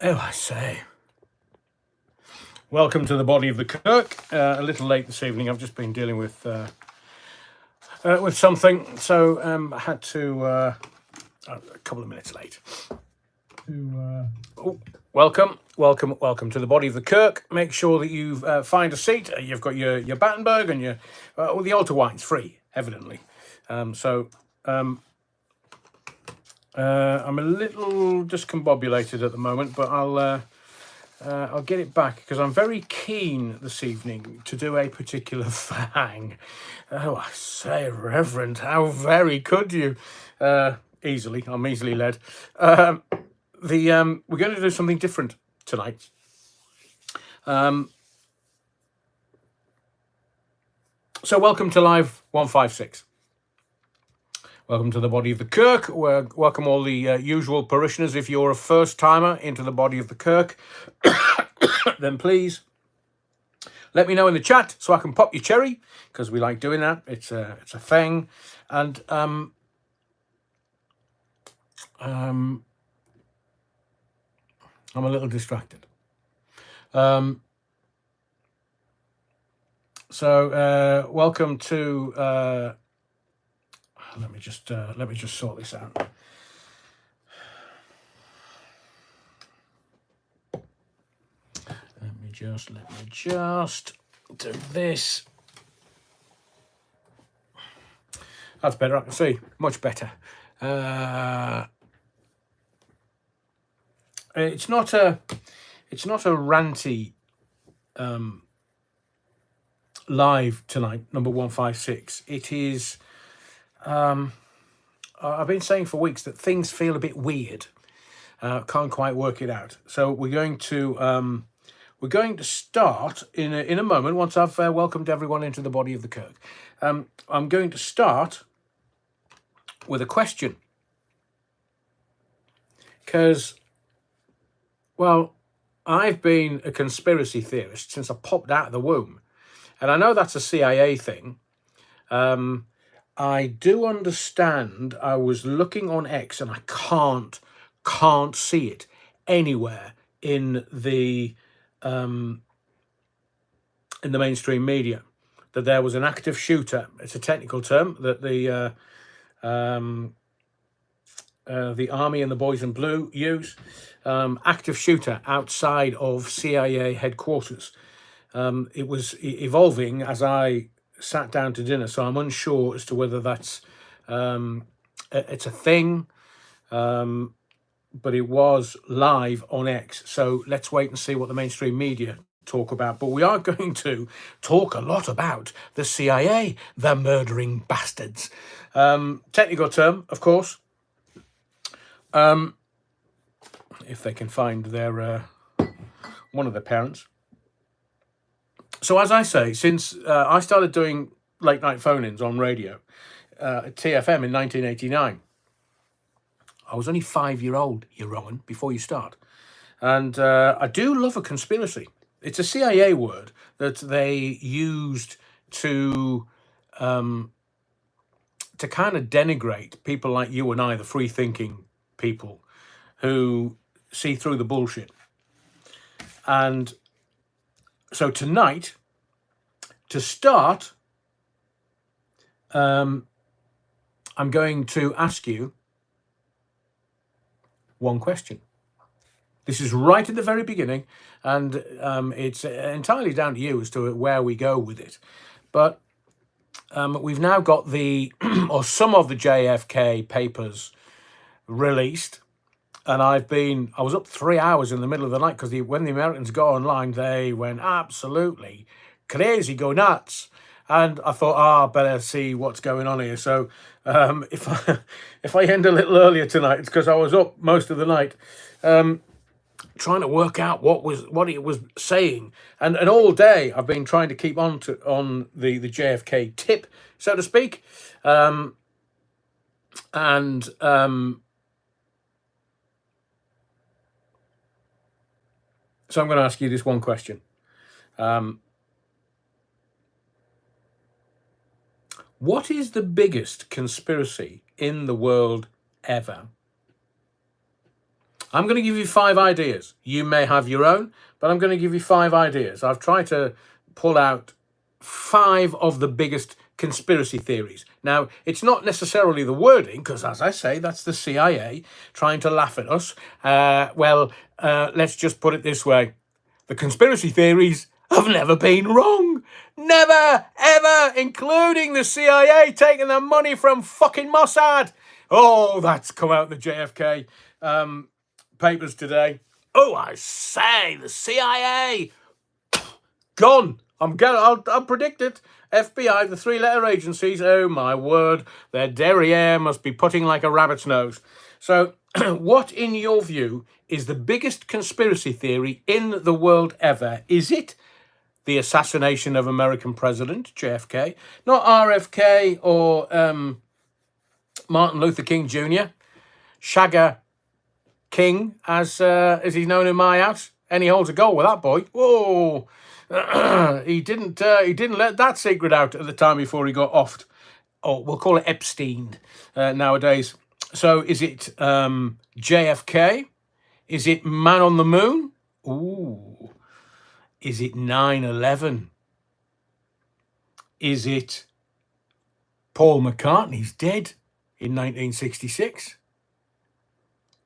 Oh, I say. Welcome to the body of the Kirk. A little late this evening. I've just been dealing with something, so I had to a couple of minutes late. Welcome to the body of the Kirk. Make sure that you find a seat. You've got your Battenberg and your the altar wine's free, evidently. I'm a little discombobulated at the moment, but I'll get it back because I'm very keen this evening to do a particular thing. Oh, I say, Reverend, how very could you? Easily, I'm easily led. We're going to do something different tonight. So welcome to Live 156. Welcome to the body of the Kirk. Welcome all the usual parishioners. If you're a first timer into the body of the Kirk, then please let me know in the chat so I can pop your cherry, because we like doing that. It's a thing. And I'm a little distracted. So welcome to. Let me just sort this out. Let me just do this. That's better. I can see much better. It's not a ranty live tonight. Number 156. It is. I've been saying for weeks that things feel a bit weird. Can't quite work it out. So we're going to start in a moment once I've welcomed everyone into the body of the Kirk. I'm going to start with a question, because, well, I've been a conspiracy theorist since I popped out of the womb, and I know that's a CIA thing. I do understand. I was looking on X and I can't see it anywhere in the mainstream media that there was an active shooter. It's a technical term that the Army and the Boys in Blue use. Active shooter outside of CIA headquarters. It was evolving as I sat down to dinner, so I'm unsure as to whether that's it's a thing, but it was live on X. So let's wait and see what the mainstream media talk about. But we are going to talk a lot about the CIA, the murdering bastards. Technical term, of course. If they can find their one of their parents. So as I say, since I started doing late night phone-ins on radio at TFM in 1989, I was only 5-year-old, you Rowan, before you start. And I do love a conspiracy. It's a CIA word that they used to kind of denigrate people like you and I, the free-thinking people who see through the bullshit. And so tonight, to start, I'm going to ask you one question. This is right at the very beginning, and it's entirely down to you as to where we go with it. But we've now got or some of the JFK papers released. And I was up 3 hours in the middle of the night because when the Americans got online, they went absolutely crazy, go nuts. And I thought, I better see what's going on here. So if I end a little earlier tonight, it's because I was up most of the night trying to work out what it was saying. And all day I've been trying to keep on the JFK tip, so to speak. So I'm going to ask you this one question. What is the biggest conspiracy in the world ever? I'm going to give you 5 ideas. You may have your own, but I'm going to give you 5 ideas. I've tried to pull out 5 of the biggest conspiracy theories. Now, it's not necessarily the wording, because as I say, that's the CIA trying to laugh at us. Let's just put it this way. The conspiracy theories have never been wrong. Never, ever, including the CIA taking the money from fucking Mossad. Oh, that's come out in the JFK papers today. Oh, I say, the CIA gone. I'll predict it. FBI, the 3-letter agencies. Oh my word, their derriere must be putting like a rabbit's nose. So, what, in your view, is the biggest conspiracy theory in the world ever? Is it the assassination of American President JFK, not RFK or Martin Luther King Jr., Shagger King, as he's known in my house, and he holds a goal with that boy. Whoa, he didn't let that secret out at the time before he got offed. Oh, we'll call it Epstein nowadays. So, is it JFK? Is it Man on the Moon? Ooh. Is it 9/11? Is it Paul McCartney's dead in 1966?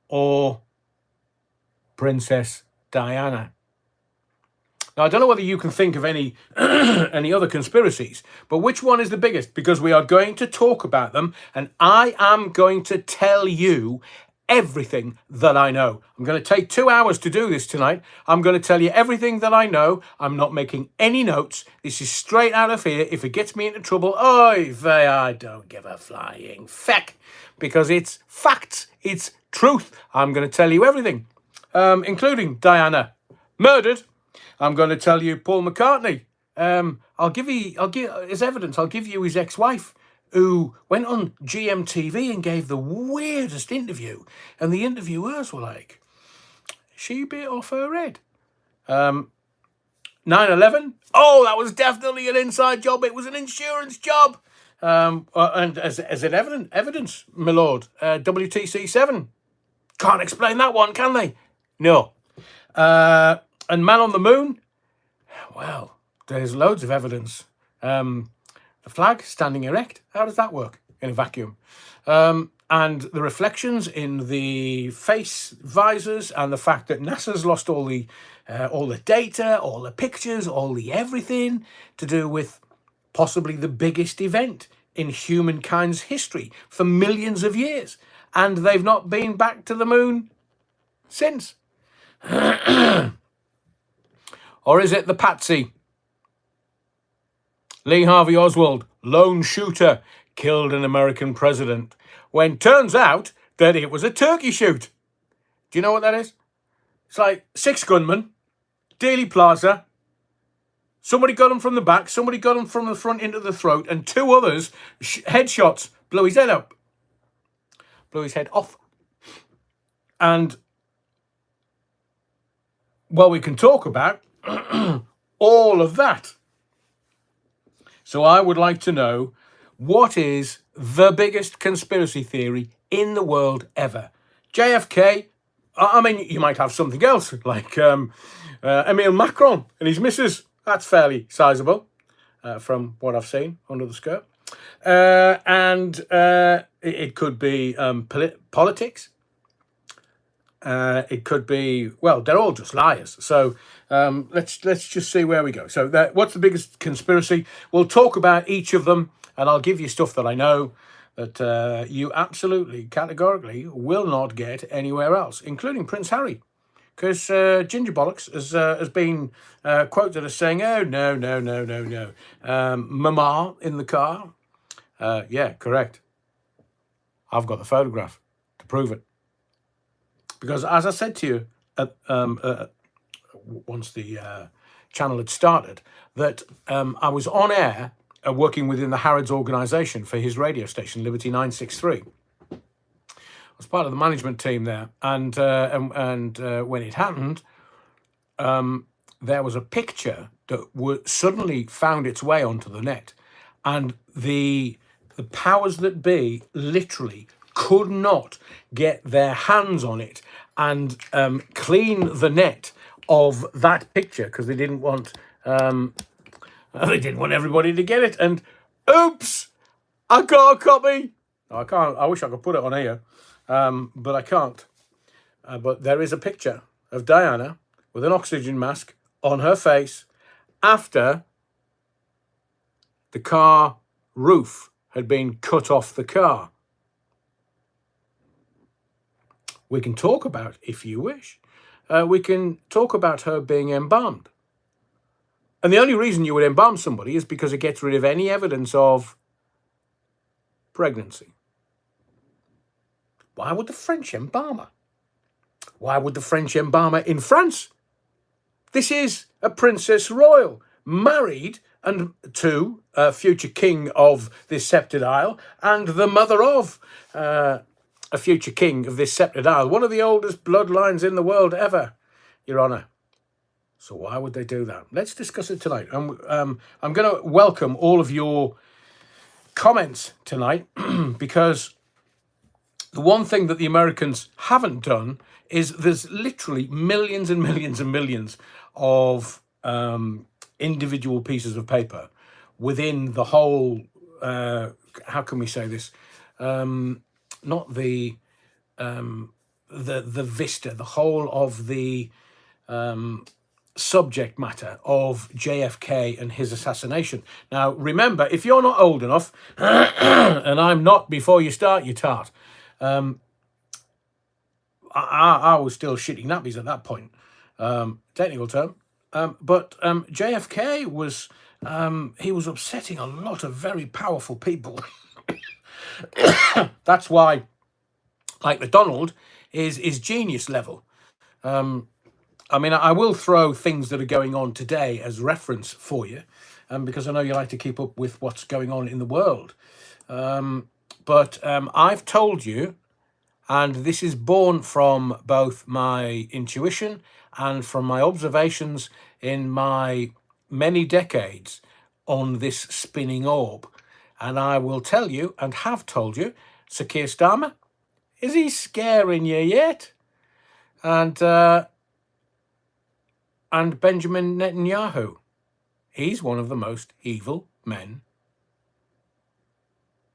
Or Princess Diana? Now, I don't know whether you can think of any any other conspiracies, but which one is the biggest? Because we are going to talk about them, and I am going to tell you everything that I know. I'm going to take 2 hours to do this tonight. I'm going to tell you everything that I know. I'm not making any notes. This is straight out of here. If it gets me into trouble, I don't give a flying feck, because it's facts. It's truth. I'm going to tell you everything, including Diana murdered. I'm going to tell you Paul McCartney. I'll give as evidence. I'll give you his ex-wife, who went on GMTV and gave the weirdest interview, and the interviewers were like, she bit off her head. 9/11. Oh, that was definitely an inside job. It was an insurance job. And as an evidence, my lord, WTC7. Can't explain that one, can they? No. And Man on the Moon, well, there's loads of evidence. The flag standing erect, how does that work in a vacuum? And the reflections in the face visors, and the fact that NASA's lost all the data, all the pictures, all the everything to do with possibly the biggest event in humankind's history for millions of years. And they've not been back to the moon since. Or is it the patsy? Lee Harvey Oswald, lone shooter, killed an American president, when turns out that it was a turkey shoot. Do you know what that is? It's like 6 gunmen, Dealey Plaza. Somebody got him from the back, somebody got him from the front into the throat, and 2 others, headshots, blew his head up. Blew his head off. And, well, we can talk about all of that. So I would like to know, what is the biggest conspiracy theory in the world ever? JFK? I mean, you might have something else, like Emile Macron and his missus. That's fairly sizable, from what I've seen under the skirt. And it could be politics. It could be, well, they're all just liars. So let's just see where we go. So what's the biggest conspiracy? We'll talk about each of them, and I'll give you stuff that I know that you absolutely, categorically will not get anywhere else, including Prince Harry. Because Ginger-Bollocks has been quoted as saying, oh, no. Mama in the car. Yeah, correct. I've got the photograph to prove it. Because as I said to you, once the channel had started, that I was on air working within the Harrods organisation for his radio station, Liberty 963. I was part of the management team there, and when it happened, there was a picture that suddenly found its way onto the net, and the powers that be literally could not get their hands on it and clean the net of that picture because they didn't want everybody to get it. And oops, I got a copy. I can't. I wish I could put it on here, but I can't. But there is a picture of Diana with an oxygen mask on her face after the car roof had been cut off the car. We can talk about, if you wish, we can talk about her being embalmed. And the only reason you would embalm somebody is because it gets rid of any evidence of pregnancy. Why would the French embalm her? Why would the French embalm her in France? This is a princess royal, married and to a future king of this sceptred isle and the mother of a future king of this sceptred isle, one of the oldest bloodlines in the world ever, Your Honour. So why would they do that? Let's discuss it tonight. I'm going to welcome all of your comments tonight because the one thing that the Americans haven't done is there's literally millions and millions and millions of individual pieces of paper within the whole, how can we say this? Not the vista, the whole of the subject matter of JFK and his assassination. Now, remember, if you're not old enough, and I'm not before you start, you tart, I was still shitting nappies at that point, technical term. But JFK was, he was upsetting a lot of very powerful people. That's why, like the Donald, is genius level. I mean, I will throw things that are going on today as reference for you, because I know you like to keep up with what's going on in the world. But I've told you, and this is born from both my intuition and from my observations in my many decades on this spinning orb. And I will tell you, and have told you, Sir Keir Starmer, is he scaring you yet? And Benjamin Netanyahu, he's one of the most evil men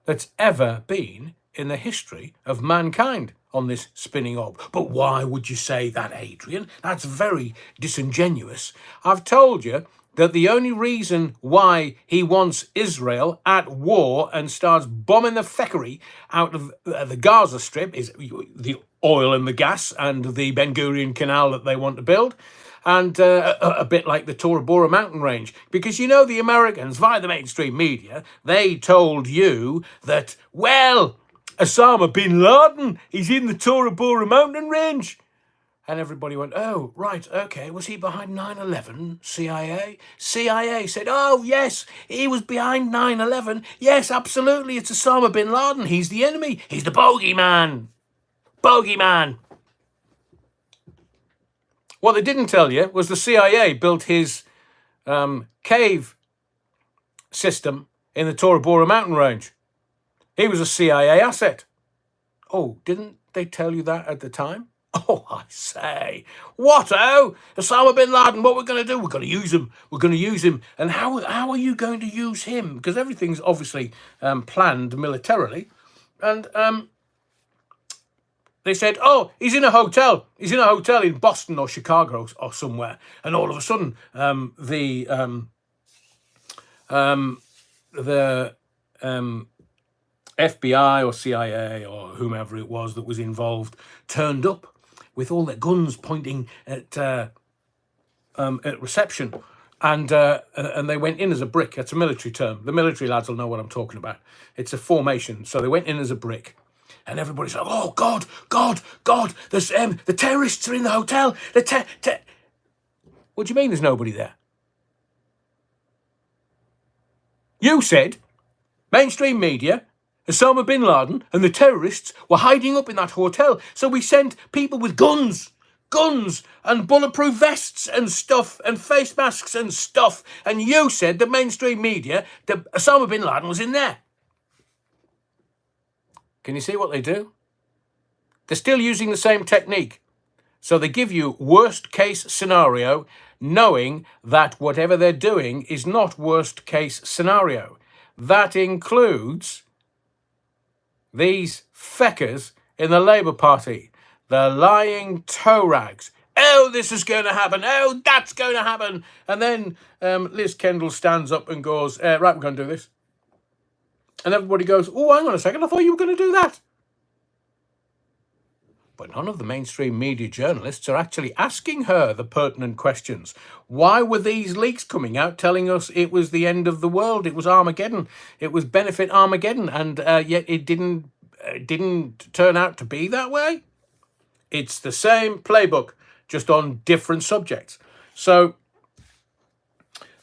that's ever been in the history of mankind on this spinning orb. But why would you say that, Adrian? That's very disingenuous. I've told you that the only reason why he wants Israel at war and starts bombing the feckery out of the Gaza Strip is the oil and the gas and the Ben Gurion Canal that they want to build, and a bit like the Tora Bora mountain range. Because, you know, the Americans, via the mainstream media, they told you that, well, Osama bin Laden, he's in the Tora Bora mountain range. And everybody went, oh, right, okay, was he behind 9/11, CIA? CIA said, oh, yes, he was behind 9/11. Yes, absolutely, it's Osama bin Laden. He's the enemy. He's the bogeyman. Bogeyman. What they didn't tell you was the CIA built his cave system in the Tora Bora mountain range. He was a CIA asset. Oh, didn't they tell you that at the time? Oh, I say, what, oh? Osama bin Laden, what we're going to do? We're going to use him. We're going to use him. And how are you going to use him? Because everything's obviously planned militarily. And they said, oh, he's in a hotel. He's in a hotel in Boston or Chicago or somewhere. And all of a sudden, the FBI or CIA or whomever it was that was involved turned up with all their guns pointing at reception, and they went in as a brick. That's a military term. The military lads will know what I'm talking about. It's a formation. So they went in as a brick, and everybody's like, "Oh God, God, God! There's the terrorists are in the hotel." What do you mean? There's nobody there? You said, mainstream media, Osama bin Laden and the terrorists were hiding up in that hotel. So we sent people with guns and bulletproof vests and stuff and face masks and stuff. And you said, the mainstream media, that Osama bin Laden was in there. Can you see what they do? They're still using the same technique. So they give you worst case scenario, knowing that whatever they're doing is not worst case scenario. That includes these feckers in the Labour Party, the lying toe rags. Oh, this is going to happen. Oh, that's going to happen. And then Liz Kendall stands up and goes, right, we're going to do this. And everybody goes, oh, hang on a second, I thought you were going to do that. But none of the mainstream media journalists are actually asking her the pertinent questions. Why were these leaks coming out telling us it was the end of the world? It was Armageddon. It was benefit Armageddon. And yet it didn't turn out to be that way. It's the same playbook, just on different subjects. So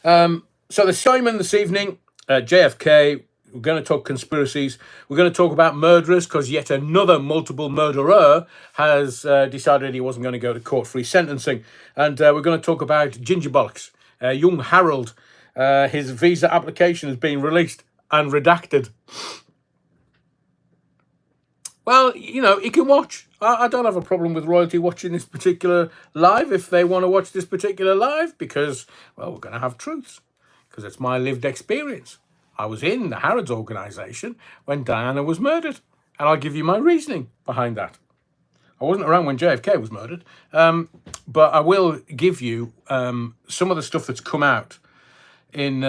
the Simon this evening, JFK. We're going to talk conspiracies. We're going to talk about murderers, because yet another multiple murderer has decided he wasn't going to go to court-free sentencing. And we're going to talk about Ginger Bollocks. Young Harold, his visa application has been released and redacted. Well, you know, he can watch. I don't have a problem with royalty watching this particular live if they want to watch this particular live, because, well, we're going to have truths, because it's my lived experience. I was in the Harrods organisation when Diana was murdered, and I'll give you my reasoning behind that. I wasn't around when JFK was murdered, but I will give you some of the stuff that's come out in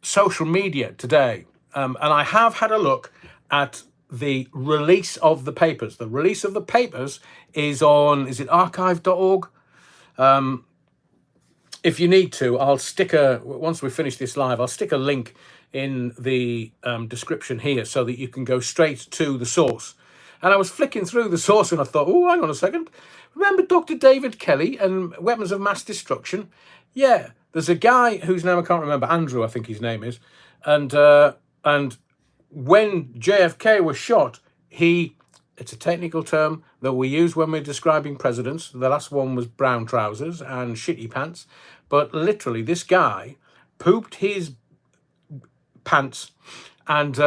social media today. And I have had a look at the release of the papers. The release of the papers is on, is it archive.org? If you need to, I'll stick once we finish this live, I'll stick a link in the description here so that you can go straight to the source. And I was flicking through the source and I thought, oh, hang on a second. Remember Dr. David Kelly and weapons of mass destruction? Yeah, there's a guy whose name I can't remember, Andrew, I think his name is. And when JFK was shot, it's a technical term that we use when we're describing presidents. The last one was brown trousers and shitty pants. But literally, this guy pooped his pants and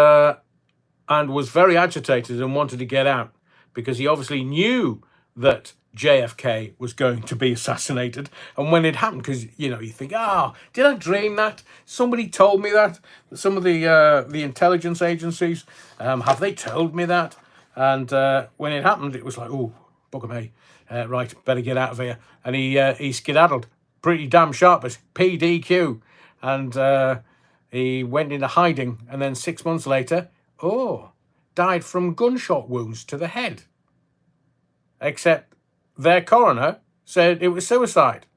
was very agitated and wanted to get out, because he obviously knew that JFK was going to be assassinated. And when it happened, because, you know, you think, did I dream that? Somebody told me that. Some of the intelligence agencies, have they told me that? And when it happened, it was like, oh, bugger me. Right, better get out of here. And he skedaddled pretty damn sharp as PDQ. And he went into hiding. And then 6 months later, died from gunshot wounds to the head. Except their coroner said it was suicide.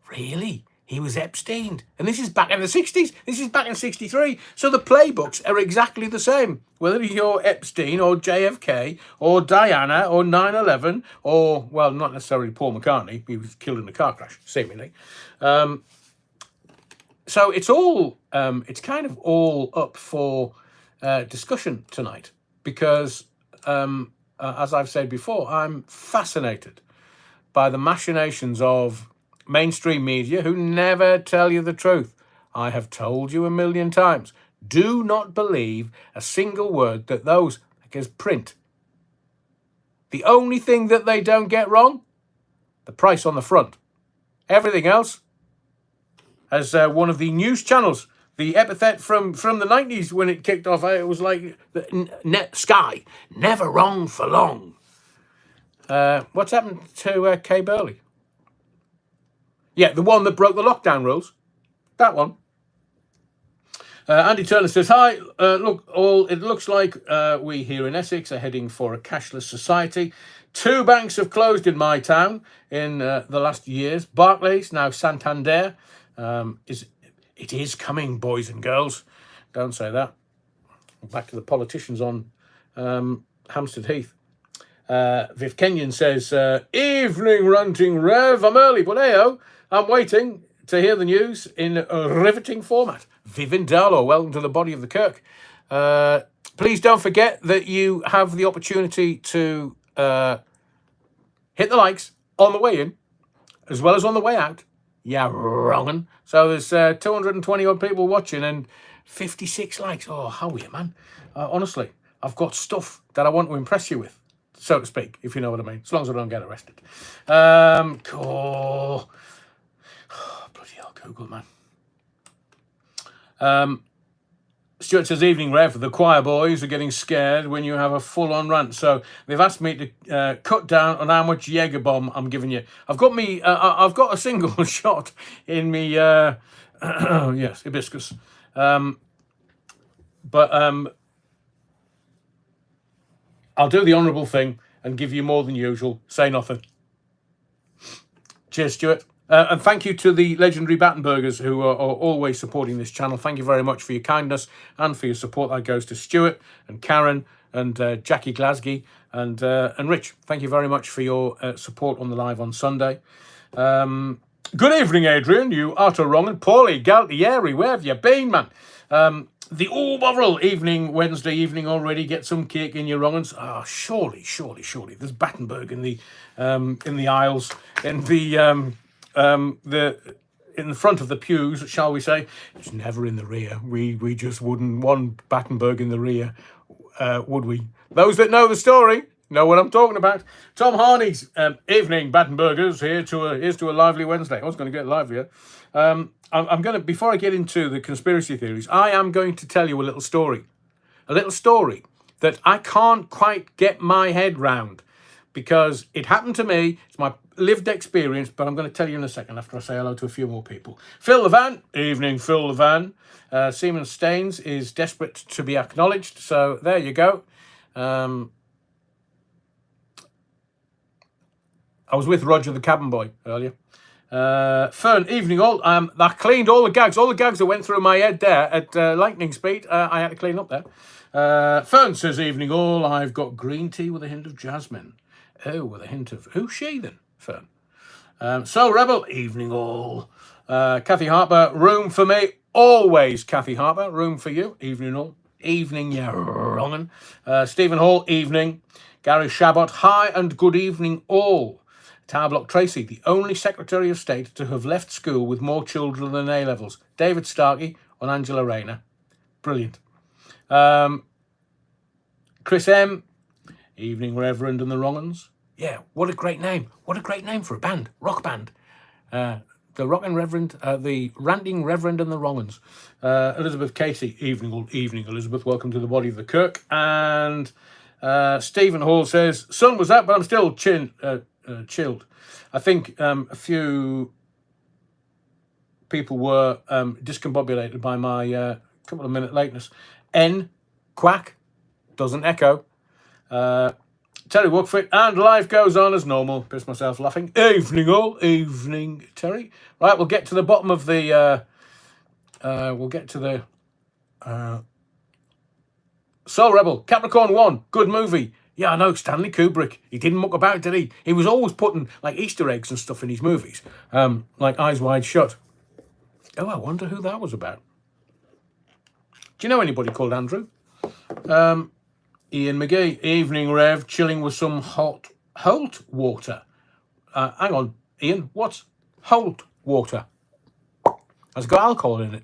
Really? He was Epsteined. And this is back in the 60s. This is back in 63. So the playbooks are exactly the same. Whether you're Epstein or JFK or Diana or 9/11 or, well, not necessarily Paul McCartney. He was killed in a car crash, seemingly. So it's all, it's kind of all up for discussion tonight, because, as I've said before, I'm fascinated by the machinations of mainstream media who never tell you the truth. I have told you a million times. Do not believe a single word that those fuckers print. The only thing that they don't get wrong, the price on the front. Everything else, as one of the news channels, the epithet from the 90s when it kicked off, it was like Sky, never wrong for long. What's happened to Kay Burley? Yeah, the one that broke the lockdown rules. That one. Andy Turner says, hi, it looks like we here in Essex are heading for a cashless society. 2 banks have closed in my town in the last years. Barclays, now Santander. It is coming, boys and girls. Don't say that. Back to the politicians on Hampstead Heath. Viv Kenyon says, evening ranting Rev, I'm early, but hey-oh, I'm waiting to hear the news in a riveting format. Vivian Darlow, welcome to the body of the Kirk. Please don't forget that you have the opportunity to hit the likes on the way in, as well as on the way out. Yeah, wrongin'. So there's 220 odd people watching and 56 likes. Oh, how are you, man? Honestly, I've got stuff that I want to impress you with. so to speak, if you know what I mean, as long as I don't get arrested. Cool. Oh, bloody hell, Google, man. Stuart says, evening, Rev. The choir boys are getting scared when you have a full-on rant. So they've asked me to cut down on how much Jaeger bomb I'm giving you. I've got I've got a single shot in me. Yes, hibiscus. But I'll do the honourable thing and give you more than usual. Say nothing. Cheers, Stuart. And thank you to the legendary Battenbergers who are always supporting this channel. Thank you very much for your kindness and for your support. That goes to Stuart and Karen and Jackie Glasgow and Rich. Thank you very much for your support on the live on Sunday. Good evening, Adrian. You utter wrong. And Paulie, Galtieri, where have you been, man? The overall evening, Wednesday evening already. Get some cake in your wrong'uns. Oh, surely. There's Battenberg in the aisles, in the front of the pews, shall we say. It's never in the rear. We just wouldn't want Battenberg in the rear, would we? Those that know the story know what I'm talking about. Tom Harney's evening, Battenbergers. Here's to a lively Wednesday. I was going to get livelier. I'm going to, before I get into the conspiracy theories, I am going to tell you a little story that I can't quite get my head round, because it happened to me. It's my lived experience, but I'm going to tell you in a second after I say hello to a few more people. Phil Levan, evening, Phil Levan. Seaman Staines is desperate to be acknowledged, so there you go. I was with Roger the cabin boy earlier. Fern, evening all. I cleaned all the gags that went through my head there at lightning speed. I had to clean up there. Fern says, evening all. I've got green tea with a hint of jasmine. Oh, with a hint of... Who's she then, Fern? So Rebel, evening all. Kathy Harper, room for me. Always, Kathy Harper, room for you. Evening all. Evening, you wrongin'. Stephen Hall, evening. Gary Shabot, hi and good evening all. Tower Block Tracy, the only Secretary of State to have left school with more children than A-levels. David Starkey on Angela Rayner. Brilliant. Chris M. Evening, Reverend and the Wrong'uns. Yeah, what a great name. What a great name for a band. Rock band. The Rockin' Reverend, the Ranting Reverend and the Wrong'uns. Elizabeth Casey. Evening, Elizabeth. Welcome to the body of the Kirk. And Stephen Hall says, sun was out, but I'm still chilled. I think a few people were discombobulated by my couple of minute lateness. N, quack, doesn't echo. Terry Wookfit, and life goes on as normal. Pissed myself laughing. Evening all, evening Terry. Right, we'll get to the bottom of the. Soul Rebel, Capricorn 1, good movie. Yeah, I know, Stanley Kubrick. He didn't muck about, did he? He was always putting like Easter eggs and stuff in his movies, like Eyes Wide Shut. Oh, I wonder who that was about. Do you know anybody called Andrew? Ian McGee, evening Rev, chilling with some hot Holt water. Hang on, Ian, what's Holt water? Has got alcohol in it.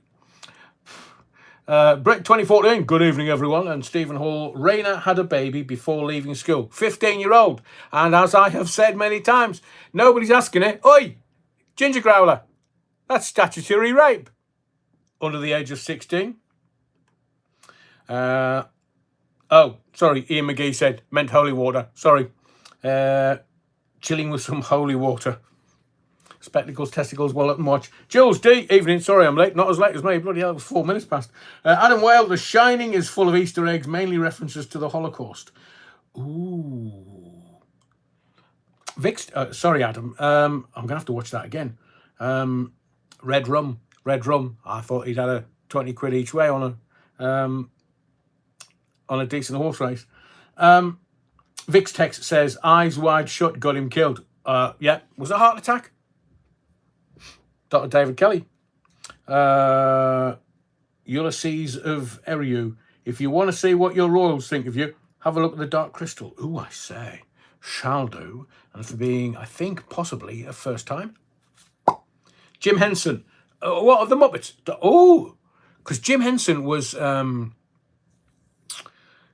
Brett 2014, good evening everyone. And Stephen Hall, Raina had a baby before leaving school, 15-year-old. And as I have said many times, nobody's asking it. Oi, ginger growler, that's statutory rape. Under the age of 16. Oh, sorry, Ian McGee said, meant holy water. Sorry. Chilling with some holy water. Spectacles, testicles, wallet and watch. Jules D, evening. Sorry I'm late. Not as late as me. Bloody hell, it was 4 minutes past. Adam Whale, The Shining is full of Easter eggs, mainly references to the Holocaust. Ooh. Vix, sorry, Adam. I'm going to have to watch that again. Red Rum. I thought he'd had a 20 quid each way on a decent horse race. Vix Tex says, Eyes Wide Shut got him killed. Yeah. Was it a heart attack? Dr. David Kelly. Ulysses of Eriu. If you want to see what your royals think of you, have a look at the Dark Crystal. Ooh, I say. Shall do. And for being, I think, possibly a first time. Jim Henson. What of the Muppets? Oh, because Jim Henson was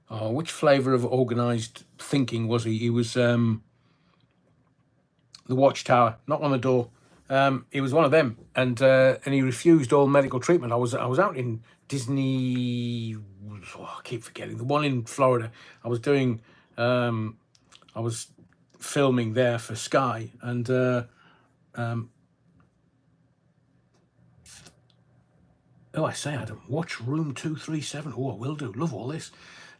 Oh, which flavour of organised thinking was he? He was the Watchtower, knock on the door. He was one of them, and he refused all medical treatment. I was out in Disney. Oh, I keep forgetting the one in Florida. I was doing. I was filming there for Sky, and I say I don't watch Room 237. Oh, I will do. Love all this.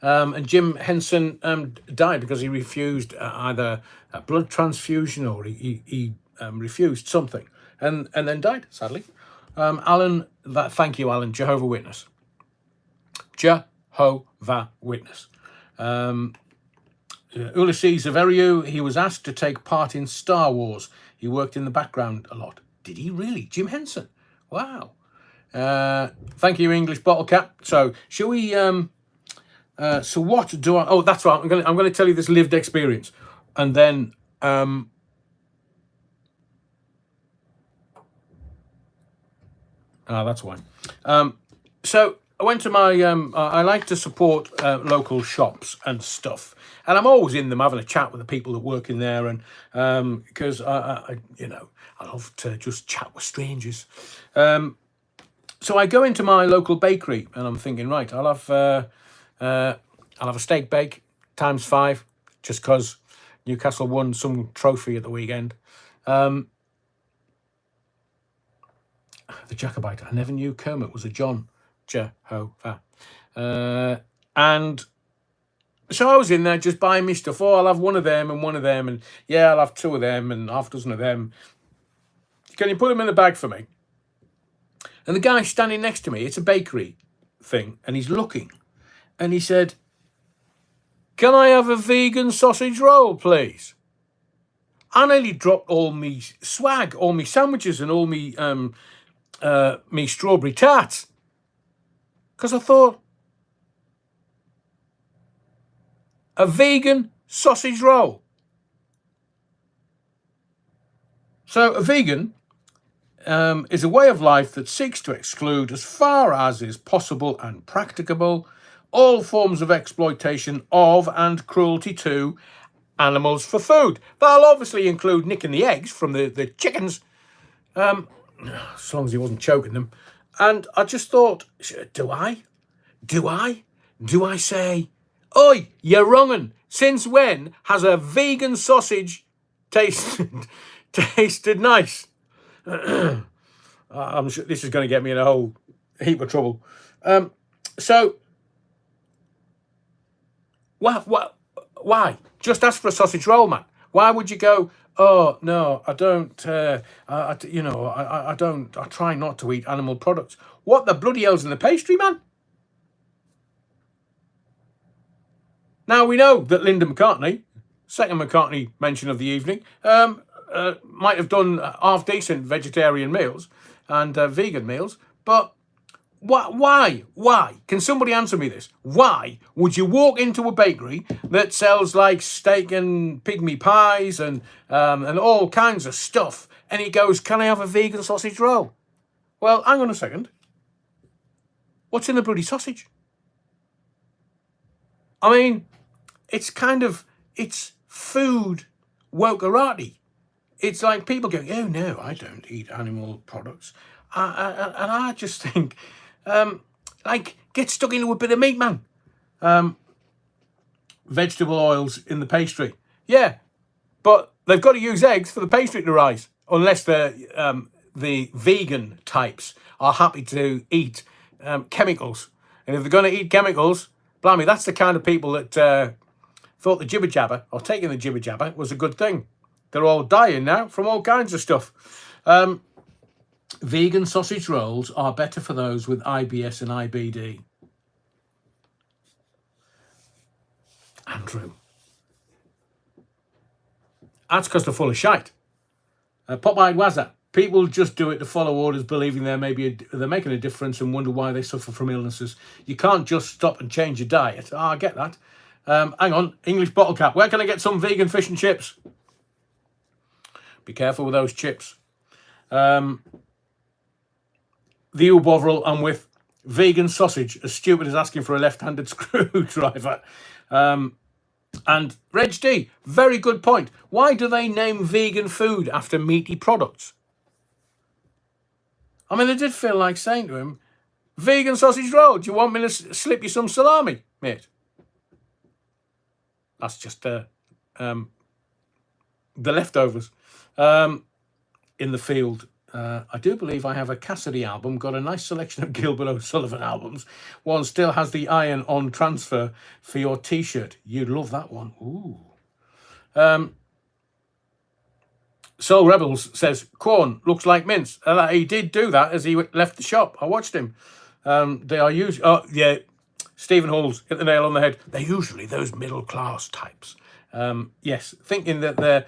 And Jim Henson died because he refused either a blood transfusion or he refused something, and then died sadly. Alan, thank you, Alan. Jehovah Witness. Jehovah Witness. Ulysses Severiou, he was asked to take part in Star Wars. He worked in the background a lot. Did he really? Jim Henson. Wow. Thank you, English Bottle Cap. So, shall we? So, what do I? Oh, that's right. I'm going to tell you this lived experience, and then. That's why. So I went to my. I like to support local shops and stuff, and I'm always in them having a chat with the people that work in there, and because I love to just chat with strangers. So I go into my local bakery, and I'm thinking, right, I'll have a steak bake ×5, just because Newcastle won some trophy at the weekend. The Jacobite. I never knew Kermit was a John. Jehovah. And so I was in there just buying me stuff. Oh, I'll have one of them and one of them, and yeah, I'll have 2 of them and half a dozen of them. Can you put them in the bag for me? And the guy standing next to me, it's a bakery thing, and he's looking, and he said, "Can I have a vegan sausage roll, please?" I nearly dropped all me swag, all me sandwiches, and all me me strawberry tarts, because I thought, a vegan sausage roll. So a vegan is a way of life that seeks to exclude, as far as is possible and practicable, all forms of exploitation of and cruelty to animals for food. That'll obviously include nicking the eggs from the chickens, as long as he wasn't choking them. And I just thought, do I say, "Oi, you're wrongin'. Since when has a vegan sausage tasted nice?" I'm sure this is going to get me in a whole heap of trouble. So, why? Just ask for a sausage roll, man. Why would you go, "Oh no, I don't. I don't. I try not to eat animal products." What the bloody hell's in the pastry, man? Now we know that Linda McCartney, second McCartney mention of the evening, might have done half decent vegetarian meals and vegan meals, but why? Can somebody answer me this? Why would you walk into a bakery that sells like steak and pygmy pies and all kinds of stuff, and he goes, "Can I have a vegan sausage roll?" Well, hang on a second. What's in the bloody sausage? I mean, it's food wokerati. It's like people going, "Oh no, I don't eat animal products," and I just think, get stuck into a bit of meat, man. Vegetable oils in the pastry, yeah, but they've got to use eggs for the pastry to rise, unless the vegan types are happy to eat chemicals. And if they're going to eat chemicals, blimey, that's the kind of people that thought the jibber jabber, or taking the jibber jabber, was a good thing. They're all dying now from all kinds of stuff. Vegan sausage rolls are better for those with IBS and IBD. Andrew. That's because they're full of shite. Pop-eyed Wazza. People just do it to follow orders, believing they're making a difference and wonder why they suffer from illnesses. You can't just stop and change your diet. I get that. Hang on. English Bottle Cap. Where can I get some vegan fish and chips? Be careful with those chips. The U Bovril I'm with. vegan sausage, as stupid as asking for a left-handed screwdriver. And Reg D, very good point. Why do they name vegan food after meaty products? I mean, they did feel like saying to him, vegan sausage roll, do you want me to slip you some salami, mate? That's just the leftovers. In the field, I do believe I have a Cassidy album, got a nice selection of Gilbert O'Sullivan albums. One still has the iron-on transfer for your T-shirt. You'd love that one. Ooh. Soul Rebels says, corn looks like mince. He did do that as he left the shop. I watched him. They are usually... Oh, yeah. Stephen Hall's hit the nail on the head. They're usually those middle-class types. Yes, thinking that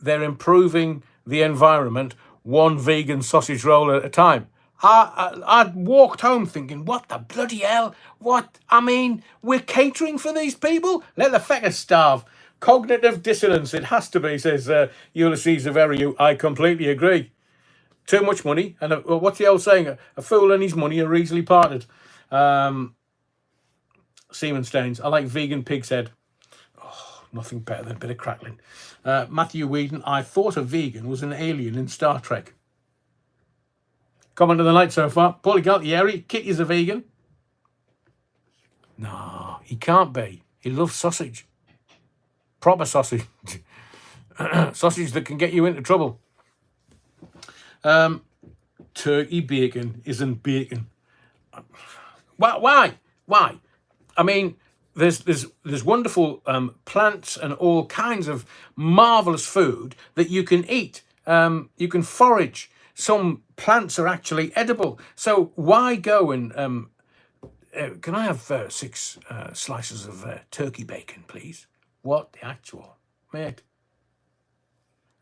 they're improving the environment one vegan sausage roll at a time. I walked home thinking, what the bloody hell? What? I mean, we're catering for these people? Let the feckers starve. Cognitive dissonance, it has to be, says Ulysses Averiu. I completely agree. Too much money, and what's the old saying? A fool and his money are easily parted. Semen stains. I like vegan pig's head. Oh, nothing better than a bit of crackling. Matthew Whedon, I thought a vegan was an alien in Star Trek. Comment of the night so far. Paulie Galtieri, Kitty's a vegan. No, he can't be. He loves sausage. Proper sausage. Sausage that can get you into trouble. Turkey bacon isn't bacon. Why? I mean, there's wonderful plants and all kinds of marvelous food that you can eat. You can forage. Some plants are actually edible. So why go and can I have 6 slices of turkey bacon, please? What the actual, mate?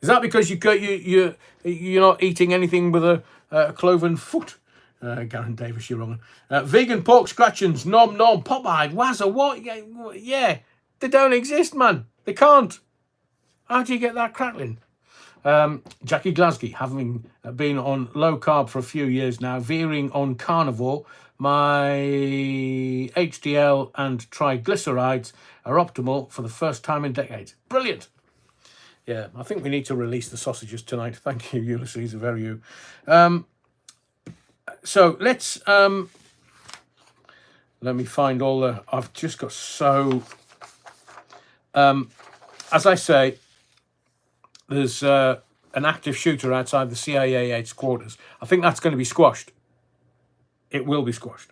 Is that because you're not eating anything with a cloven foot? Garen Davis, you're wrong. Vegan pork scratchings, nom nom, Popeye, Wazza, what? Yeah, they don't exist, man. They can't. How do you get that crackling? Jackie Glasgow, having been on low carb for a few years now, veering on carnivore, my HDL and triglycerides are optimal for the first time in decades. Brilliant. Yeah, I think we need to release the sausages tonight. Thank you, Ulysses Averiu. So let's let me find all the. I've just got so. As I say, there's an active shooter outside the CIA headquarters. I think that's going to be squashed. It will be squashed.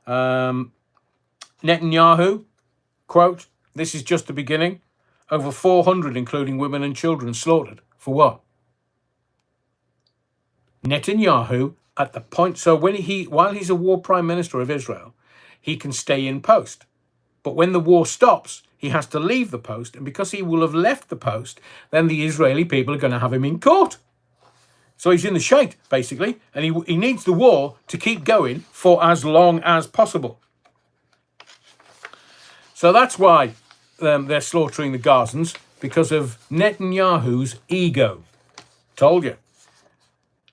Netanyahu, quote, this is just the beginning. Over 400, including women and children, slaughtered. For what? Netanyahu, at the point, so while he's a war prime minister of Israel, he can stay in post. But when the war stops, he has to leave the post. And because he will have left the post, then the Israeli people are going to have him in court. So he's in the shite, basically. And he needs the war to keep going for as long as possible. So that's why they're slaughtering the Gazans, because of Netanyahu's ego. Told you.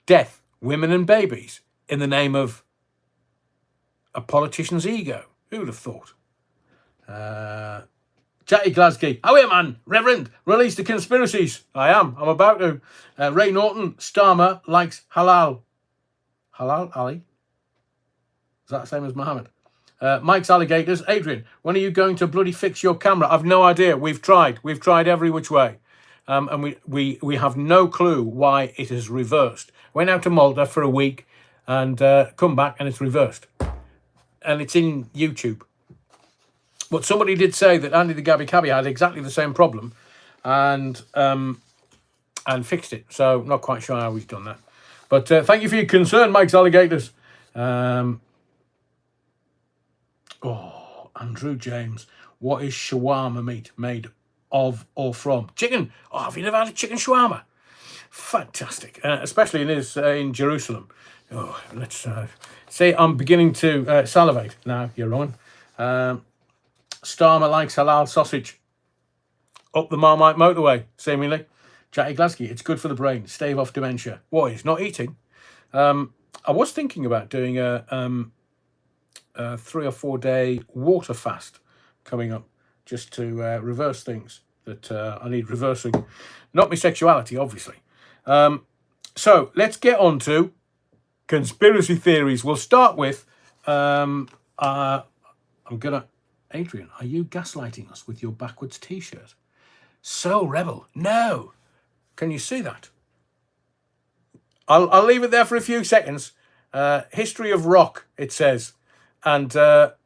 Death, women and babies, in the name of a politician's ego. Who would have thought? Chatty Glasgow. Oh, yeah, man. Reverend, release the conspiracies. I'm about to. Ray Norton, Starmer likes halal. Halal, Ali? Is that the same as Mohammed? Mike's Alligators. Adrian, when are you going to bloody fix your camera? I've no idea. We've tried. We've tried every which way. And we have no clue why it is reversed. Went out to Malta for a week and come back and it's reversed. And it's in YouTube. But somebody did say that Andy the Gabby Cabby had exactly the same problem and fixed it. So not quite sure how he's done that. But thank you for your concern, Mike's Alligators. Andrew James. What is shawarma meat made of or from? Chicken. Oh, have you never had a chicken shawarma? Fantastic. Especially in Jerusalem. Oh, let's say I'm beginning to salivate now. You're wrong. Starmer likes halal sausage. Up the Marmite motorway, seemingly. Jackie Glasgow, it's good for the brain. Stave off dementia. What is not eating? I was thinking about doing a 3 or 4 day water fast coming up, just to reverse things that I need reversing. Not my sexuality, obviously. So let's get on to conspiracy theories. We'll start with Adrian, are you gaslighting us with your backwards t-shirt? So rebel. No. Can you see that? I'll leave it there for a few seconds. History of rock, it says, and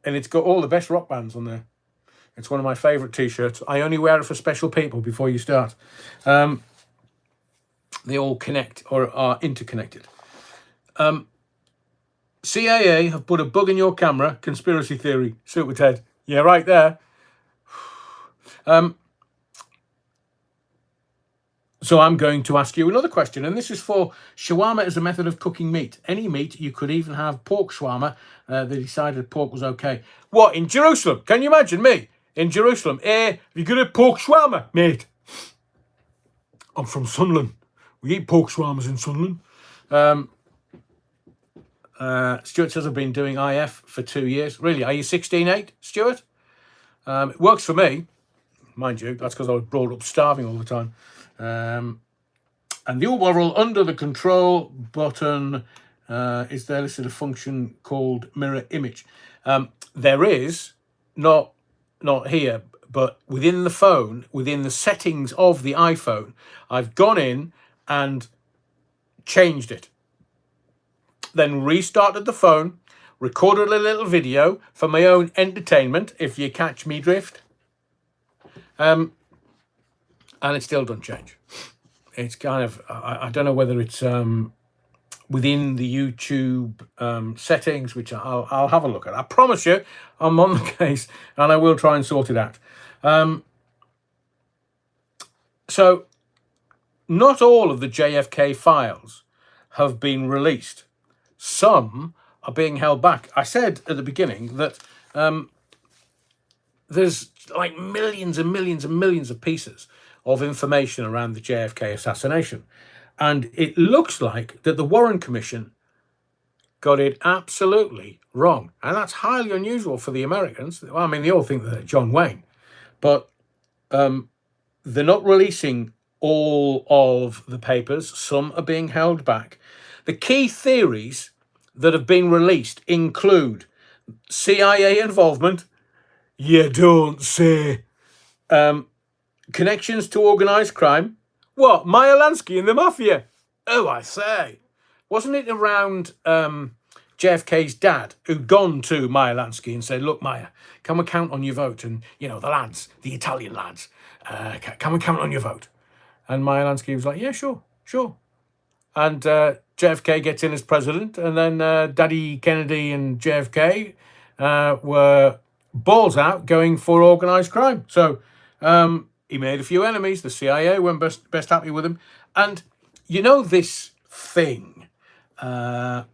it's got all the best rock bands on there. It's one of my favourite t-shirts. I only wear it for special people before you start. They all connect or are interconnected. CIA have put a bug in your camera. Conspiracy theory. Super Ted. Yeah, right there. So I'm going to ask you another question, and this is for shawarma as a method of cooking meat. Any meat, you could even have pork shawarma. They decided pork was okay. What, in Jerusalem? Can you imagine me in Jerusalem? Have you got a pork shawarma, mate? I'm from Sunderland. We eat pork shawarmas in Sunderland. Stuart says I've been doing IF for 2 years. Really, are you 16-8, Stuart? It works for me, mind you. That's because I was brought up starving all the time. And the URL under the control button is there listed a function called mirror image. There is, not here, but within the phone, within the settings of the iPhone, I've gone in and changed it. Then restarted the phone, recorded a little video for my own entertainment, if you catch me drift. And it still doesn't change. It's kind of, I don't know whether it's within the YouTube settings, which I'll have a look at. I promise you, I'm on the case, and I will try and sort it out. So, not all of the JFK files have been released. Some are being held back. I said at the beginning that there's like millions and millions and millions of pieces of information around the JFK assassination. And it looks like that the Warren Commission got it absolutely wrong. And that's highly unusual for the Americans. Well, I mean, they all think that they're John Wayne. But they're not releasing all of the papers. Some are being held back. The key theories that have been released include CIA involvement. You don't say. Connections to organised crime. What? Meyer Lansky and the Mafia? Oh, I say. Wasn't it around JFK's dad who'd gone to Meyer Lansky and said, look, Meyer, can we count on your vote? And, you know, the lads, the Italian lads, can we count on your vote? And Meyer Lansky was like, yeah, sure. And JFK gets in as president, and then Daddy Kennedy and JFK were balls out going for organised crime. So he made a few enemies. The CIA weren't best happy with him. And you know this thing, Pop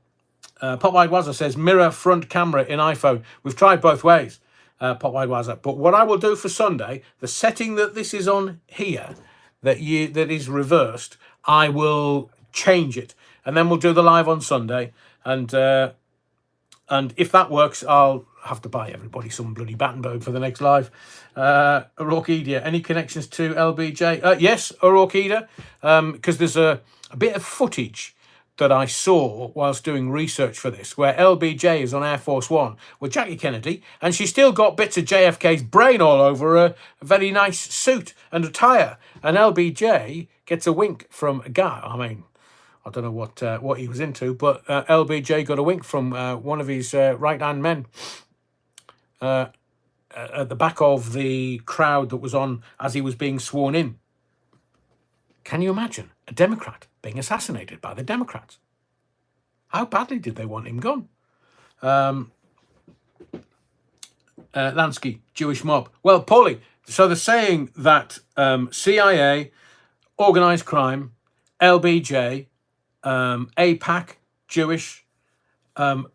Wide Wazza says, mirror front camera in iPhone. We've tried both ways, Pop Wide Wazza. But what I will do for Sunday, the setting that this is on here, that is reversed, I will change it. And then we'll do the live on Sunday. And if that works, I'll have to buy everybody some bloody Battenberg for the next live. Ororkida, any connections to LBJ? Yes, Ororkida, because there's a bit of footage that I saw whilst doing research for this, where LBJ is on Air Force One with Jackie Kennedy, and she's still got bits of JFK's brain all over a very nice suit and attire. And LBJ gets a wink from a guy. I mean, I don't know what he was into, but LBJ got a wink from one of his right-hand men at the back of the crowd that was on as he was being sworn in. Can you imagine a Democrat being assassinated by the Democrats? How badly did they want him gone? Lansky, Jewish mob. Well, Paulie, so they're saying that CIA, organised crime, LBJ, APAC, Jewish,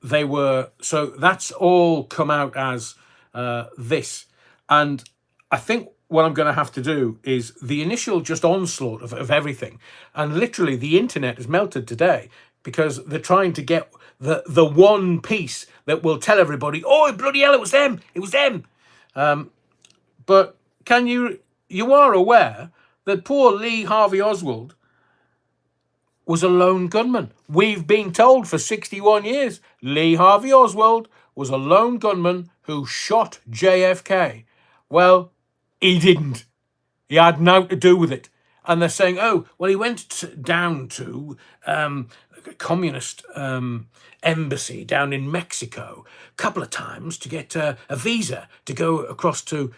they were, so that's all come out as this. And I think what I'm going to have to do is the initial just onslaught of everything, and literally the internet has melted today. because they're trying to get the one piece that will tell everybody, oh, bloody hell, it was them. It was them. But you are aware that poor Lee Harvey Oswald was a lone gunman. We've been told for 61 years Lee Harvey Oswald was a lone gunman who shot JFK. Well, he didn't. He had nothing to do with it. And they're saying, oh, well, he went down to a communist embassy down in Mexico a couple of times to get a visa to go across to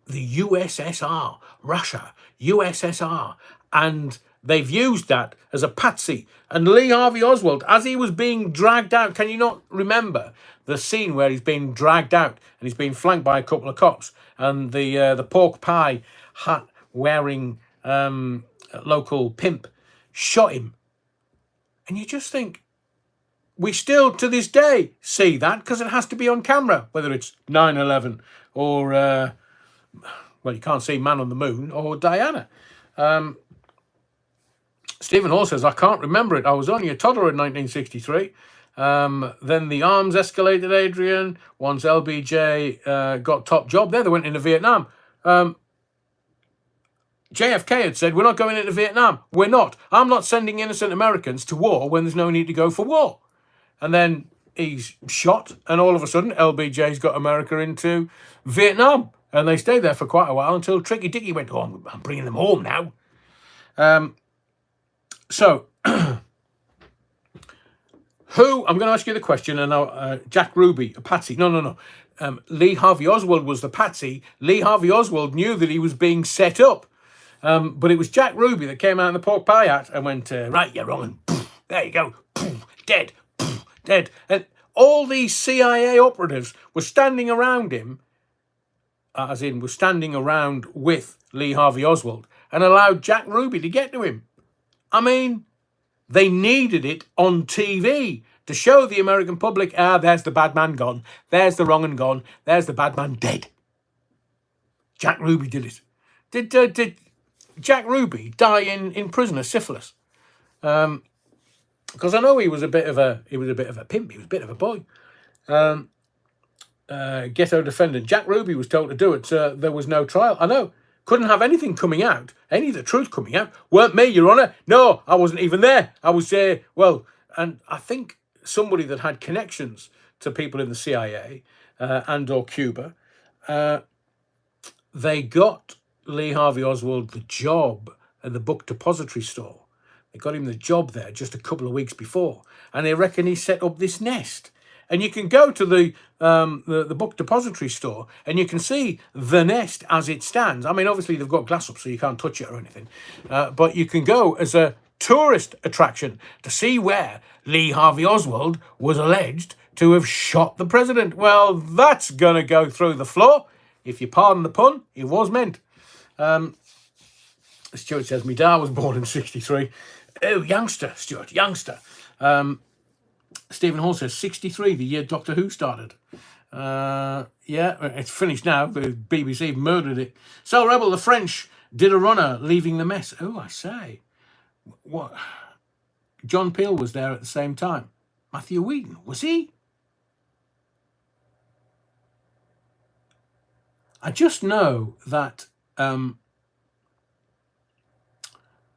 the USSR, Russia, USSR. And they've used that as a patsy. And Lee Harvey Oswald, as he was being dragged out, can you not remember the scene where he's being dragged out and he's being flanked by a couple of cops, and the pork pie hat wearing local pimp shot him? And you just think, we still to this day see that because it has to be on camera, whether it's 9/11 or well, you can't see Man on the Moon or Diana. Stephen Hall says, I can't remember it. I was only a toddler in 1963. Then the arms escalated, Adrian. Once LBJ got top job there, they went into Vietnam. JFK had said, we're not going into Vietnam. We're not. I'm not sending innocent Americans to war when there's no need to go for war. And then he's shot, and all of a sudden, LBJ's got America into Vietnam. And they stayed there for quite a while until Tricky Dicky went, oh, I'm bringing them home now. So, who, I'm going to ask you the question, and now Jack Ruby, a patsy. No. Lee Harvey Oswald was the patsy. Lee Harvey Oswald knew that he was being set up. But it was Jack Ruby that came out in the pork pie hat and went, right, you're wrong. And poof, there you go. Poof, dead. Poof, dead. And all these CIA operatives were standing around him, as in were standing around with Lee Harvey Oswald, and allowed Jack Ruby to get to him. I mean, they needed it on TV to show the American public, there's the bad man gone. There's the wrong un gone. There's the bad man dead. Jack Ruby did it. Did Jack Ruby die in prison of syphilis? Because I know he was a bit of a pimp. He was a bit of a boy. Ghetto defendant. Jack Ruby was told to do it. There was no trial. I know. Couldn't have anything coming out. Any of the truth coming out. Weren't me, Your Honour. No, I wasn't even there. I was there. Well, and I think somebody that had connections to people in the CIA and or Cuba, they got Lee Harvey Oswald the job at the book depository store. They got him the job there just a couple of weeks before, and they reckon he set up this nest. And you can go to the book depository store and you can see the nest as it stands. I mean, obviously they've got glass up so you can't touch it or anything, but you can go as a tourist attraction to see where Lee Harvey Oswald was alleged to have shot the president. Well, that's going to go through the floor. If you pardon the pun, it was meant. Stuart says, my dad was born in 63. Oh, youngster, Stuart, youngster. Stephen Hall says, 63, the year Doctor Who started. Yeah, it's finished now. The BBC murdered it. So, Rebel, the French did a runner, leaving the mess. Oh, I say. What? John Peel was there at the same time. Matthew Wheaton, was he? I just know that...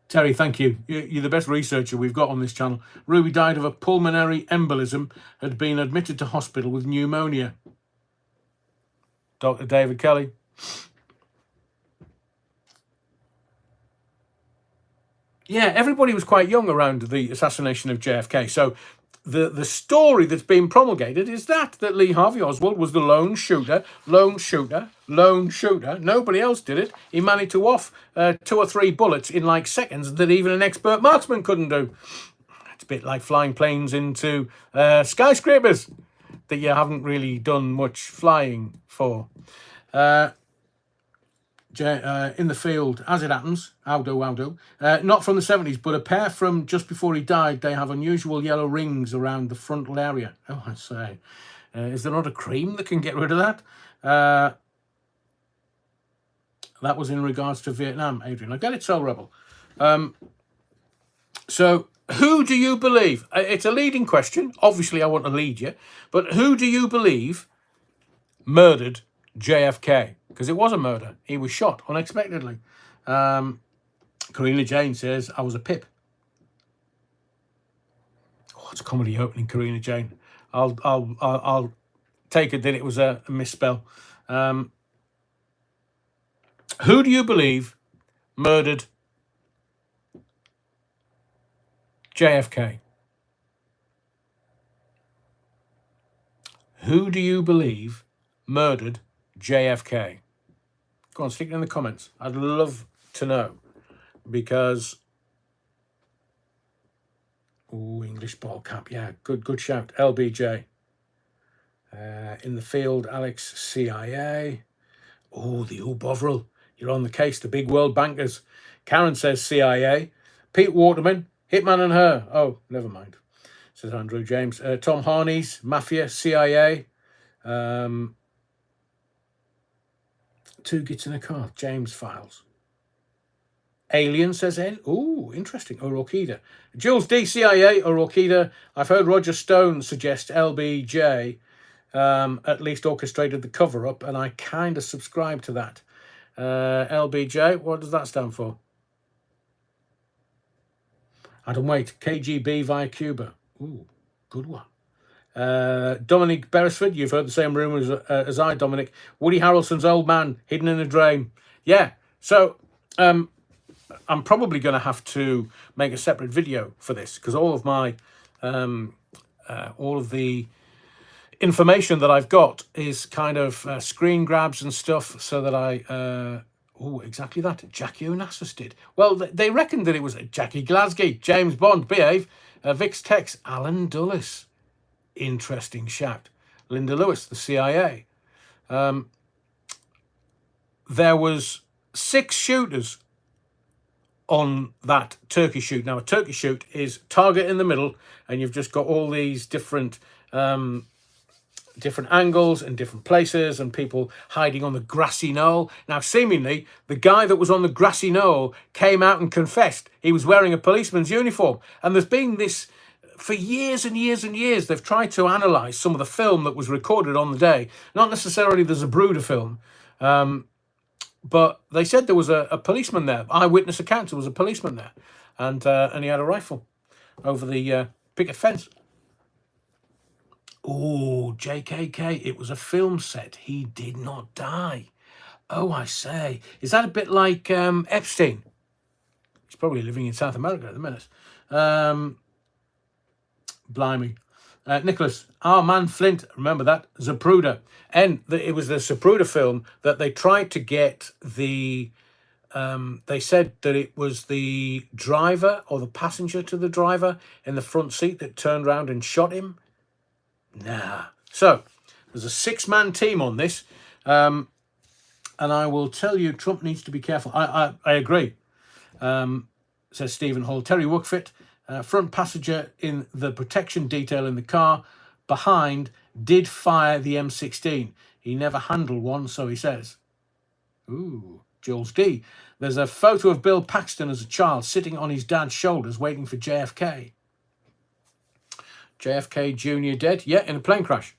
Terry, thank you. You're the best researcher we've got on this channel. Ruby died of a pulmonary embolism, had been admitted to hospital with pneumonia. Dr. David Kelly. Yeah, everybody was quite young around the assassination of JFK. So the story that's been promulgated is that Lee Harvey Oswald was the lone shooter. Nobody else did it. He managed to off 2 or 3 bullets in like seconds that even an expert marksman couldn't do. It's a bit like flying planes into skyscrapers that you haven't really done much flying for. In the field, as it happens, Aldo. Not from the 70s, but a pair from just before he died. They have unusual yellow rings around the frontal area. Oh, I say. Is there not a cream that can get rid of that? That was in regards to Vietnam, Adrian. I get it, so Rebel. So Who do you believe? It's a leading question. Obviously, I want to lead you. But who do you believe murdered JFK? Because it was a murder. He was shot unexpectedly. Karina Jane says, I was a pip. Oh, it's a comedy opening, Karina Jane. I'll take it that it was a misspell. Who do you believe murdered JFK? Who do you believe murdered JFK? Go on, stick it in the comments. I'd love to know, because English ball cap, yeah, good shout. LBJ. In the field, Alex, CIA. The Bovril. You're on the case. The big world bankers. Karen says CIA. Pete Waterman, Hitman and Her. Oh, never mind, says Andrew James. Tom Harney's Mafia, CIA. Two Gits in a Car, James Files. Alien, says N. Ooh, interesting. Orokida. Jules D, CIA, Orokida. I've heard Roger Stone suggest LBJ at least orchestrated the cover-up, and I kind of subscribe to that. LBJ, what does that stand for? Adam Waite, KGB via Cuba. Ooh, good one. Dominic Beresford, you've heard the same rumours as I, Dominic. Woody Harrelson's old man, hidden in a drain. Yeah, so I'm probably going to have to make a separate video for this, because all of my, all of the information that I've got is kind of screen grabs and stuff, so that I... exactly that. Jackie Onassis did. Well, they reckoned that it was Jackie Glasgow, James Bond, behave, Vix Tex, Alan Dulles. Interesting shout. Linda Lewis, the CIA. There was 6 shooters on that turkey shoot. Now, a turkey shoot is target in the middle, and you've just got all these different angles and different places, and people hiding on the grassy knoll. Now, seemingly, the guy that was on the grassy knoll came out and confessed he was wearing a policeman's uniform. And there's been this, for years and years and years, they've tried to analyse some of the film that was recorded on the day. Not necessarily the Zapruder film, but they said there was a policeman there. Eyewitness accounts, there was a policeman there. And he had a rifle over the picket fence. Oh, JKK, it was a film set. He did not die. Oh, I say. Is that a bit like Epstein? He's probably living in South America at the minute. Blimey. Nicholas, our man Flint, remember that? Zapruder. And it was the Zapruder film that they tried to get the... they said that it was the driver or the passenger to the driver in the front seat that turned around and shot him. Nah. So, there's a 6-man team on this. And I will tell you, Trump needs to be careful. I agree, says Stephen Hall. Terry Wookfit, front passenger in the protection detail in the car behind did fire the M16. He never handled one, so he says. Ooh, Jules D. There's a photo of Bill Paxton as a child sitting on his dad's shoulders waiting for JFK. JFK Jr. dead? Yeah, in a plane crash.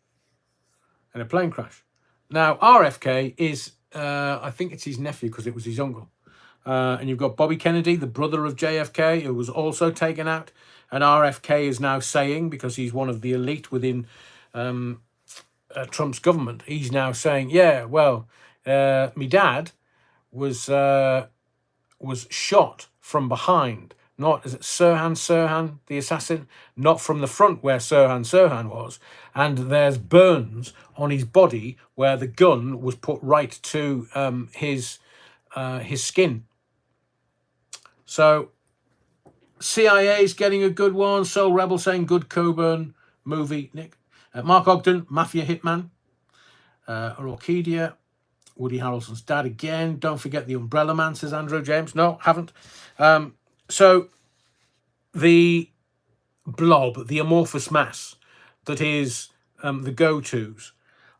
In a plane crash. Now, RFK is, I think it's his nephew because it was his uncle. And you've got Bobby Kennedy, the brother of JFK, who was also taken out. And RFK is now saying, because he's one of the elite within Trump's government, he's now saying, yeah, well, my dad was shot from behind. Not, is it Sirhan, the assassin? Not from the front where Sirhan was. And there's burns on his body where the gun was put right to his skin. So, CIA's getting a good one. Soul Rebel saying good Coburn movie, Nick. Mark Ogden, Mafia Hitman. Orchidia. Woody Harrelson's dad again. Don't forget the Umbrella Man, says Andrew James. No, haven't. So the blob, the amorphous mass that is the go-tos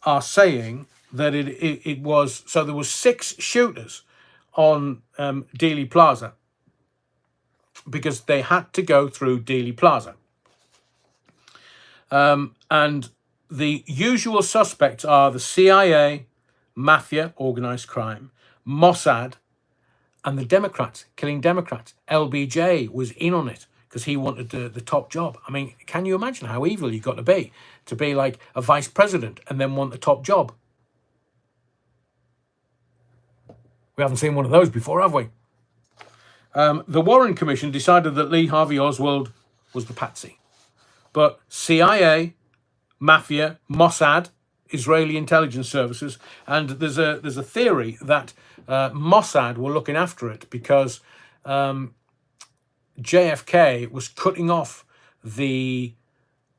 are saying that it was, so there was 6 shooters on Dealey Plaza. because they had to go through Dealey Plaza. And the usual suspects are the CIA, mafia, organized crime, Mossad, and the Democrats, killing Democrats. LBJ was in on it because he wanted the top job. I mean, can you imagine how evil you got to be like a vice president and then want the top job? We haven't seen one of those before, have we? The Warren Commission decided that Lee Harvey Oswald was the patsy. But CIA, mafia, Mossad, Israeli intelligence services, and there's a theory that Mossad were looking after it because JFK was cutting off the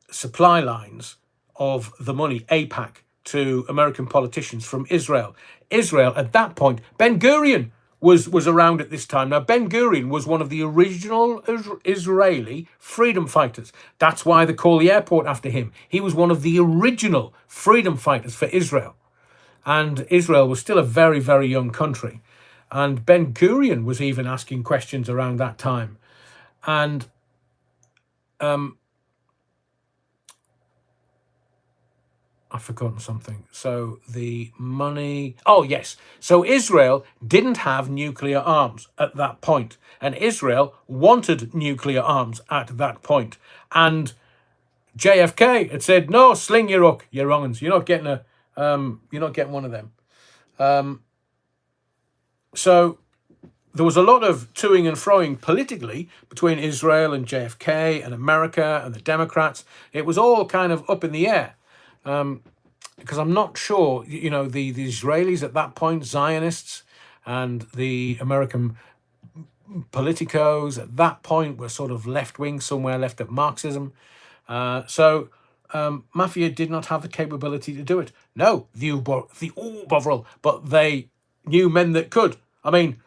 supply lines of the money, AIPAC, to American politicians from Israel. Israel, at that point, Ben-Gurion was around at this time. Now, Ben-Gurion was one of the original Israeli freedom fighters. That's why they call the airport after him. He was one of the original freedom fighters for Israel. And Israel was still a very, very young country. And Ben-Gurion was even asking questions around that time. And I've forgotten something. So the money... Oh, yes. So Israel didn't have nuclear arms at that point. And Israel wanted nuclear arms at that point. And JFK had said, no, sling your hook, you wrong'uns. You're not getting one of them. So there was a lot of toing and froing politically between Israel and JFK and America and the Democrats. It was all kind of up in the air. Because I'm not sure, the Israelis at that point, Zionists, and the American politicos at that point were sort of left-wing, somewhere left of Marxism. So Mafia did not have the capability to do it. No, but they knew men that could. I mean,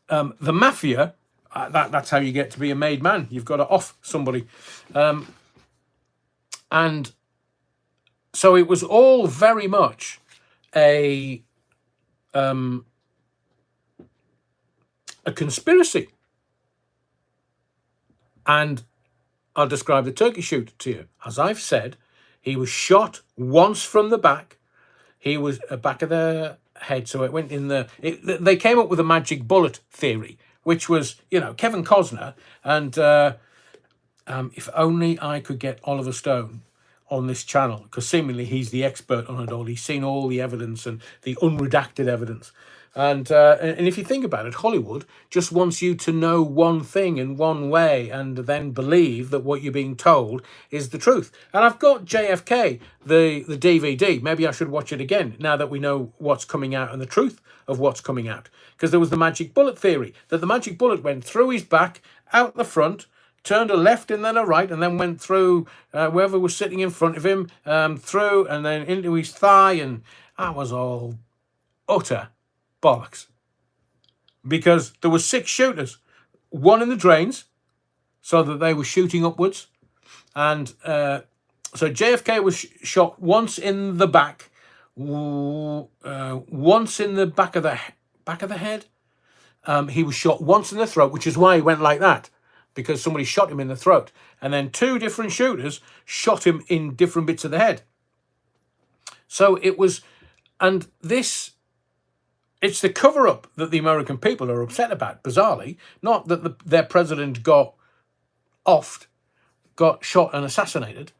the Mafia, that's how you get to be a made man. You've got to off somebody. And so it was all very much a conspiracy. And I'll describe the turkey shoot to you. As I've said, he was shot once from the back. He was back of the head, so it went in the... They came up with a magic bullet theory, which was, Kevin Costner. And if only I could get Oliver Stone on this channel, because seemingly he's the expert on it all. He's seen all the evidence and the unredacted evidence. And if you think about it, Hollywood just wants you to know one thing in one way and then believe that what you're being told is the truth. And I've got JFK, the DVD. Maybe I should watch it again now that we know what's coming out and the truth of what's coming out. Because there was the magic bullet theory, that the magic bullet went through his back, out the front, turned a left and then a right, and then went through whoever was sitting in front of him, through and then into his thigh, and that was all utter bollocks. Because there were 6 shooters, one in the drains, so that they were shooting upwards, and so JFK was shot once in the back, once in the back of the head. He was shot once in the throat, which is why he went like that, because somebody shot him in the throat. And then 2 different shooters shot him in different bits of the head. So it was, and this, it's the cover-up that the American people are upset about, bizarrely. Not that their president got offed, got shot and assassinated.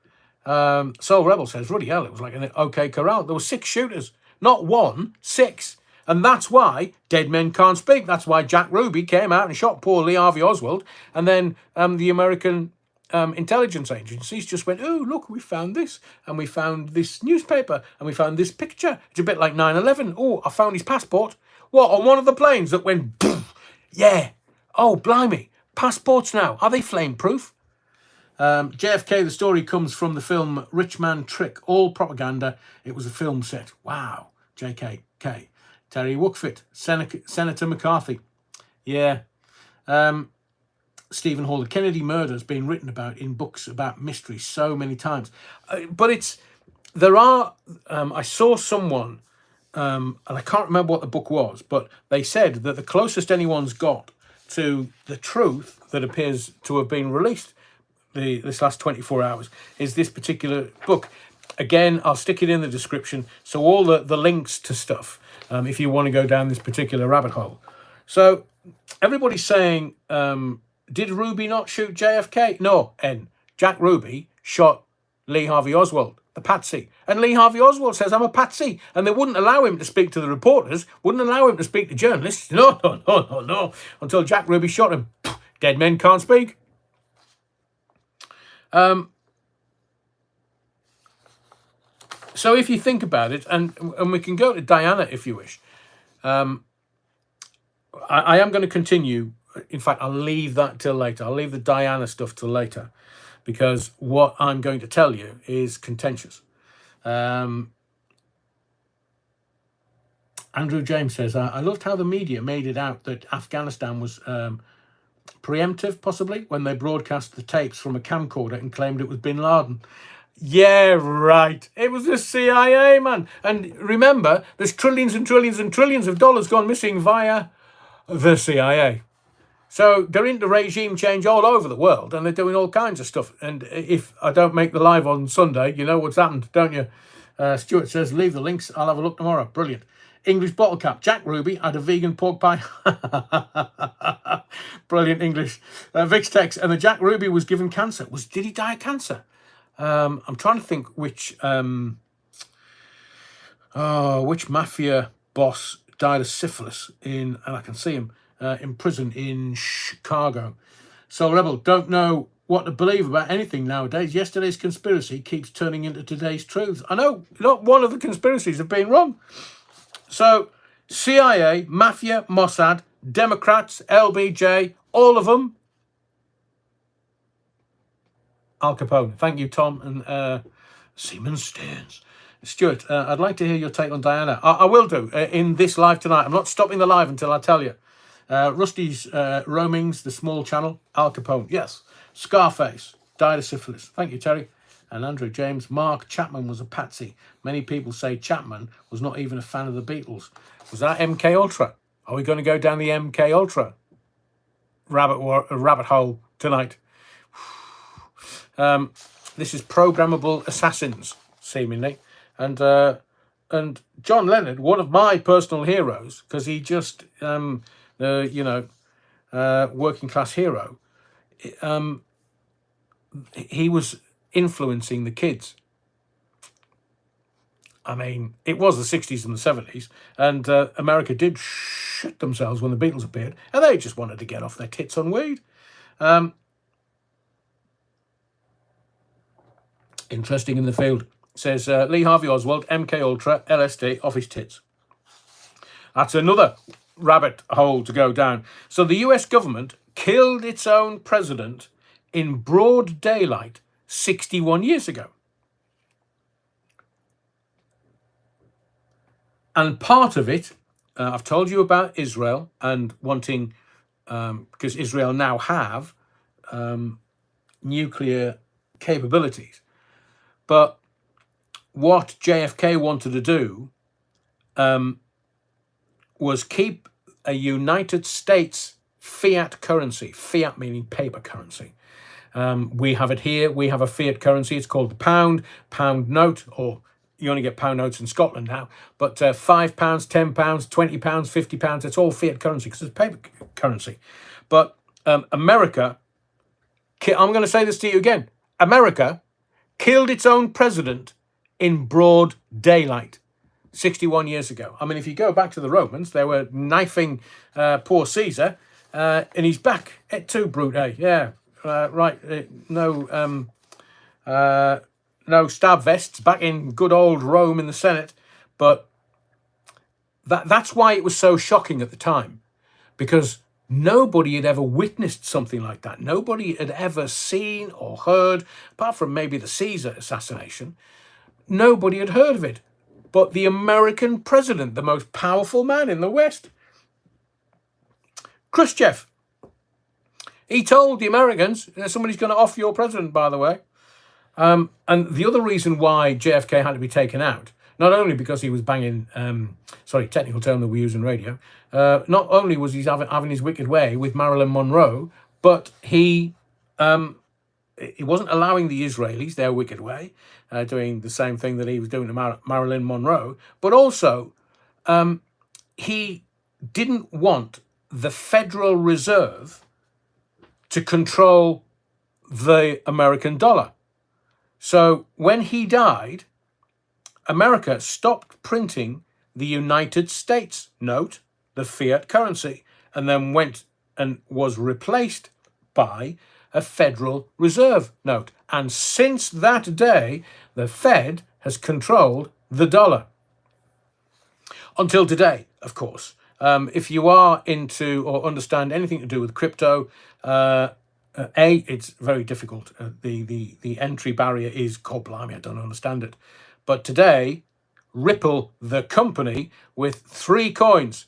Soul Rebel says, bloody hell, it was like an OK Corral. There were 6 shooters, not 1, 6. And that's why dead men can't speak. That's why Jack Ruby came out and shot poor Lee Harvey Oswald. And then the American intelligence agencies just went, oh, look, we found this. And we found this newspaper. And we found this picture. It's a bit like 9/11. Oh, I found his passport. What, on one of the planes that went, boom? Yeah. Oh, blimey. Passports now. Are they flame-proof? JFK, the story comes from the film Rich Man Trick. All propaganda. It was a film set. Wow. JKK. Terry Wookfit, Senator McCarthy. Yeah. Stephen Hall. The Kennedy murder has been written about in books about mystery so many times. But I saw someone, and I can't remember what the book was, but they said that the closest anyone's got to the truth that appears to have been released this last 24 hours is this particular book. Again, I'll stick it in the description. So all the links to stuff, if you want to go down this particular rabbit hole. So everybody's saying, did Ruby not shoot JFK? No, Jack Ruby shot Lee Harvey Oswald, the patsy. And Lee Harvey Oswald says, I'm a patsy. And they wouldn't allow him to speak to the reporters, wouldn't allow him to speak to journalists. No, until Jack Ruby shot him. Dead men can't speak. So if you think about it, and we can go to Diana if you wish. I am going to continue. In fact, I'll leave that till later. I'll leave the Diana stuff till later, because what I'm going to tell you is contentious. Andrew James says, I loved how the media made it out that Afghanistan was preemptive, possibly, when they broadcast the tapes from a camcorder and claimed it was bin Laden. Yeah, right. It was the CIA, man. And remember, there's trillions and trillions and trillions of dollars gone missing via the CIA. So they're into regime change all over the world, and they're doing all kinds of stuff. And if I don't make the live on Sunday, you know what's happened, don't you? Stuart says, leave the links. I'll have a look tomorrow. Brilliant. English bottle cap. Jack Ruby had a vegan pork pie. Brilliant English. Vix text. And the Jack Ruby was given cancer. Did he die of cancer? I'm trying to think which mafia boss died of syphilis and I can see him in prison in Chicago. So Rebel, don't know what to believe about anything nowadays. Yesterday's conspiracy keeps turning into today's truth. I know not one of the conspiracies have been wrong. So CIA, Mafia, Mossad, Democrats, LBJ, all of them. Al Capone. Thank you, Tom and Seaman Stearns. Stuart, I'd like to hear your take on Diana. I will do in this live tonight. I'm not stopping the live until I tell you. Rusty's Roamings, the small channel. Al Capone. Yes. Scarface. Died of syphilis. Thank you, Terry. And Andrew James. Mark Chapman was a patsy. Many people say Chapman was not even a fan of the Beatles. Was that MK Ultra? Are we going to go down the MK Ultra rabbit hole tonight? This is programmable assassins, seemingly, and John Leonard, one of my personal heroes, because he just working class hero. He was influencing the kids. I mean, it was the 60s and the 70s, and America did shit themselves when the Beatles appeared, and they just wanted to get off their tits on weed. Interesting in the field. Says Lee Harvey Oswald, MK Ultra, LSD, off his tits. That's another rabbit hole to go down. So the US government killed its own president in broad daylight 61 years ago. And part of it, I've told you about Israel and wanting, because Israel now have nuclear capabilities. But what JFK wanted to do was keep a United States fiat currency, fiat meaning paper currency. We have it here. We have a fiat currency. It's called the pound note, or you only get pound notes in Scotland now. But £5, £10, £20, £50, it's all fiat currency because it's paper currency. But America, I'm going to say this to you again, America killed its own president in broad daylight 61 years ago. I mean, if you go back to the Romans, they were knifing poor Caesar, and he's back at too, brute, eh? Yeah, right. No stab vests back in good old Rome in the Senate. But that's why it was so shocking at the time, because nobody had ever witnessed something like that. Nobody had ever seen or heard, apart from maybe the Caesar assassination, nobody had heard of it. But the American president, the most powerful man in the West, Khrushchev, he told the Americans, somebody's going to off your president, by the way. And the other reason why JFK had to be taken out, Not only because he was banging, technical term that we use in radio, not only was he having his wicked way with Marilyn Monroe, but he wasn't allowing the Israelis their wicked way, doing the same thing that he was doing to Marilyn Monroe, but also he didn't want the Federal Reserve to control the American dollar. So when he died, America stopped printing the United States note, the fiat currency, and then went and was replaced by a Federal Reserve note. And since that day, the Fed has controlled the dollar. Until today, of course. If you are into or understand anything to do with crypto, it's very difficult. The entry barrier is, God blimey, I don't understand it. But today, Ripple, the company, with 3 coins,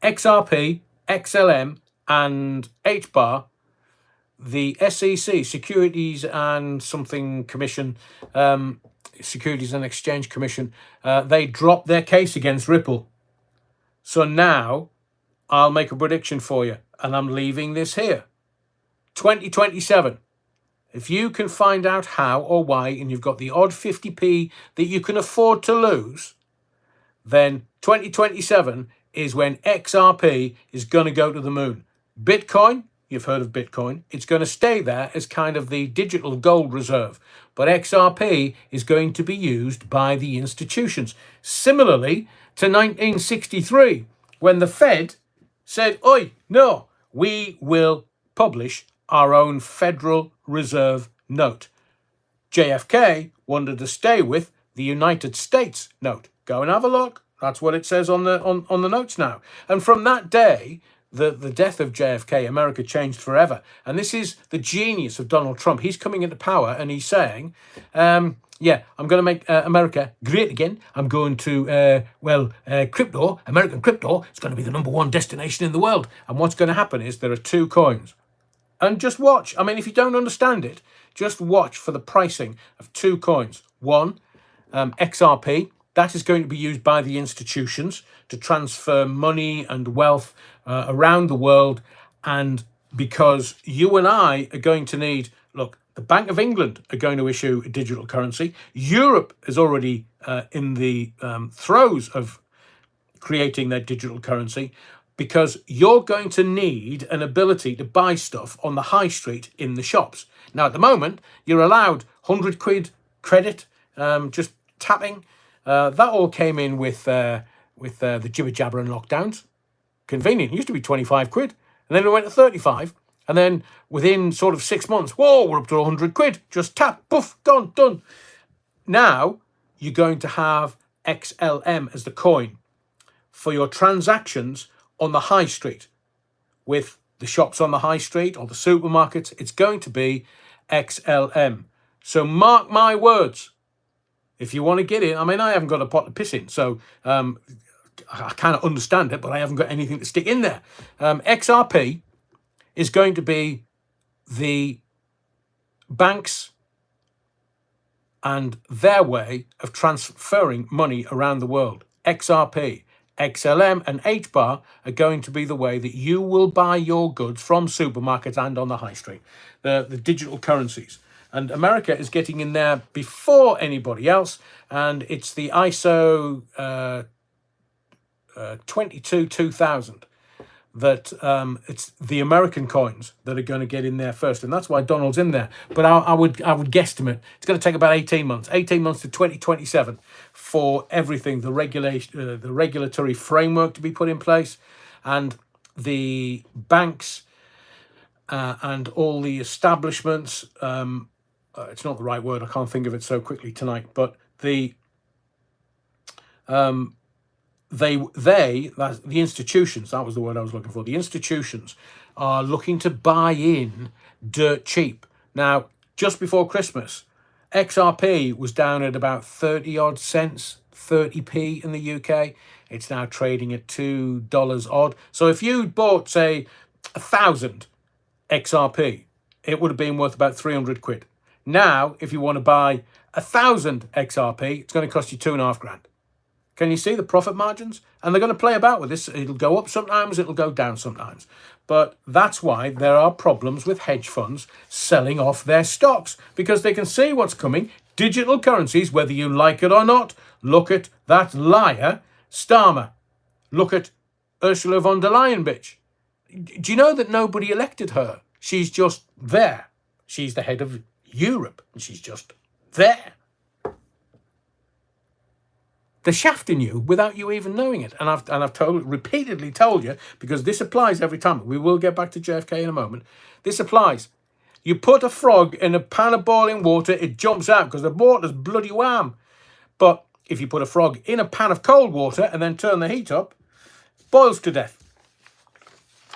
XRP, XLM, and HBAR, the SEC, Securities and something Commission, Securities and Exchange Commission, they dropped their case against Ripple. So now I'll make a prediction for you, and I'm leaving this here. 2027. If you can find out how or why, and you've got the odd 50p that you can afford to lose, then 2027 is when XRP is going to go to the moon. Bitcoin, you've heard of Bitcoin, it's going to stay there as kind of the digital gold reserve. But XRP is going to be used by the institutions. Similarly to 1963, when the Fed said, oi, no, we will publish our own Federal Reserve note. JFK wanted to stay with the United States note. Go and have a look. That's what it says on the notes now. And from that day, the death of JFK, America changed forever. And this is the genius of Donald Trump. He's coming into power and he's saying, I'm going to make America great again. I'm going to, crypto, American crypto, it's going to be the #1 destination in the world. And what's going to happen is there are 2 coins. And just watch. I mean, if you don't understand it, just watch for the pricing of 2 coins. One, XRP. That is going to be used by the institutions to transfer money and wealth around the world. And because you and I are going to need, look, the Bank of England are going to issue a digital currency. Europe is already in the throes of creating their digital currency, because you're going to need an ability to buy stuff on the high street in the shops. Now, at the moment, you're allowed 100 quid credit, just tapping. That all came in with the jibber jabber and lockdowns. Convenient. It used to be 25 quid. And then it went to 35. And then within sort of 6 months, whoa, we're up to 100 quid. Just tap, poof, gone, done. Now, you're going to have XLM as the coin for your transactions on the high street. With the shops on the high street or the supermarkets, it's going to be XLM. So mark my words. If you want to get it, I mean, I haven't got a pot to piss in, so I kind of understand it, but I haven't got anything to stick in there. XRP is going to be the banks and their way of transferring money around the world. XRP, XLM and HBAR are going to be the way that you will buy your goods from supermarkets and on the high street, the digital currencies. And America is getting in there before anybody else, and it's the ISO 22-2000 that it's the American coins that are going to get in there first, and that's why Donald's in there. But I would guesstimate it's going to take about 18 months to 2027 for everything, the regulation, the regulatory framework to be put in place, and the banks and all the establishments. It's not the right word. I can't think of it so quickly tonight. But the institutions, that was the word I was looking for. The institutions are looking to buy in dirt cheap. Now, just before Christmas, XRP was down at about 30 odd cents, 30p in the UK. It's now trading at $2 odd. So if you bought, say, 1,000 XRP, it would have been worth about 300 quid. Now, if you want to buy 1,000 XRP, it's going to cost you $2,500. Can you see the profit margins? And they're going to play about with this. It'll go up sometimes, it'll go down sometimes. But that's why there are problems with hedge funds selling off their stocks, because they can see what's coming. Digital currencies, whether you like it or not. Look at that liar, Starmer. Look at Ursula von der Leyen, bitch. Do you know that nobody elected her? She's just there. She's the head of Europe, and she's just there. They're shafting you without you even knowing it. And I've repeatedly told you, because this applies every time. We will get back to JFK in a moment. This applies. You put a frog in a pan of boiling water, it jumps out because the water's bloody warm. But if you put a frog in a pan of cold water and then turn the heat up, boils to death.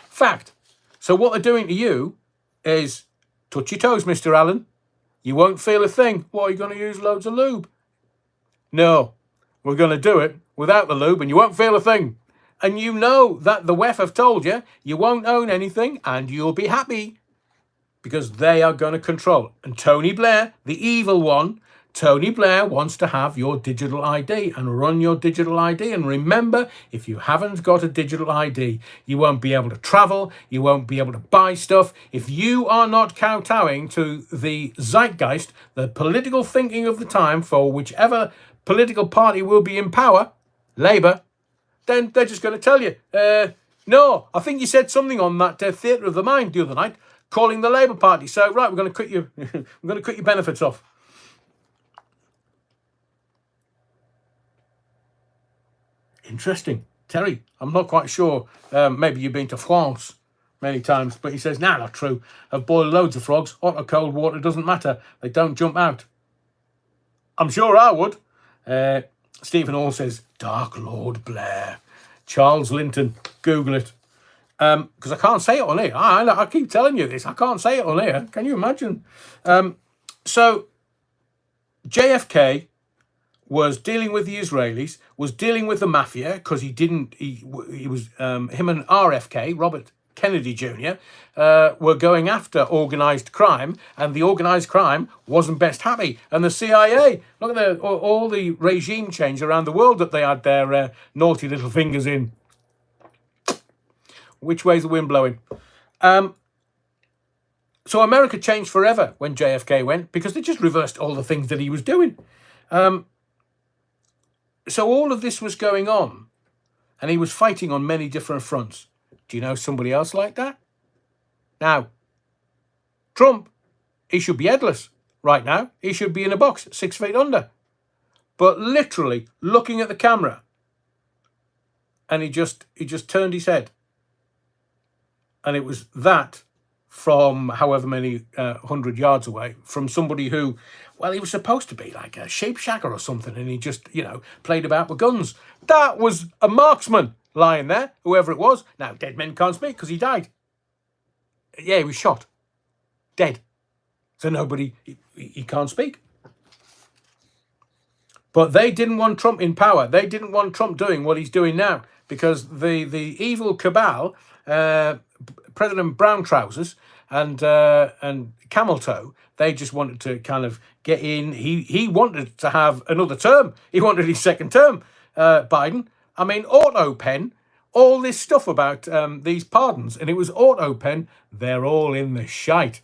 Fact. So what they're doing to you is touch your toes, Mr. Allen. You won't feel a thing. What, are you going to use loads of lube? No. We're going to do it without the lube and you won't feel a thing. And you know that the WEF have told you you won't own anything and you'll be happy because they are going to control. And Tony Blair, the evil one, Tony Blair wants to have your digital ID and run your digital ID. And remember, if you haven't got a digital ID, you won't be able to travel. You won't be able to buy stuff. If you are not kowtowing to the zeitgeist, the political thinking of the time for whichever political party will be in power, Labour, then they're just going to tell you, no, I think you said something on that Theatre of the Mind the other night, calling the Labour Party. So, right, we're going to cut you, we're going to cut your benefits off. Interesting. Terry, I'm not quite sure. Maybe you've been to France many times, but he says, nah, not true. I've boiled loads of frogs. Hot or cold water doesn't matter. They don't jump out. I'm sure I would. Stephen Hall says, Dark Lord Blair. Charles Linton, Google it. Because I can't say it on here. I keep telling you this. I can't say it on here. Can you imagine? So JFK was dealing with the Israelis, was dealing with the mafia, because he was him and RFK, Robert Kennedy Jr., were going after organised crime, and the organised crime wasn't best happy. And the CIA, look at all the regime change around the world that they had their naughty little fingers in. Which way's the wind blowing? So America changed forever when JFK went, because they just reversed all the things that he was doing. So all of this was going on, and he was fighting on many different fronts. Do you know somebody else like that? Now, Trump, he should be headless right now. He should be in a box 6 feet under. But literally looking at the camera, and he just turned his head. And it was that from however many 100 yards away, from somebody who, well, he was supposed to be like a shapeshacker or something, and he just, played about with guns. That was a marksman lying there, whoever it was. Now, dead men can't speak because he died. Yeah, he was shot. Dead. So nobody, he can't speak. But they didn't want Trump in power. They didn't want Trump doing what he's doing now, because the evil cabal, President Brown Trousers and Camel Toe, they just wanted to kind of get in. He wanted to have another term. He wanted his second term, Biden. I mean, auto pen, all this stuff about these pardons, and it was auto pen. They're all in the shite.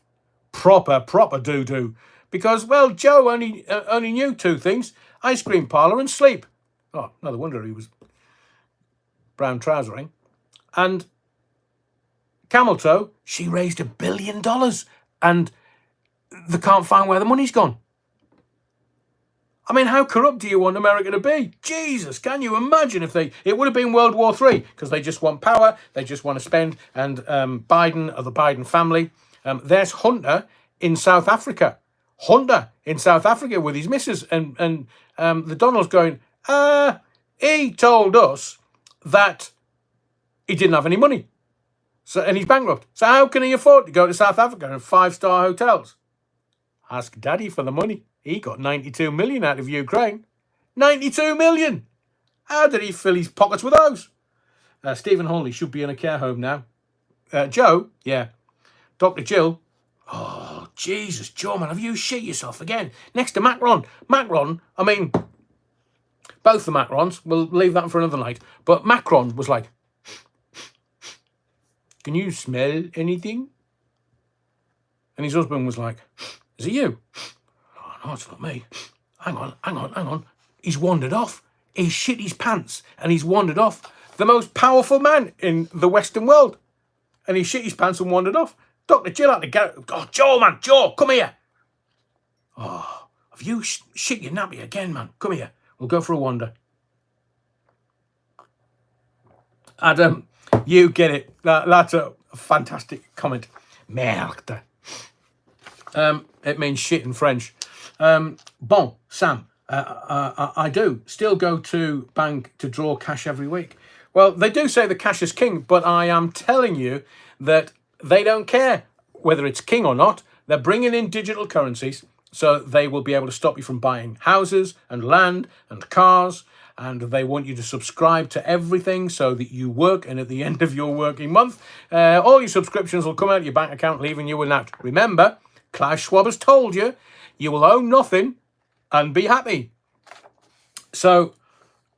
Proper doo-doo. Because, well, Joe only knew two things: ice cream parlour and sleep. Oh, no wonder he was brown trousering. And Camel Toe, she raised $1 billion, and they can't find where the money's gone. I mean, how corrupt do you want America to be? Jesus, can you imagine if it would have been World War III, because they just want power, they just want to spend, and Biden, or the Biden family. There's Hunter in South Africa. Hunter in South Africa with his missus, and the Donald's going, he told us that he didn't have any money. So, and he's bankrupt. So how can he afford to go to South Africa and 5-star hotels? Ask Daddy for the money. He got 92 million out of Ukraine. 92 million! How did he fill his pockets with those? Stephen Hawley should be in a care home now. Joe, yeah. Dr. Jill, oh, Jesus, Joe, man, have you shit yourself again? Next to Macron. Macron, I mean, Both the Macrons, we'll leave that for another night. But Macron was like, can you smell anything? And his husband was like, is it you? Oh, no, it's not me. Hang on. He's wandered off. He's shit his pants and he's wandered off. The most powerful man in the Western world. And he shit his pants and wandered off. Dr. Jill had to go. Oh, Joe, come here. Oh, have you shit your nappy again, man? Come here. We'll go for a wander. Adam, you get it. That's a fantastic comment. Merde. It means shit in French. Bon, Sam, I do still go to bank to draw cash every week. Well, they do say the cash is king, but I am telling you that they don't care whether it's king or not. They're bringing in digital currencies, so they will be able to stop you from buying houses and land and cars, and they want you to subscribe to everything so that you work, and at the end of your working month, all your subscriptions will come out of your bank account, leaving you with that. Remember, Klaus Schwab has told you, you will own nothing and be happy. So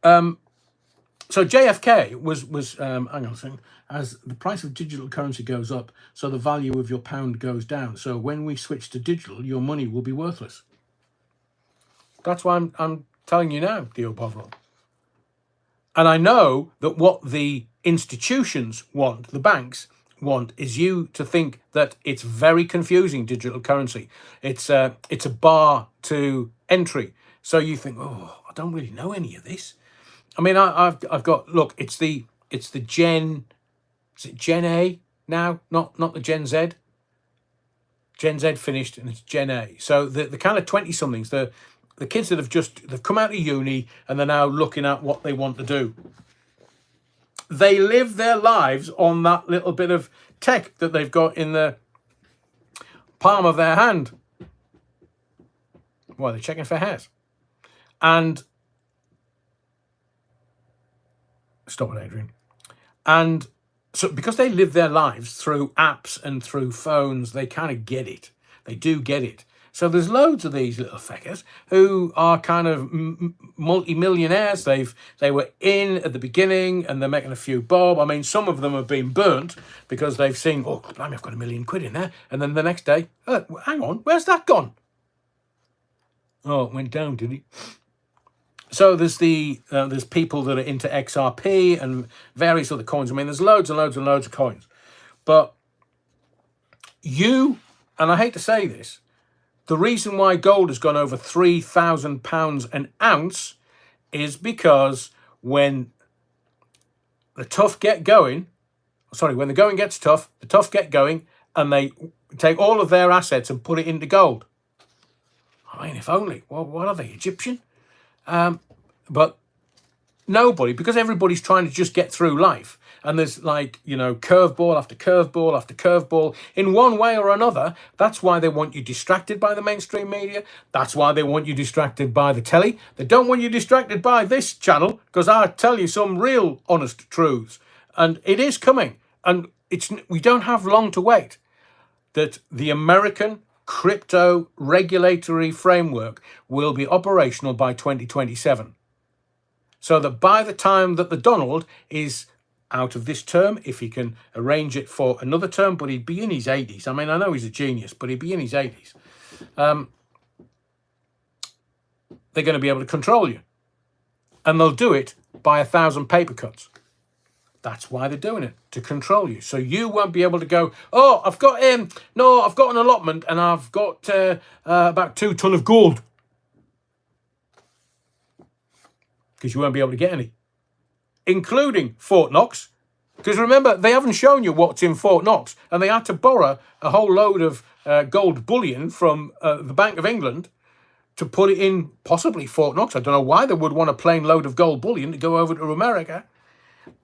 JFK was hang on a second, as the price of digital currency goes up, so the value of your pound goes down. So when we switch to digital, your money will be worthless. That's why I'm telling you now, Theo Bovril. And I know that what the institutions want, the banks want, is you to think that it's very confusing, digital currency. It's a bar to entry. So you think, oh, I don't really know any of this. I mean, I've got, look, it's the Gen, is it Gen A now? Not the Gen Z. Gen Z finished and it's Gen A. So the kind of 20-somethings, the kids that they've come out of uni and they're now looking at what they want to do. They live their lives on that little bit of tech that they've got in the palm of their hand. Why, they're checking for hairs. And stop it, Adrian. And so because they live their lives through apps and through phones, they kind of get it. They do get it. So there's loads of these little feckers who are kind of multi-millionaires. They were in at the beginning and they're making a few bob. I mean, some of them have been burnt because they've seen, oh, blimey, I've got £1 million in there. And then the next day, oh, hang on, where's that gone? Oh, it went down, did it? So there's there's people that are into XRP and various other coins. I mean, there's loads and loads and loads of coins. But and I hate to say this, the reason why gold has gone over £3,000 an ounce is because when the tough get going, when the going gets tough, the tough get going, and they take all of their assets and put it into gold. I mean, if only. Well, what are they, Egyptian? But nobody, because everybody's trying to just get through life. And there's curveball after curveball after curveball in one way or another. That's why they want you distracted by the mainstream media. That's why they want you distracted by the telly. They don't want you distracted by this channel, because I tell you some real honest truths. And it is coming. And we don't have long to wait. That the American crypto regulatory framework will be operational by 2027. So that by the time that the Donald is out of this term, if he can arrange it for another term, but he'd be in his 80s. I mean, I know he's a genius, but he'd be in his 80s. They're going to be able to control you. And they'll do it by 1,000 paper cuts. That's why they're doing it, to control you. So you won't be able to go, oh, I've got an allotment and I've got about 2 tons of gold. Because you won't be able to get any. Including Fort Knox. Because remember, they haven't shown you what's in Fort Knox. And they had to borrow a whole load of gold bullion from the Bank of England to put it in possibly Fort Knox. I don't know why they would want a plain load of gold bullion to go over to America.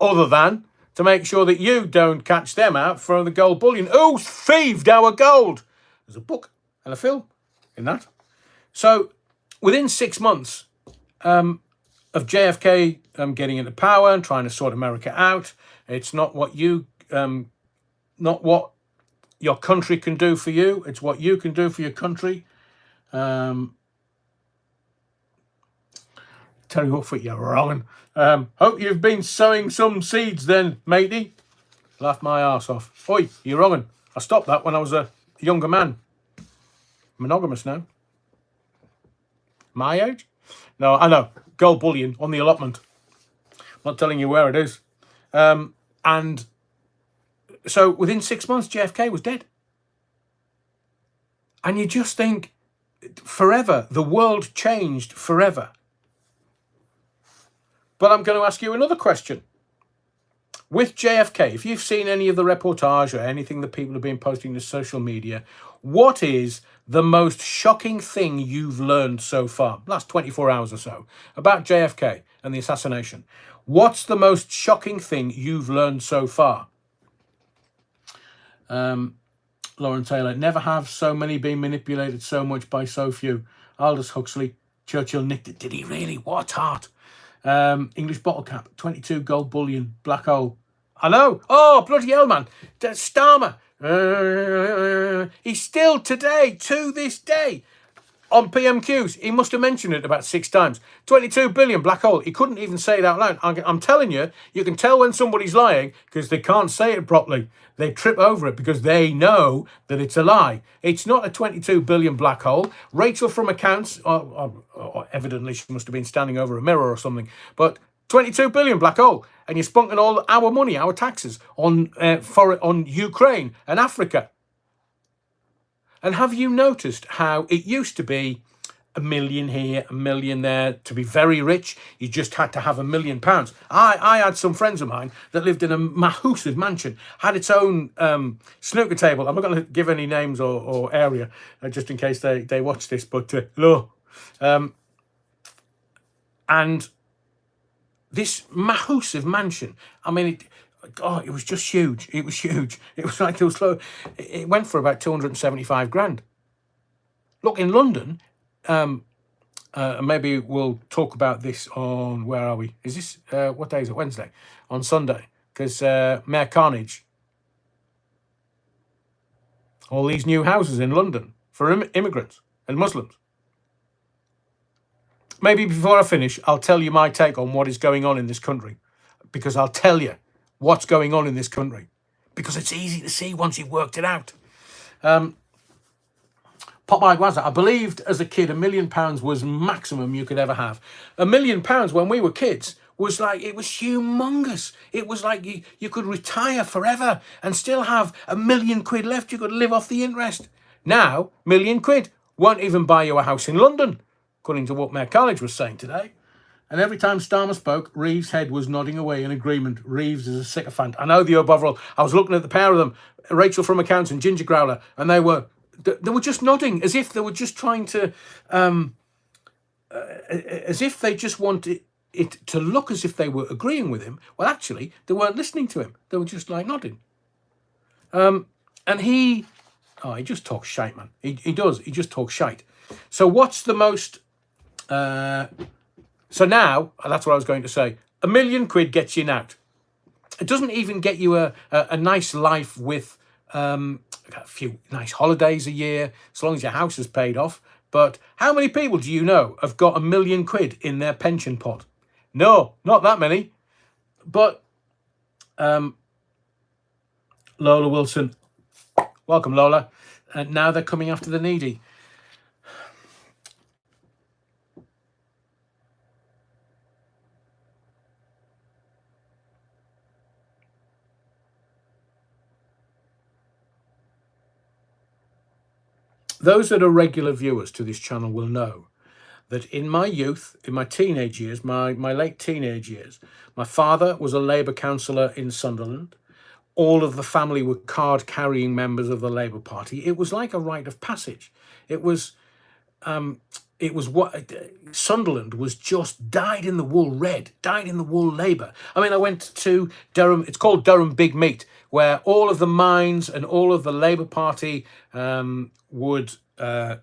Other than to make sure that you don't catch them out for the gold bullion. Who thieved our gold? There's a book and a film in that. So within 6 months of JFK getting into power and trying to sort America out, it's not what not what your country can do for you. It's what you can do for your country. Terry Woodford, you're wrong. Hope you've been sowing some seeds then, matey. Laughed my arse off. Oi, you're wrong. I stopped that when I was a younger man. Monogamous now. My age? No, I know. Gold bullion on the allotment. I'm not telling you where it is. And so within 6 months, JFK was dead. And you just think, forever, the world changed forever. But I'm going to ask you another question. With JFK, if you've seen any of the reportage or anything that people have been posting to social media, what is the most shocking thing you've learned so far, last 24 hours or so, about JFK and the assassination? What's the most shocking thing you've learned so far? Lauren Taylor, never have so many been manipulated so much by so few. Aldous Huxley, Churchill nicked it. Did he really? What heart? English bottle cap, 22 gold bullion, black hole. I know. Oh, bloody hell, man. Starmer. He's still today, to this day, on PMQs. He must have mentioned it about 6 times. 22 billion, black hole. He couldn't even say it out loud. I'm telling you, you can tell when somebody's lying because they can't say it properly. They trip over it because they know that it's a lie. It's not a 22 billion black hole. Rachel from accounts, evidently she must have been standing over a mirror or something, but 22 billion black hole. And you're spunking all our money, our taxes on Ukraine and Africa. And have you noticed how it used to be $1 million here, $1 million there? To be very rich, you just had to have £1 million. I had some friends of mine that lived in a massive mansion, had its own snooker table. I'm not going to give any names or area, just in case they watch this, but hello. And this massive mansion, I mean, it was just huge. It was huge. It was like it went for about 275 grand. Look, in London, maybe we'll talk about this on, where are we? Is this, what day is it? Wednesday? On Sunday. Because Mayor Carnage, all these new houses in London for immigrants and Muslims. Maybe before I finish, I'll tell you my take on what is going on in this country. Because I'll tell you what's going on in this country. Because it's easy to see once you've worked it out. Pop Mike Wazza, I believed as a kid £1 million was maximum you could ever have. £1 million when we were kids was like, it was humongous. It was like you could retire forever and still have £1 million left. You could live off the interest. Now, £1 million won't even buy you a house in London, according to what Mayor Carnage was saying today. And every time Starmer spoke, Reeves' head was nodding away in agreement. Reeves is a sycophant. I know the above all. I was looking at the pair of them, Rachel from accounts and Ginger Growler, and they were just nodding as if they were just trying to, as if they just wanted it to look as if they were agreeing with him. Well, actually, they weren't listening to him. They were just like nodding. And he just talks shite, man. He does. He just talks shite. So what's the most... So now, that's what I was going to say, £1 million gets you out. It doesn't even get you a nice life with a few nice holidays a year, as long as your house is paid off. But how many people do you know have got £1 million in their pension pot? No, not that many. But Lola Wilson, welcome Lola. And now they're coming after the needy. Those that are regular viewers to this channel will know that in my youth, in my teenage years, my late teenage years, my father was a Labour councillor in Sunderland. All of the family were card-carrying members of the Labour Party. It was like a rite of passage. It was what Sunderland was just dyed-in-the-wool red, dyed-in-the-wool Labour. I mean, I went to Durham. It's called Durham Big Meat, where all of the mines and all of the Labour Party would kind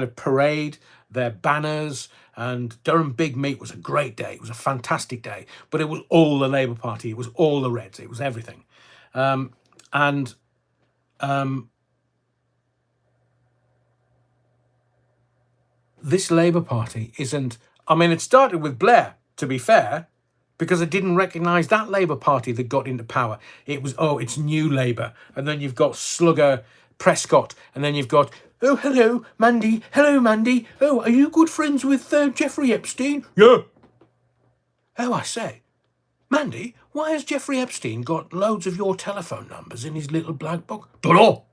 of parade their banners. And Durham Big Meat was a great day. It was a fantastic day. But it was all the Labour Party. It was all the Reds. It was everything. This Labour Party isn't I mean, it started with Blair, to be fair, because I didn't recognise that Labour Party that got into power. It was, oh, it's New Labour. And then you've got Slugger Prescott. And then you've got, oh, hello, Mandy. Hello, Mandy. Oh, are you good friends with Jeffrey Epstein? Yeah. Oh, I say, Mandy, why has Jeffrey Epstein got loads of your telephone numbers in his little black book? Don't know.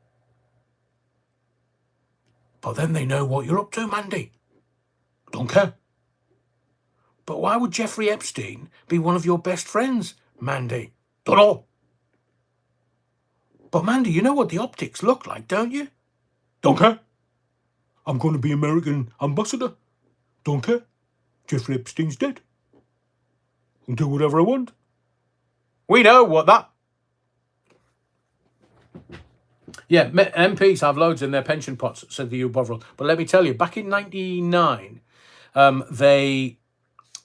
But then they know what you're up to, Mandy. Don't care. But why would Jeffrey Epstein be one of your best friends, Mandy? Don't know. But Mandy, you know what the optics look like, don't you? Don't care. I'm going to be American ambassador. Don't care. Jeffrey Epstein's dead. I'll do whatever I want. We know what that... Yeah, MPs have loads in their pension pots, said the Hugh Bovril. But let me tell you, back in 1999,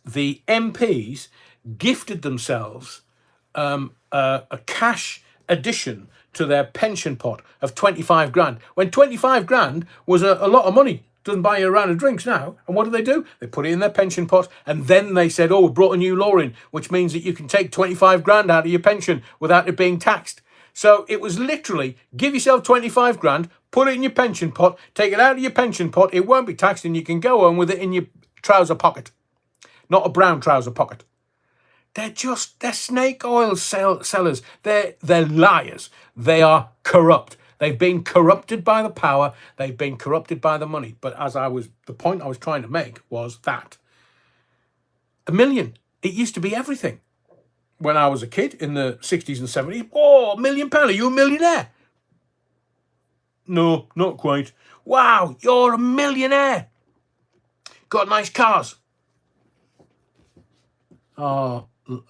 the MPs gifted themselves a cash addition to their pension pot of 25 grand. When 25 grand was a lot of money. Doesn't buy you a round of drinks now. And what do? They put it in their pension pot, and then they said, oh, we brought a new law in, which means that you can take 25 grand out of your pension without it being taxed. So it was literally, give yourself 25 grand, put it in your pension pot, take it out of your pension pot, it won't be taxed, and you can go home with it in your trouser pocket. Not a brown trouser pocket. They're snake oil sellers. They're liars. They are corrupt. They've been corrupted by the power. They've been corrupted by the money. But the point I was trying to make was that $1 million, it used to be everything. When I was a kid in the 60s and 70s, oh, £1 million, are you a millionaire? No, not quite. Wow, you're a millionaire. Got nice cars. Oh, you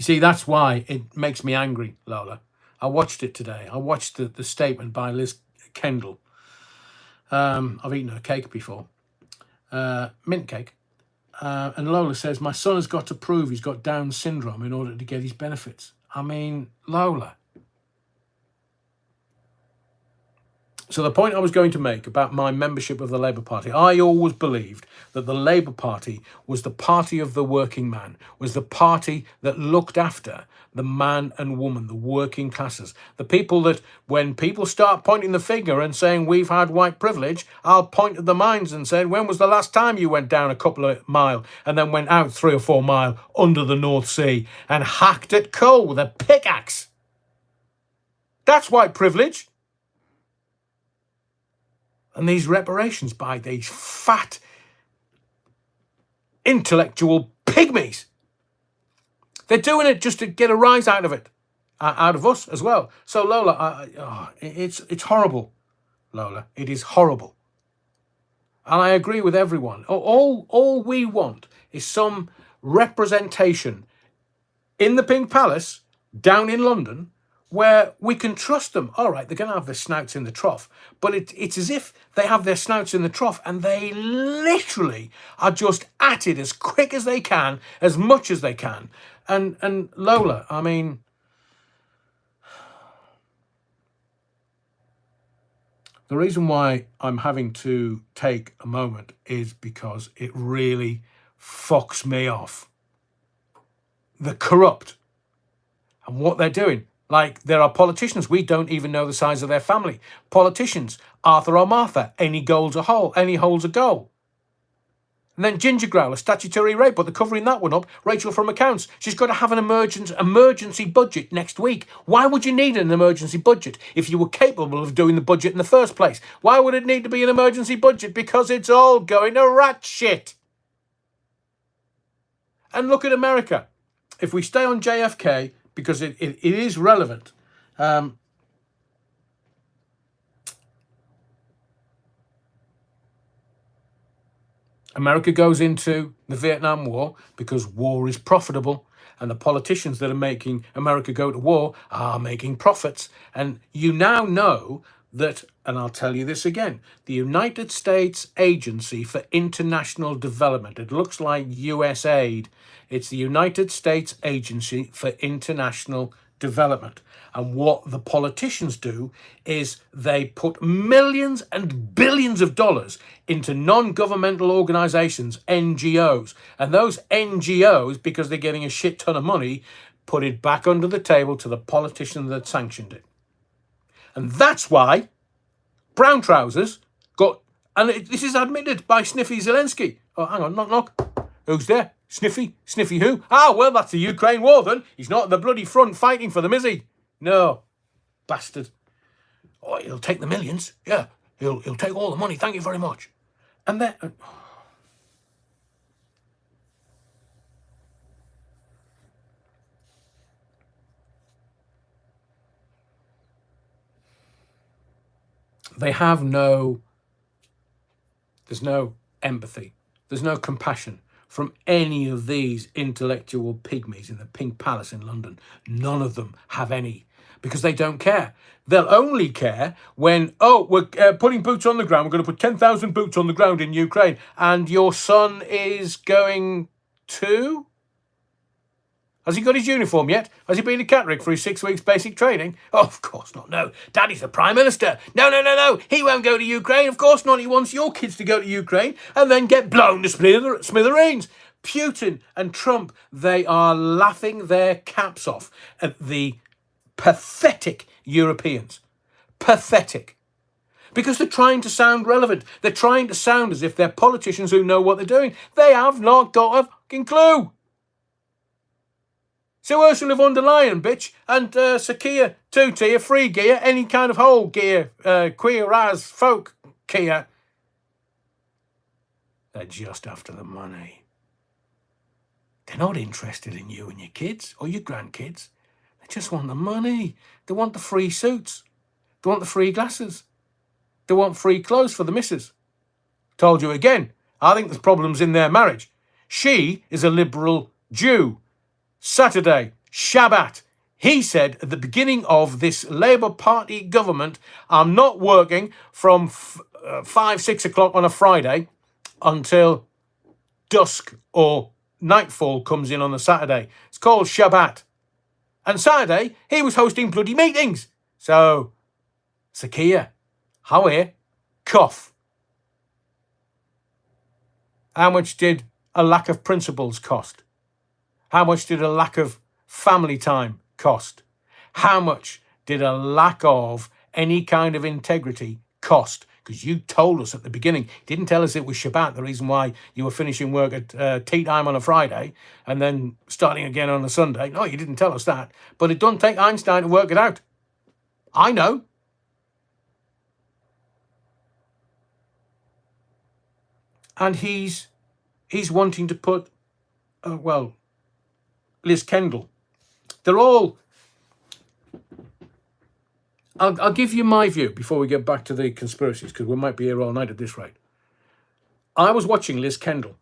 see, that's why it makes me angry, Lola. I watched it today. I watched the statement by Liz Kendall. I've eaten her cake before. Mint cake. And Lola says, my son has got to prove he's got Down syndrome in order to get his benefits. I mean, Lola. So the point I was going to make about my membership of the Labour Party, I always believed that the Labour Party was the party of the working man, was the party that looked after the man and woman, the working classes. The people that, when people start pointing the finger and saying we've had white privilege, I'll point at the mines and say, when was the last time you went down a couple of mile and then went out 3 or 4 mile under the North Sea and hacked at coal with a pickaxe? That's white privilege. And these reparations by these fat, intellectual pygmies. They're doing it just to get a rise out of it, out of us as well. So Lola, it's horrible, Lola. It is horrible. And I agree with everyone. All we want is some representation in the Pink Palace, down in London, where we can trust them. All right, they're going to have their snouts in the trough, but it's as if they have their snouts in the trough and they literally are just at it as quick as they can, as much as they can. And Lola, I mean, the reason why I'm having to take a moment is because it really fucks me off. The corrupt and what they're doing. Like, there are politicians, we don't even know the size of their family. Politicians, Arthur or Martha, any hole's a goal. And then Ginger Growl, a statutory rape, but they're covering that one up. Rachel from accounts, she's got to have an emergency budget next week. Why would you need an emergency budget if you were capable of doing the budget in the first place? Why would it need to be an emergency budget? Because it's all going to rat shit. And look at America. If we stay on JFK, because it is relevant. America goes into the Vietnam War because war is profitable, and the politicians that are making America go to war are making profits. And you now know that, and I'll tell you this again, the United States Agency for International Development, it looks like USAID, it's the United States Agency for International development. And what the politicians do is they put millions and billions of dollars into non-governmental organizations, NGOs. And those NGOs, because they're getting a shit ton of money, put it back under the table to the politician that sanctioned it. And that's why brown trousers got, and this is admitted by Sniffy Zelensky. Oh, hang on, knock, knock. Who's there? Sniffy? Sniffy who? Ah, well, that's the Ukraine war then. He's not at the bloody front fighting for them, is he? No, bastard. Oh, he'll take the millions. Yeah, he'll take all the money. Thank you very much. And then... they have no... there's no empathy. There's no compassion from any of these intellectual pygmies in the Pink Palace in London. None of them have any, because they don't care. They'll only care when, oh, we're putting boots on the ground. We're going to put 10,000 boots on the ground in Ukraine. And your son is going to... has he got his uniform yet? Has he been to Catterick for his 6 weeks basic training? Oh, of course not, no. Daddy's the Prime Minister. No, no, no, no. He won't go to Ukraine. Of course not. He wants your kids to go to Ukraine and then get blown to smithereens. Putin and Trump, they are laughing their caps off at the pathetic Europeans. Pathetic. Because they're trying to sound relevant. They're trying to sound as if they're politicians who know what they're doing. They have not got a fucking clue. So Ursula von der Leyen, bitch, and Sakia, two-tier, free gear, any kind of whole gear, queer as folk gear. They're just after the money. They're not interested in you and your kids or your grandkids. They just want the money. They want the free suits. They want the free glasses. They want free clothes for the missus. Told you again, I think there's problems in their marriage. She is a liberal Jew. Saturday, Shabbat, he said at the beginning of this Labour Party government, I'm not working from 5, 6 o'clock on a Friday until dusk or nightfall comes in on a Saturday. It's called Shabbat. And Saturday, he was hosting bloody meetings. So, Sakia, how are cough. How much did a lack of principles cost? How much did a lack of family time cost? How much did a lack of any kind of integrity cost? Because you told us at the beginning, didn't tell us it was Shabbat, the reason why you were finishing work at tea time on a Friday and then starting again on a Sunday. No, you didn't tell us that. But it doesn't take Einstein to work it out. I know. And he's wanting to put, Liz Kendall. They're all... I'll give you my view before we get back to the conspiracies, because we might be here all night at this rate. I was watching Liz Kendall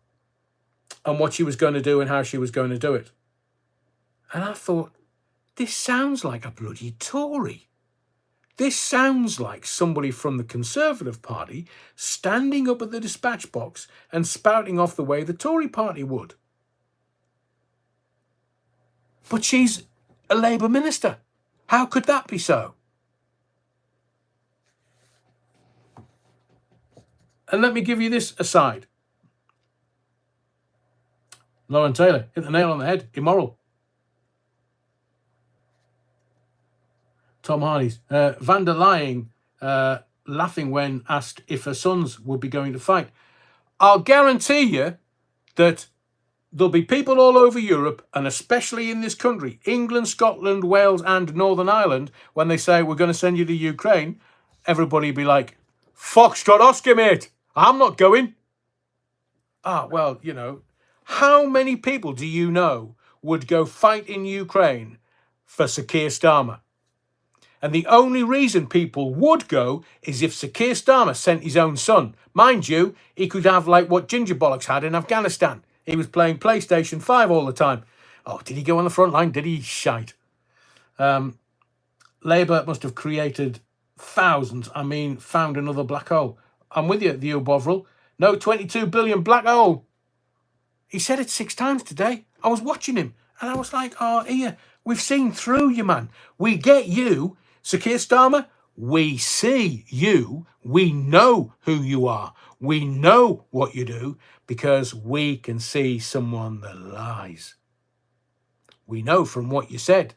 and what she was going to do and how she was going to do it. And I thought, this sounds like a bloody Tory. This sounds like somebody from the Conservative Party standing up at the dispatch box and spouting off the way the Tory Party would. But she's a Labour minister. How could that be so? And let me give you this aside. Lauren Taylor, hit the nail on the head, immoral. Tom Hardy's. Van der Leyen laughing when asked if her sons would be going to fight. I'll guarantee you that there'll be people all over Europe, and especially in this country, England, Scotland, Wales and Northern Ireland, when they say we're going to send you to Ukraine, everybody will be like, Foxtrot Oscar, mate, I'm not going. Well, you know, how many people do you know would go fight in Ukraine for Sir Keir Starmer? And the only reason people would go is if Sir Keir Starmer sent his own son. Mind you, he could have like what Ginger Bollocks had in Afghanistan. He was playing PlayStation 5 all the time. Oh, did he go on the front line? Did he? Shite. Labour must have created thousands. Found another black hole. I'm with you, Theo Bovril. No 22 billion black hole. He said it 6 times today. I was watching him and I was like, oh, here, We've seen through you, man. We get you, Sir Keir Starmer. We see you. We know who you are. We know what you do because we can see someone that lies. We know from what you said.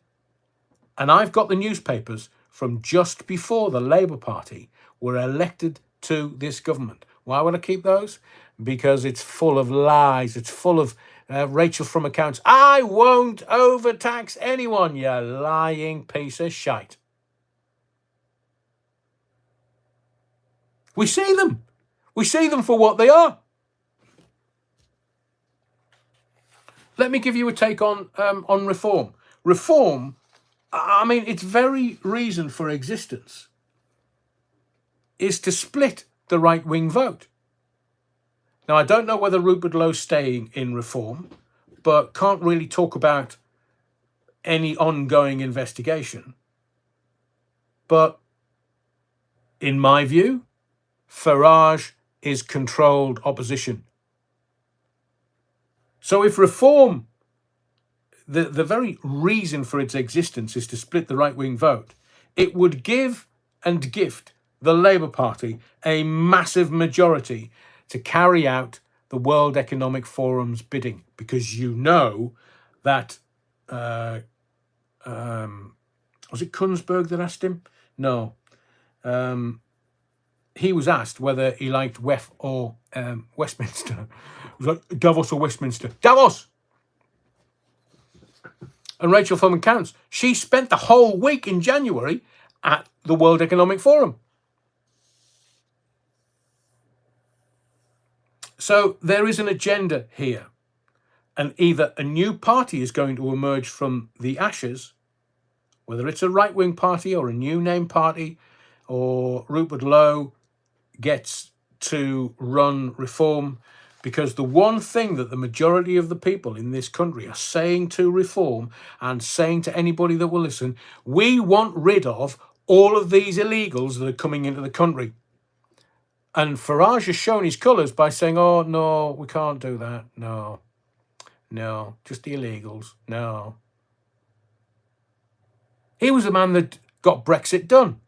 And I've got the newspapers from just before the Labour Party were elected to this government. Why would I keep those? Because it's full of lies. It's full of Rachel from accounts. I won't overtax anyone, you lying piece of shite. We see them. We see them for what they are. Let me give you a take on reform. Reform, I mean, its very reason for existence is to split the right-wing vote. Now, I don't know whether Rupert Lowe's staying in reform, but can't really talk about any ongoing investigation. But in my view, Farage is controlled opposition. So if reform, the very reason for its existence is to split the right-wing vote, it would give and gift the Labour Party a massive majority to carry out the World Economic Forum's bidding, because you know that was it Kunzberg that asked him? No. He was asked whether he liked WEF or Westminster. It was like Davos or Westminster. Davos! And Rachel Fillman Counts, she spent the whole week in January at the World Economic Forum. So there is an agenda here. And either a new party is going to emerge from the ashes, whether it's a right-wing party or a new name party, or Rupert Lowe gets to run reform, because the one thing that the majority of the people in this country are saying to reform and saying to anybody that will listen, we want rid of all of these illegals that are coming into the country. And Farage has shown his colours by saying, oh, no, we can't do that. No, just the illegals. No. He was the man that got Brexit done.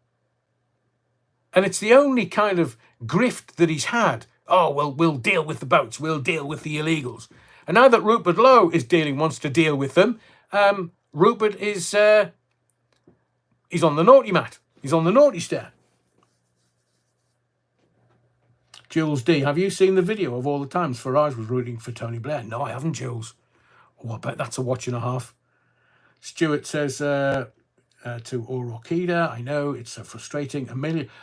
And it's the only kind of grift that he's had. Oh, well, we'll deal with the boats. We'll deal with the illegals. And now that Rupert Lowe wants to deal with them, Rupert is he's on the naughty mat. He's on the naughty stare. Jules D, have you seen the video of all the times Farage was rooting for Tony Blair? No, I haven't, Jules. Oh, I bet that's a watch and a half. Stuart says to Orokida, I know, it's so frustrating.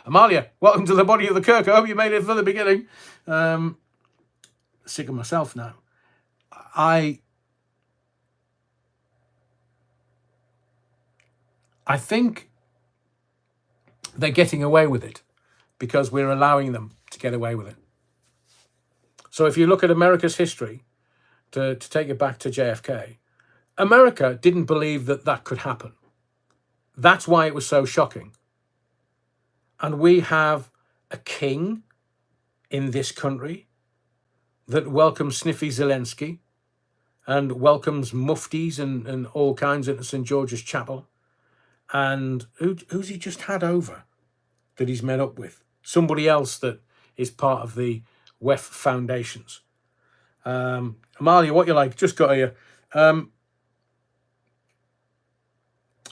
Amalia, welcome to the body of the Kirk. I hope you made it from the beginning. Sick of myself now. I think they're getting away with it because we're allowing them to get away with it. So if you look at America's history, to take it back to JFK, America didn't believe that that could happen. That's why it was so shocking. And we have a king in this country that welcomes Sniffy Zelensky and welcomes muftis and all kinds into St. George's Chapel. And who's he just had over that he's met up with? Somebody else that is part of the WEF foundations. Amalia, what you like? Just got here.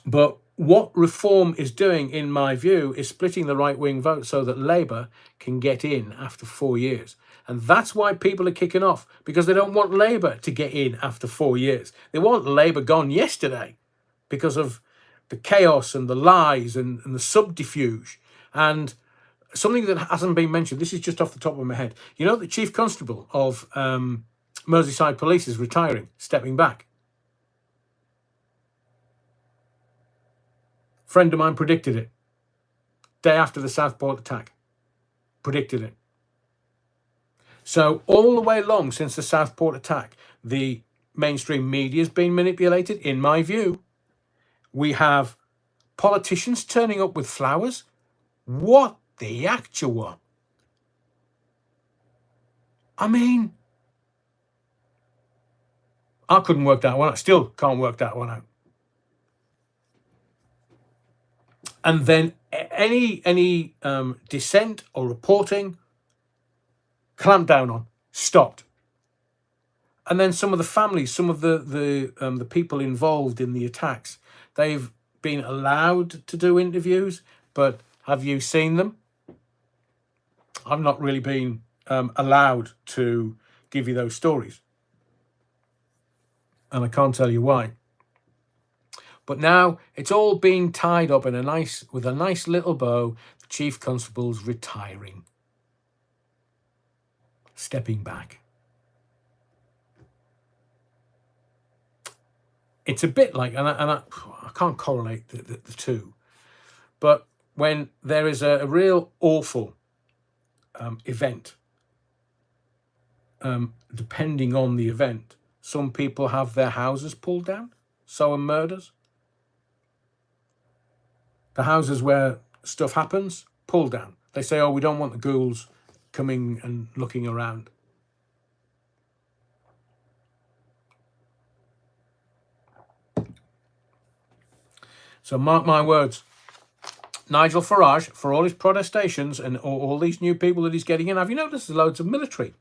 But what reform is doing, in my view, is splitting the right-wing vote so that Labour can get in after 4 years. And that's why people are kicking off, because they don't want Labour to get in after 4 years. They want Labour gone yesterday because of the chaos and the lies and the subterfuge. And something that hasn't been mentioned, this is just off the top of my head. You know, the Chief Constable of Merseyside Police is retiring, stepping back. Friend of mine predicted it. Day after the Southport attack. Predicted it. So all the way along since the Southport attack, the mainstream media has been manipulated, in my view. We have politicians turning up with flowers. What the actual? I mean, I couldn't work that one out. Still can't work that one out. And then any dissent or reporting, clamped down on, stopped. And then some of the families, some of the people involved in the attacks, they've been allowed to do interviews, but have you seen them? I've not really been allowed to give you those stories, and I can't tell you why. But now it's all being tied up in with a nice little bow. The chief constable's retiring, stepping back. It's a bit like, and I can't correlate the two, but when there is a real awful event, depending on the event, some people have their houses pulled down. So are murders. The houses where stuff happens, pulled down. They say, oh, we don't want the ghouls coming and looking around. So mark my words, Nigel Farage, for all his protestations and all these new people that he's getting in, have you noticed there's loads of military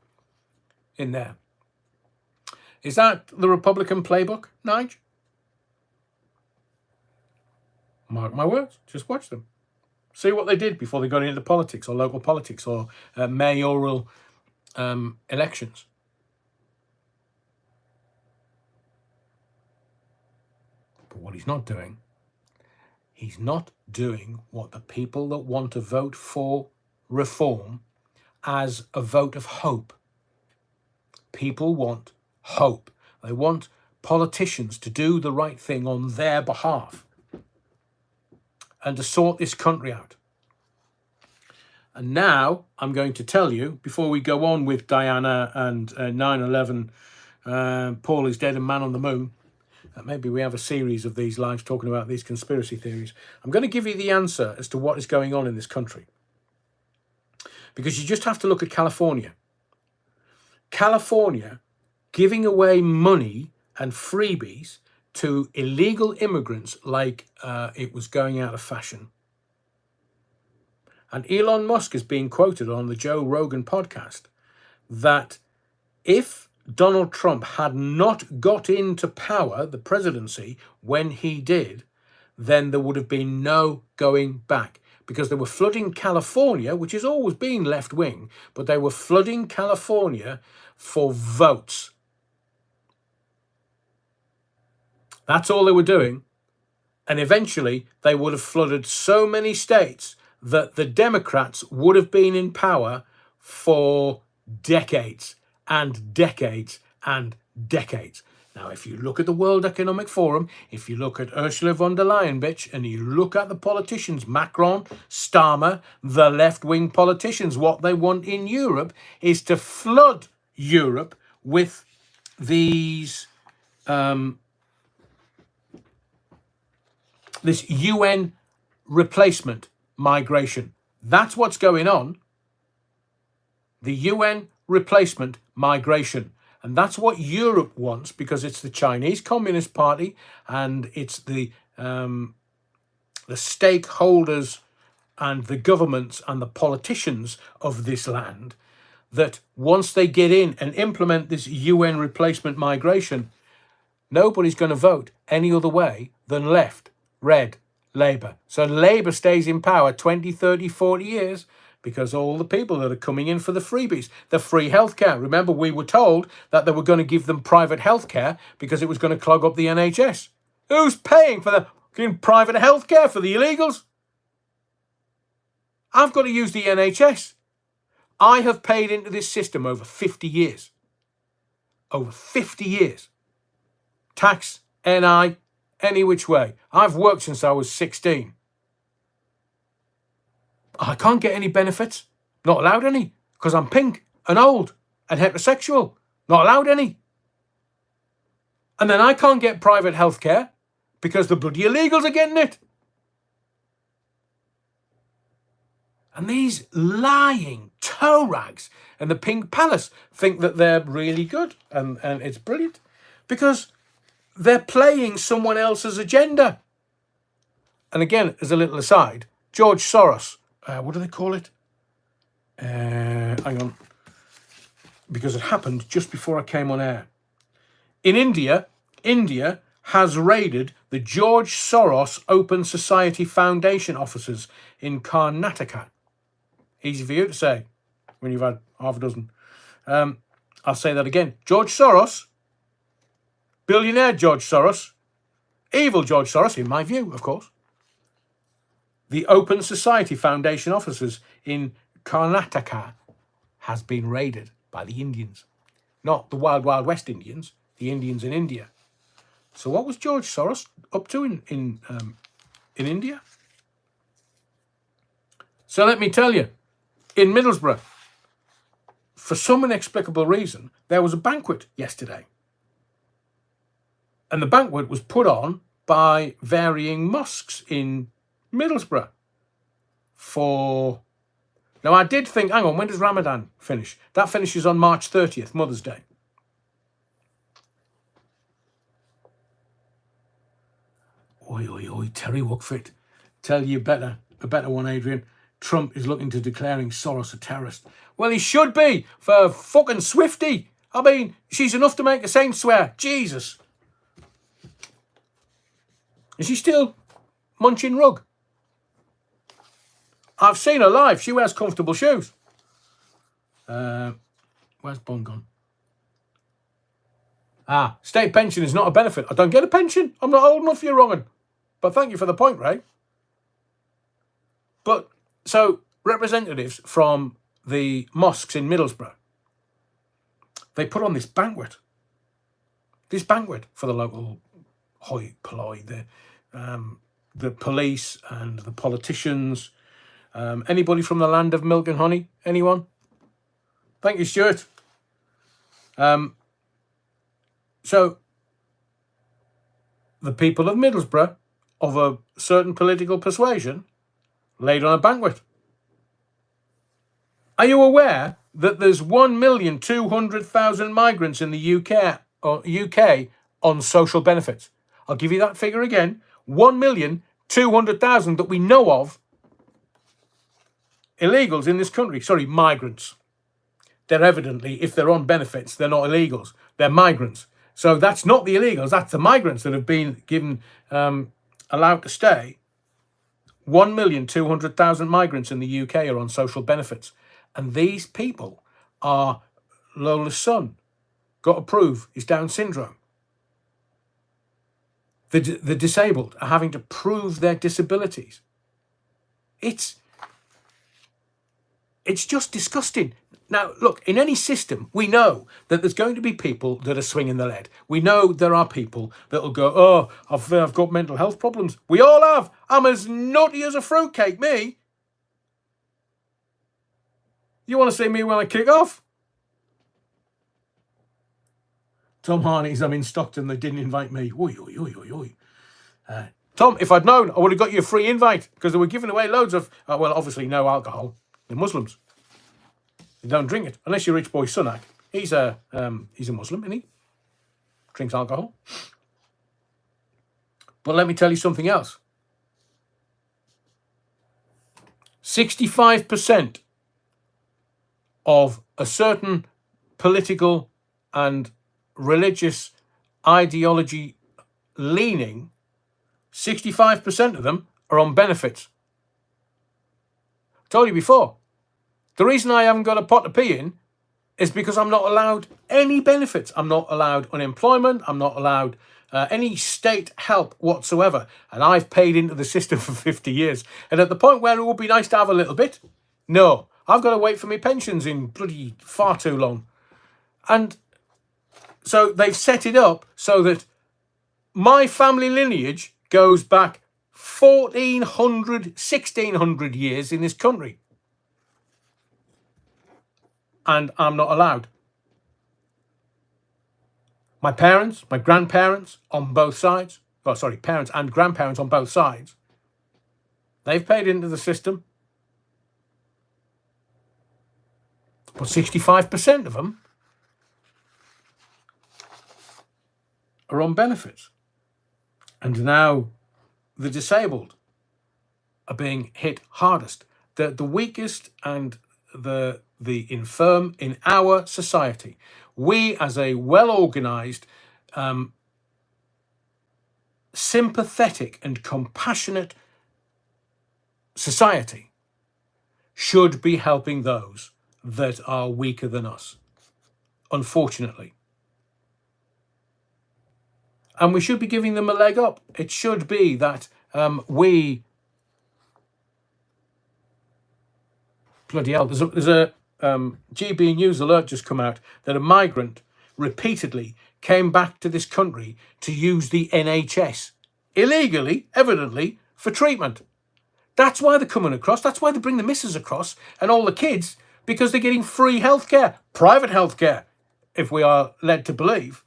in there? Is that the Republican playbook, Nigel? Mark my words, just watch them. See what they did before they got into politics or local politics or mayoral elections. But what he's not doing what the people that want to vote for reform as a vote of hope. People want hope. They want politicians to do the right thing on their behalf and to sort this country out. And now I'm going to tell you, before we go on with Diana and 9/11, Paul is dead and man on the moon, maybe we have a series of these lives talking about these conspiracy theories. I'm going to give you the answer as to what is going on in this country. Because you just have to look at California. California giving away money and freebies to illegal immigrants like it was going out of fashion. And Elon Musk is being quoted on the Joe Rogan podcast that if Donald Trump had not got into power, the presidency, when he did, then there would have been no going back. Because they were flooding California, which has always been left-wing, but they were flooding California for votes. That's all they were doing. And eventually they would have flooded so many states that the Democrats would have been in power for decades and decades and decades. Now, if you look at the World Economic Forum, if you look at Ursula von der Leyen, bitch, and you look at the politicians, Macron, Starmer, the left-wing politicians, what they want in Europe is to flood Europe with these this UN replacement migration. That's what's going on. The UN replacement migration. And that's what Europe wants, because it's the Chinese Communist Party and it's the stakeholders and the governments and the politicians of this land that once they get in and implement this UN replacement migration, nobody's going to vote any other way than left, red, Labour. So Labour stays in power 20, 30, 40 years because all the people that are coming in for the freebies, the free healthcare. Remember, we were told that they were going to give them private healthcare because it was going to clog up the NHS. Who's paying for the private healthcare for the illegals? I've got to use the NHS. I have paid into this system over 50 years. Over 50 years. Tax, NI, any which way. I've worked since I was 16. I can't get any benefits. Not allowed any. Because I'm pink and old and heterosexual. Not allowed any. And then I can't get private healthcare because the bloody illegals are getting it. And these lying toe rags and the Pink Palace think that they're really good and it's brilliant because they're playing someone else's agenda. and again, as a little aside, George Soros, what do they call it? Hang on, because it happened just before I came on air. In India has raided the George Soros Open Society Foundation offices in Karnataka. Easy for you to say when you've had half a dozen. I'll say that again. George Soros, billionaire George Soros, evil George Soros, in my view, of course. The Open Society Foundation offices in Karnataka has been raided by the Indians. Not the Wild Wild West Indians, the Indians in India. So what was George Soros up to in India? So let me tell you, in Middlesbrough, for some inexplicable reason, there was a banquet yesterday. And the banquet was put on by varying mosques in Middlesbrough Now, I did think, hang on, when does Ramadan finish? That finishes on March 30th, Mother's Day. Oi, oi, oi, Terry Wookfit. Tell you a better one, Adrian. Trump is looking to declaring Soros a terrorist. Well, he should be, for fucking Swifty. I mean, she's enough to make a saint swear. Jesus. Is she still munching rug? I've seen her live. She wears comfortable shoes. Where's Bun gone? State pension is not a benefit. I don't get a pension. I'm not old enough, you're wronging. But thank you for the point, Ray. But, so, representatives from the mosques in Middlesbrough, they put on this banquet. This banquet for the local hoi polloi, the police and the politicians. Anybody from the land of milk and honey? Anyone? Thank you, Stuart. So, the people of Middlesbrough, of a certain political persuasion, laid on a banquet. Are you aware that there's 1,200,000 migrants in the UK on social benefits? I'll give you that figure again. 1,200,000 that we know of illegals in this country. Sorry, migrants. They're evidently, if they're on benefits, they're not illegals. They're migrants. So that's not the illegals. That's the migrants that have been given, allowed to stay. 1,200,000 migrants in the UK are on social benefits. And these people are Lola's son. Got to prove his Down syndrome. The disabled are having to prove their disabilities. It's just disgusting. Now, look, in any system, we know that there's going to be people that are swinging the lead. We know there are people that will go, oh, I've got mental health problems. We all have. I'm as nutty as a fruitcake, me. You want to see me when I kick off? Tom Harney's, I'm in Stockton. They didn't invite me. Oi, oi, oi, oi, oi. Tom, if I'd known, I would have got you a free invite because they were giving away loads of, well, obviously no alcohol. They're Muslims. They don't drink it unless you're Rich Boy Sunak. He's a Muslim, isn't he? Drinks alcohol. But let me tell you something else. 65% of a certain political and religious ideology leaning, 65% of them are on benefits. I told you before. The reason I haven't got a pot to pee in is because I'm not allowed any benefits. I'm not allowed unemployment. I'm not allowed any state help whatsoever. And I've paid into the system for 50 years. And at the point where it would be nice to have a little bit, no. I've got to wait for my pensions in bloody far too long. And so they've set it up so that my family lineage goes back 1,400, 1,600 years in this country. And I'm not allowed. My parents, my grandparents on both sides, parents and grandparents on both sides, they've paid into the system. But 65% of them are on benefits. And now the disabled are being hit hardest. The weakest and the infirm in our society. We, as a well-organized, sympathetic and compassionate society, should be helping those that are weaker than us, unfortunately. And we should be giving them a leg up. It should be that we... Bloody hell, there's a GB News alert just come out that a migrant repeatedly came back to this country to use the NHS, illegally, evidently, for treatment. That's why they're coming across. That's why they bring the missus across and all the kids, because they're getting free healthcare, private healthcare, if we are led to believe.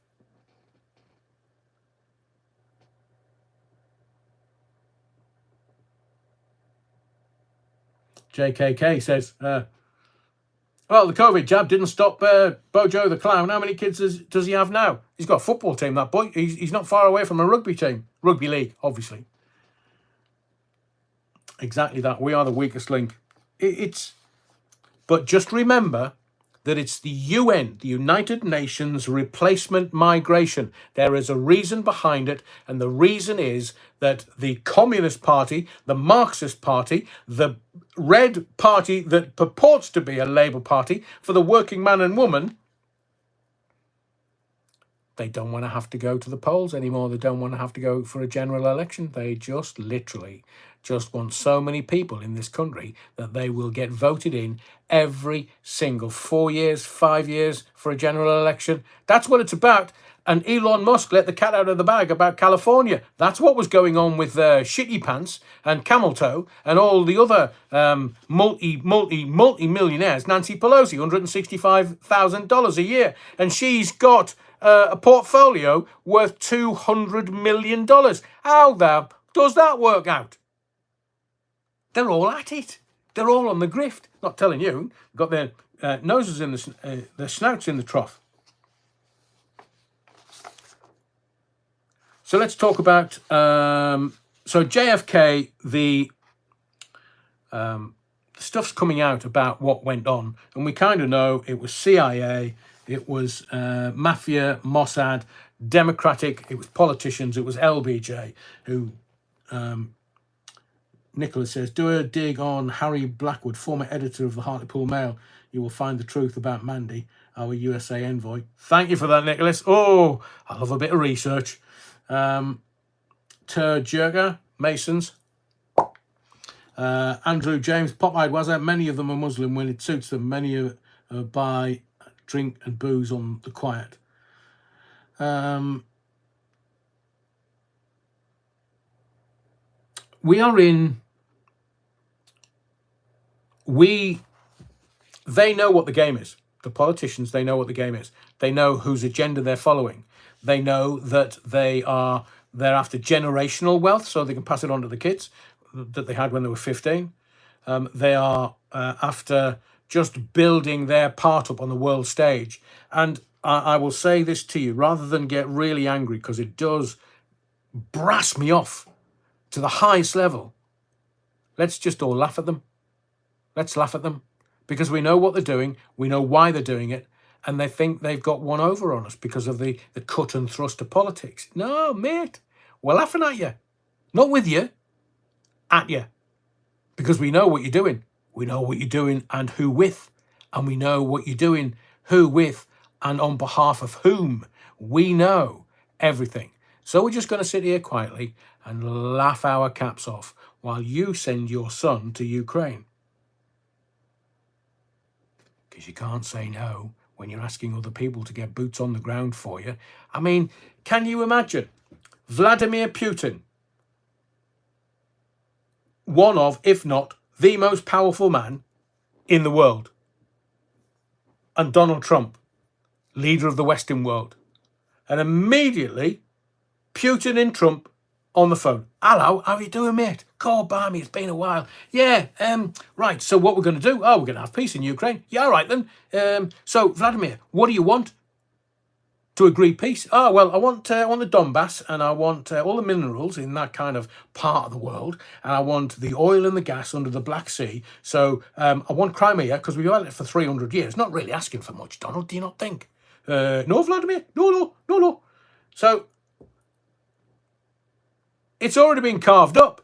JKK says, well, the COVID jab didn't stop Bojo the Clown. How many kids does he have now? He's got a football team, that boy. He's not far away from a rugby team. Rugby league, obviously. Exactly that. We are the weakest link. But just remember that it's the UN, the United Nations replacement migration. There is a reason behind it, and the reason is that the Communist Party, the Marxist Party, the Red Party that purports to be a Labour Party for the working man and woman, they don't want to have to go to the polls anymore. They don't want to have to go for a general election. They just literally just want so many people in this country that they will get voted in every single 4 years, 5 years for a general election. That's what it's about. And Elon Musk let the cat out of the bag about California. That's what was going on with Shitty Pants and Camel Toe and all the other multi-millionaires. Nancy Pelosi, $165,000 a year. And she's got a portfolio worth $200 million. How the does that work out? They're all at it. They're all on the grift. Not telling you. Got their noses in their snouts in the trough. So let's talk about, so JFK, the stuff's coming out about what went on. And we kind of know it was CIA, it was Mafia, Mossad, Democratic, it was politicians, it was LBJ, who, Nicholas says, do a dig on Harry Blackwood, former editor of the Hartlepool Mail. You will find the truth about Mandy, our USA envoy. Thank you for that, Nicholas. Oh, I love a bit of research. Turjurga, Masons. Andrew James, Popeye Wazza. Many of them are Muslim when it suits them. Many buy, drink and booze on the quiet. We are in... They know what the game is. The politicians, they know what the game is. They know whose agenda they're following. They know that they're after generational wealth so they can pass it on to the kids that they had when they were 15. They are after just building their part up on the world stage. And I will say this to you, rather than get really angry, because it does brass me off to the highest level, let's just all laugh at them. Let's laugh at them, because we know what they're doing, we know why they're doing it, and they think they've got one over on us because of the cut and thrust of politics. No, mate, we're laughing at you. Not with you, at you. Because we know what you're doing. We know what you're doing and who with. And we know what you're doing, who with, and on behalf of whom. We know everything. So we're just going to sit here quietly and laugh our caps off while you send your son to Ukraine. Because you can't say no when you're asking other people to get boots on the ground for you. I mean, can you imagine Vladimir Putin, one of, if not the most powerful man in the world, and Donald Trump, leader of the Western world, and immediately Putin and Trump on the phone. Hello, how are you doing, mate? God, barmy, it's been a while. Yeah, right, so what we're going to do? Oh, we're going to have peace in Ukraine. Yeah, all right then. So, Vladimir, what do you want? to agree peace. Oh, well, I want the Donbass, and I want all the minerals in that kind of part of the world, and I want the oil and the gas under the Black Sea. So I want Crimea, because we've had it for 300 years. Not really asking for much, Donald, do you not think? No, Vladimir, no. So it's already been carved up.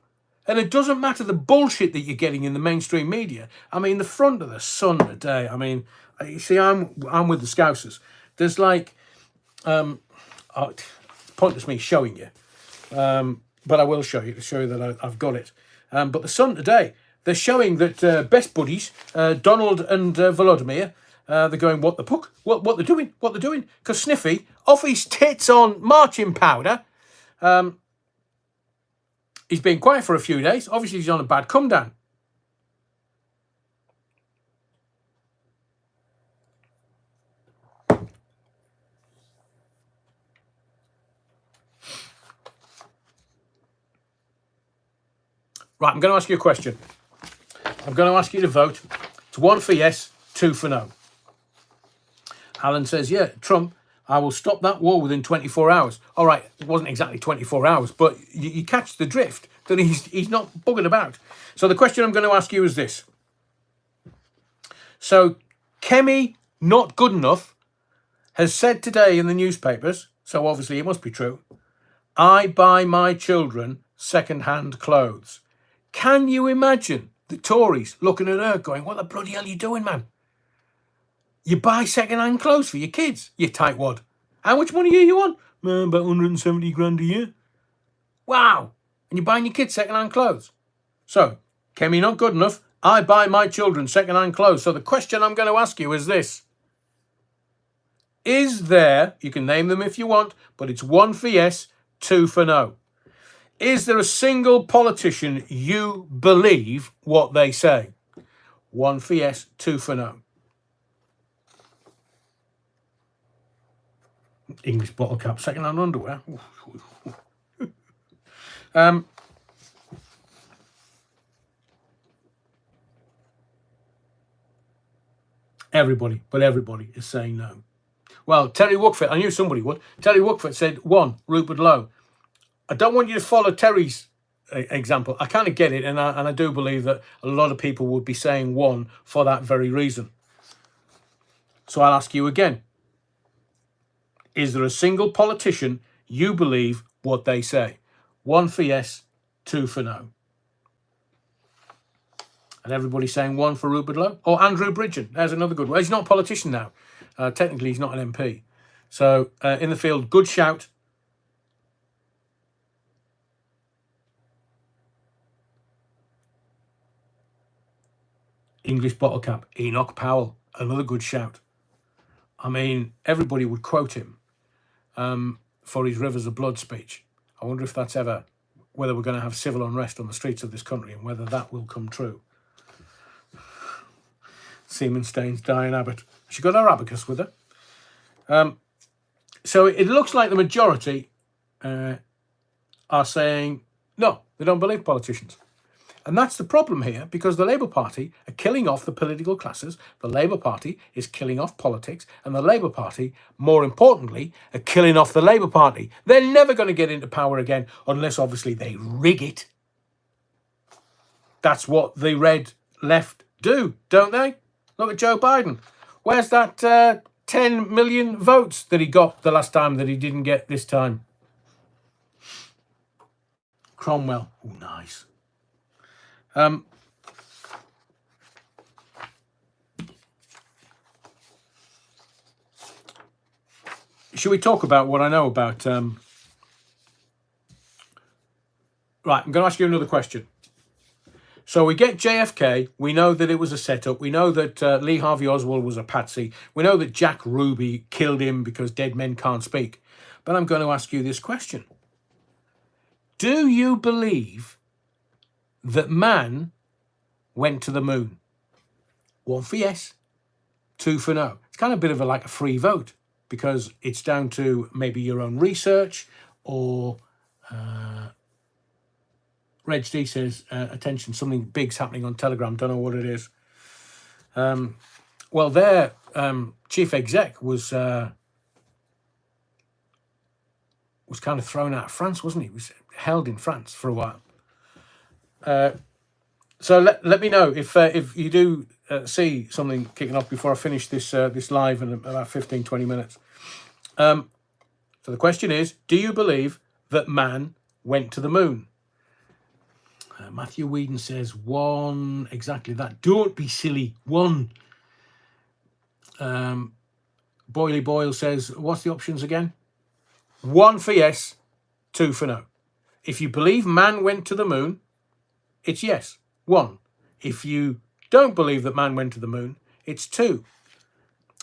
And it doesn't matter the bullshit that you're getting in the mainstream media. I mean, the front of the Sun today, I mean, you see, I'm with the Scousers. There's like, it's pointless me showing you, but I will show you to show you that I've got it. But the Sun today, they're showing that best buddies, Donald and Volodymyr, they're going, what the puck? What they're doing? What they're doing? Because Sniffy, off his tits on marching powder, he's been quiet for a few days. Obviously, he's on a bad come down. Right, I'm going to ask you a question. I'm going to ask you to vote. It's 1 for yes, 2 for no. Alan says, yeah, Trump, I will stop that war within 24 hours. All right, it wasn't exactly 24 hours, but you catch the drift that he's not bugging about. So the question I'm going to ask you is this. So Kemi, not good enough, has said today in the newspapers, so obviously it must be true, I buy my children second-hand clothes. Can you imagine the Tories looking at her going, what the bloody hell are you doing, man? You buy second-hand clothes for your kids, you tightwad. How much money are you on? About 170 grand a year. Wow. And you're buying your kids second-hand clothes. So, Kemi, not good enough. I buy my children second-hand clothes. So the question I'm going to ask you is this. Is there, you can name them if you want, but it's 1 for yes, 2 for no. Is there a single politician you believe what they say? 1 for yes, 2 for no. English bottle cap, second-hand underwear. Everybody is saying no. Well, Terry Wookford, I knew somebody would. Terry Wookford said 1, Rupert Lowe. I don't want you to follow Terry's example. I kind of get it, and I do believe that a lot of people would be saying 1 for that very reason. So I'll ask you again. Is there a single politician you believe what they say? 1 for yes, 2 for no. And everybody's saying 1 for Rupert Lowe. Or Andrew Bridgen. There's another good one. He's not a politician now. Technically, he's not an MP. So, in the field, good shout. English bottle cap. Enoch Powell. Another good shout. I mean, everybody would quote him for his Rivers of Blood speech. I wonder if that's ever, whether we're going to have civil unrest on the streets of this country and whether that will come true. Seaman Staines, Diane Abbott. She got her abacus with her. So it looks like the majority are saying, no, they don't believe politicians. And that's the problem here, because the Labour Party are killing off the political classes. The Labour Party is killing off politics. And the Labour Party, more importantly, are killing off the Labour Party. They're never going to get into power again unless, obviously, they rig it. That's what the red left do, don't they? Look at Joe Biden. Where's that 10 million votes that he got the last time that he didn't get this time? Cromwell. Oh, nice. Should we talk about what I know about... Right, I'm going to ask you another question. So we get JFK. We know that it was a setup. We know that Lee Harvey Oswald was a patsy. We know that Jack Ruby killed him because dead men can't speak. But I'm going to ask you this question. Do you believe that man went to the moon? 1 for yes, 2 for no. It's kind of a bit of like a free vote, because it's down to maybe your own research, or Reg D says, attention, something big's happening on Telegram, don't know what it is. Well, their chief exec was was kind of thrown out of France, wasn't he? He was held in France for a while. So let me know if you do see something kicking off before I finish this live in about 15-20 minutes. So the question is, do you believe that man went to the moon? Matthew Whedon says 1, exactly that. Don't be silly. 1. Boily Boyle says, what's the options again? 1 for yes, 2 for no. If you believe man went to the moon, it's yes, 1. If you don't believe that man went to the moon, it's 2.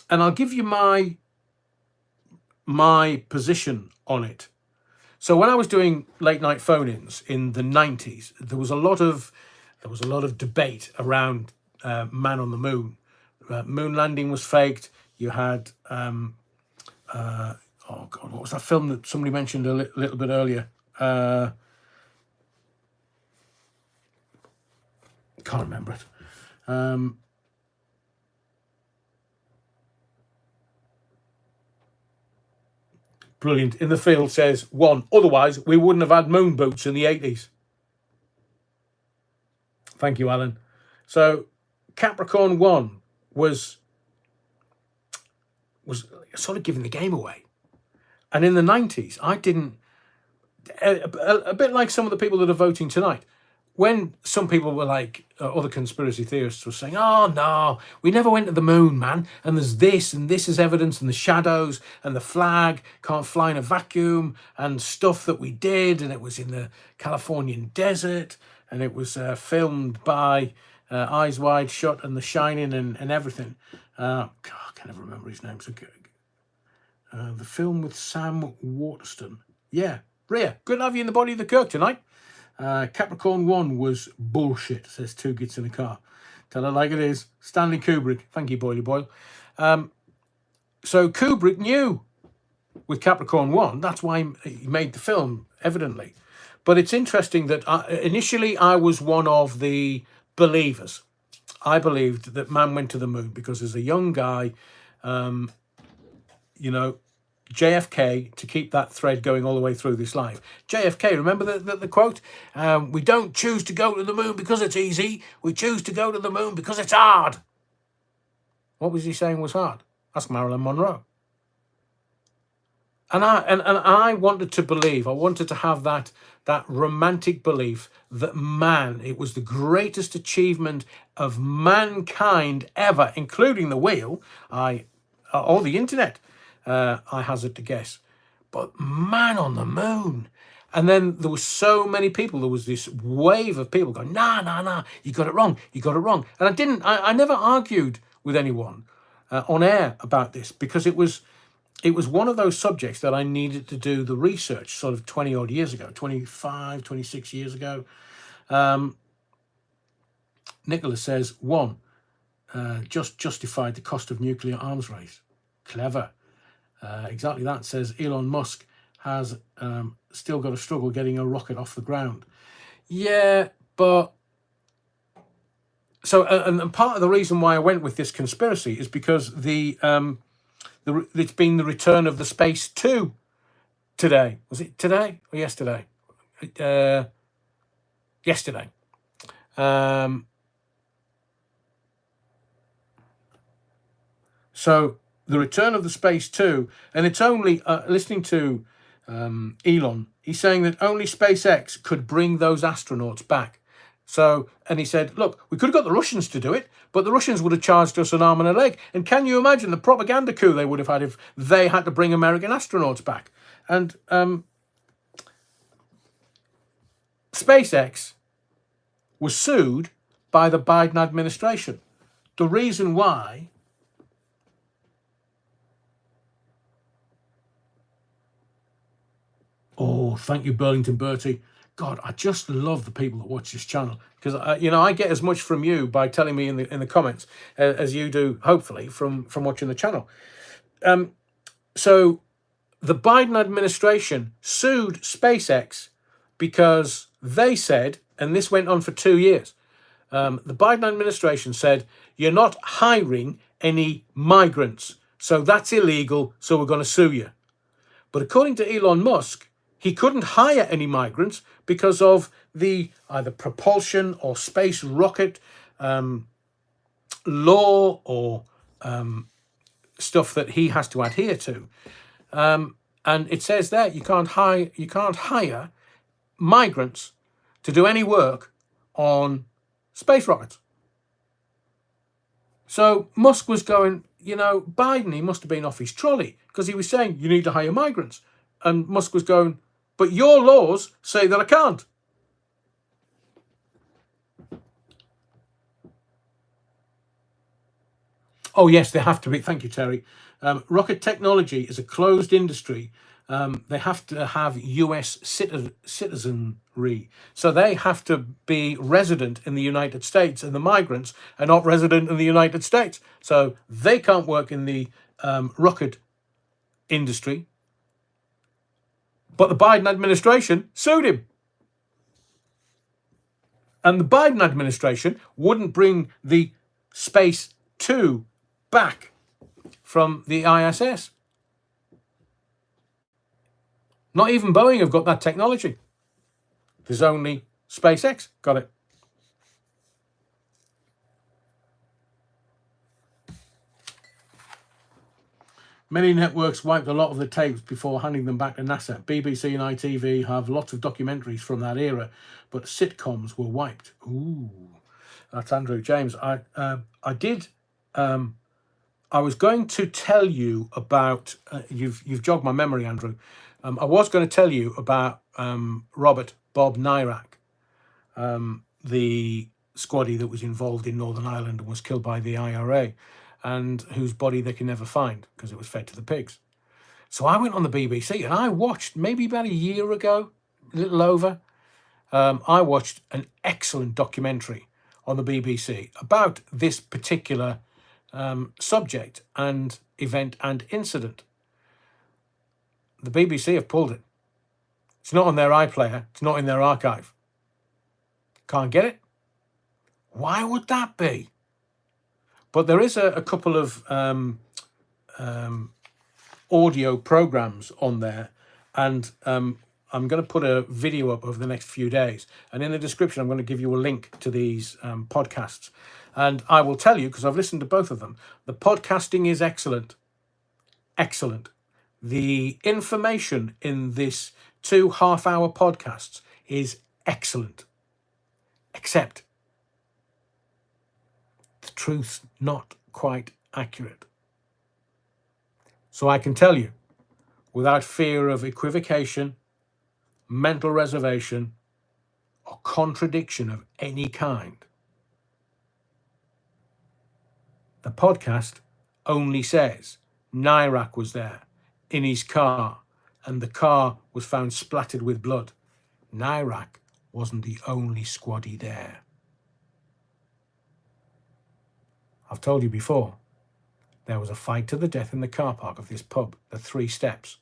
And I'll give you my position on it. So when I was doing late night phone-ins in the 90s, there was a lot of debate around man on the moon. Moon landing was faked. You had oh God, what was that film that somebody mentioned a little bit earlier? Can't remember it. Brilliant. In the Field says 1. Otherwise, we wouldn't have had moon boots in the 80s. Thank you, Alan. So Capricorn 1 was sort of giving the game away. And in the 90s, I didn't... A bit like some of the people that are voting tonight. When some people were like, other conspiracy theorists were saying, oh, no, we never went to the moon, man. And there's this, and this is evidence, and the shadows, and the flag can't fly in a vacuum, and stuff that we did, and it was in the Californian desert, and it was filmed by Eyes Wide Shut and The Shining and everything. God, I can never remember his name. So, the film with Sam Waterston. Yeah, Rhea, good to have you in the body of the Kirk tonight. Capricorn 1 was bullshit, says Two Gits in a Car. Tell her like it is. Stanley Kubrick. Thank you, Boily Boyle. So Kubrick knew with Capricorn 1. That's why he made the film, evidently. But it's interesting that initially I was one of the believers. I believed that man went to the moon because as a young guy, JFK, to keep that thread going all the way through this live. JFK, remember the quote? We don't choose to go to the moon because it's easy. We choose to go to the moon because it's hard. What was he saying was hard? Ask Marilyn Monroe. And I wanted to believe, I wanted to have that romantic belief that man, it was the greatest achievement of mankind ever, including the wheel, or the internet. I hazard to guess, but man on the moon. And then there were so many people, there was this wave of people going, nah, you got it wrong. And I never argued with anyone on air about this because it was one of those subjects that I needed to do the research sort of 20 odd years ago, 25, 26 years ago. Nicholas says, 1, just justified the cost of nuclear arms race. Clever. Exactly that, says Elon Musk has still got to struggle getting a rocket off the ground. Yeah, but so and part of the reason why I went with this conspiracy is because it's been the return of the Space 2 today. Was it today or yesterday? Yesterday. So the return of the Space 2, and it's only, listening to Elon, he's saying that only SpaceX could bring those astronauts back. So, and he said, look, we could have got the Russians to do it, but the Russians would have charged us an arm and a leg. And can you imagine the propaganda coup they would have had if they had to bring American astronauts back? And SpaceX was sued by the Biden administration. The reason why... Oh, thank you, Burlington Bertie. God, I just love the people that watch this channel because I get as much from you by telling me in the comments as you do, hopefully, from watching the channel. So the Biden administration sued SpaceX because they said, and this went on for 2 years, the Biden administration said, you're not hiring any migrants, so that's illegal, so we're going to sue you. But according to Elon Musk, he couldn't hire any migrants because of the either propulsion or space rocket law or stuff that he has to adhere to. And it says there you can't hire migrants to do any work on space rockets. So Musk was going, Biden, he must have been off his trolley because he was saying you need to hire migrants. And Musk was going, but your laws say that I can't. Oh, yes, they have to be. Thank you, Terry. Rocket technology is a closed industry. They have to have US citizenry. So they have to be resident in the United States, and the migrants are not resident in the United States. So they can't work in the rocket industry. But the Biden administration sued him. And the Biden administration wouldn't bring the Space 2 back from the ISS. Not even Boeing have got that technology. There's only SpaceX got it. Many networks wiped a lot of the tapes before handing them back to NASA. BBC and ITV have lots of documentaries from that era, but sitcoms were wiped. Ooh, that's Andrew James. I was going to tell you about. You've jogged my memory, Andrew. I was going to tell you about Robert Bob Nyrak, the squaddy that was involved in Northern Ireland and was killed by the IRA, and whose body they can never find because it was fed to the pigs. So I went on the BBC and I watched, maybe about a year ago, a little over, I watched an excellent documentary on the BBC about this particular subject and event and incident. The BBC have pulled it. It's not on their iPlayer. It's not in their archive. Can't get it. Why would that be? But there is a couple of audio programs on there, and I'm going to put a video up over the next few days. And in the description, I'm going to give you a link to these podcasts. And I will tell you, because I've listened to both of them, the podcasting is excellent. Excellent. The information in this 2 half-hour podcasts is excellent. Except the truth's not quite accurate. So I can tell you, without fear of equivocation, mental reservation, or contradiction of any kind, the podcast only says Nyrak was there in his car, and the car was found splattered with blood. Nyrak wasn't the only squaddy there. I've told you before, there was a fight to the death in the car park of this pub, the 3 Steps.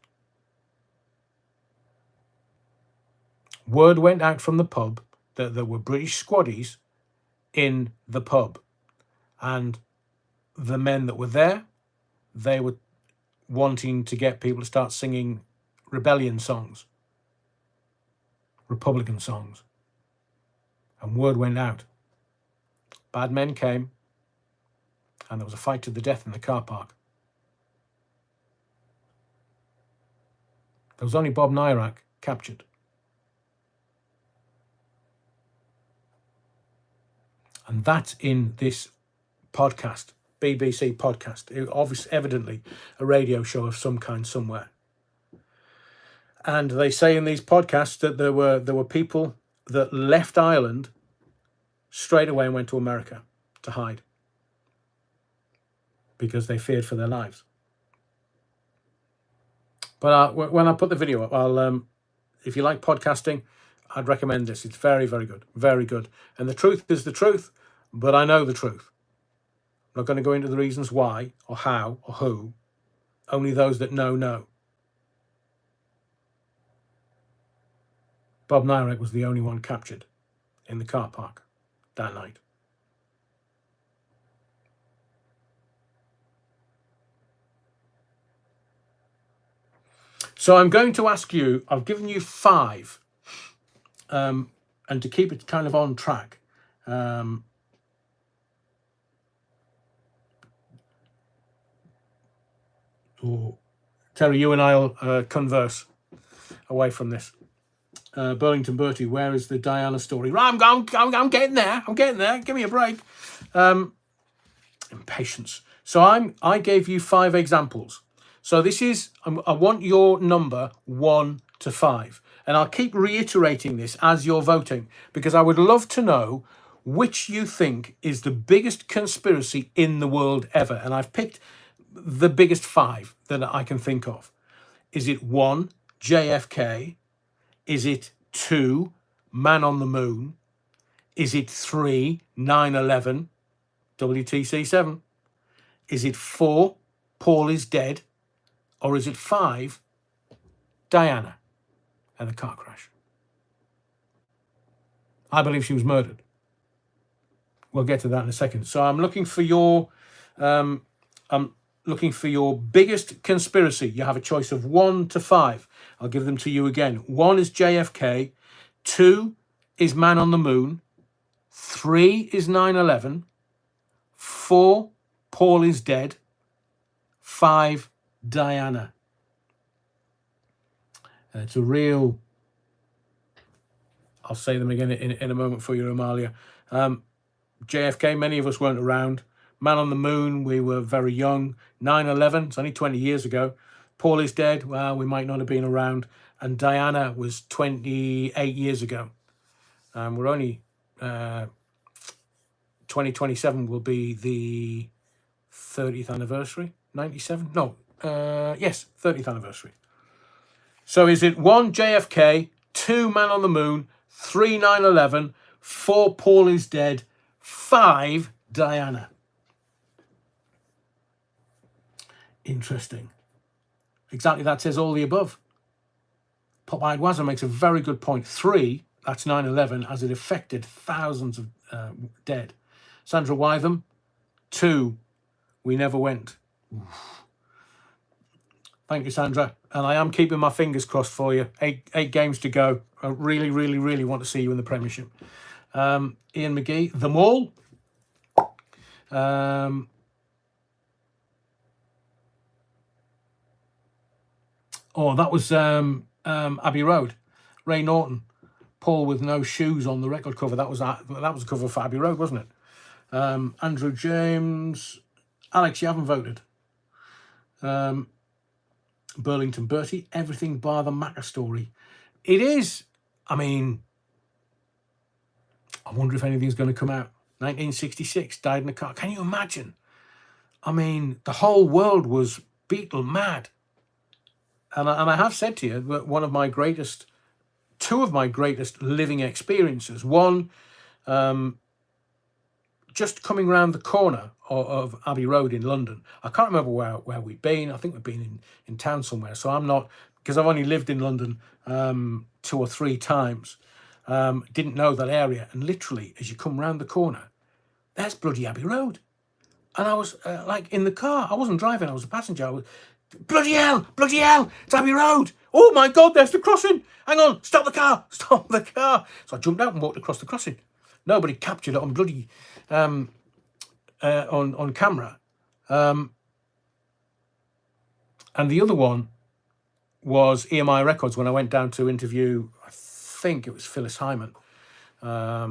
Word went out from the pub that there were British squaddies in the pub, and the men that were there, they were wanting to get people to start singing rebellion songs, Republican songs. And word went out. Bad men came, and there was a fight to the death in the car park. There was only Bob Nyrak captured. And that's in this podcast, BBC podcast. Obviously, evidently, a radio show of some kind somewhere. And they say in these podcasts that there were people that left Ireland straight away and went to America to hide because they feared for their lives. But when I put the video up, I'll if you like podcasting, I'd recommend this. It's very, very good. Very good. And the truth is the truth, but I know the truth. I'm not going to go into the reasons why or how or who. Only those that know. Bob Nyrak was the only one captured in the car park that night. So I'm going to ask you, I've given you 5, and to keep it kind of on track, Terry, you and I'll converse away from this. Burlington Bertie, where is the Diana story? Right, I'm getting there. I'm getting there. Give me a break. Impatience. So I gave you 5 examples. So this is, I want your number 1 to 5. And I'll keep reiterating this as you're voting, because I would love to know which you think is the biggest conspiracy in the world ever. And I've picked the biggest 5 that I can think of. Is it 1, JFK? Is it 2, Man on the Moon? Is it 3, 9/11, WTC7? Is it 4, Paul is dead? Or is it 5, Diana and the car crash? I believe she was murdered. We'll get to that in a second. So I'm looking for your biggest conspiracy. You have a choice of 1 to 5. I'll give them to you again. 1 is JFK. 2 is Man on the Moon. 3 is 9/11. 4, Paul is dead. 5, Diana. It's a real... I'll say them again in a moment for you, Amalia. JFK, many of us weren't around. Man on the Moon, we were very young. 9/11, it's only 20 years ago. Paul is dead, well, we might not have been around. And Diana was 28 years ago. We're only... 2027 will be the 30th anniversary. 97? No. Yes, 30th anniversary. So is it 1, JFK, 2, Man on the Moon, 3, 9/11, 4, Paul is dead, 5, Diana? Interesting. Exactly, that says all the above. Pop-Eyed Wazza makes a very good point. 3, that's 9/11, as it affected thousands of dead. Sandra Wytham, 2, we never went. Oof. Thank you, Sandra. And I am keeping my fingers crossed for you. 8 games to go. I really, really, really want to see you in the Premiership. Ian McGee, The Mall. That was Abbey Road. Ray Norton, Paul with no shoes on the record cover. That was a cover for Abbey Road, wasn't it? Andrew James. Alex, you haven't voted. Burlington Bertie, everything bar the Macca story. It is. I mean, I wonder if anything's going to come out. 1966, died in a car. Can you imagine? I mean, the whole world was Beatle mad. And I have said to you that two of my greatest living experiences. One, just coming round the corner of Abbey Road in London. I can't remember where we'd been. I think we'd been in town somewhere. So I'm not, because I've only lived in London 2 or 3 times. Didn't know that area. And literally, as you come round the corner, there's bloody Abbey Road. And I was like in the car. I wasn't driving. I was a passenger. I was, bloody hell, it's Abbey Road. Oh my God, there's the crossing. Hang on, stop the car. So I jumped out and walked across the crossing. Nobody captured it on bloody... on camera. And the other one was EMI Records, when I went down to interview, I think it was Phyllis Hyman, a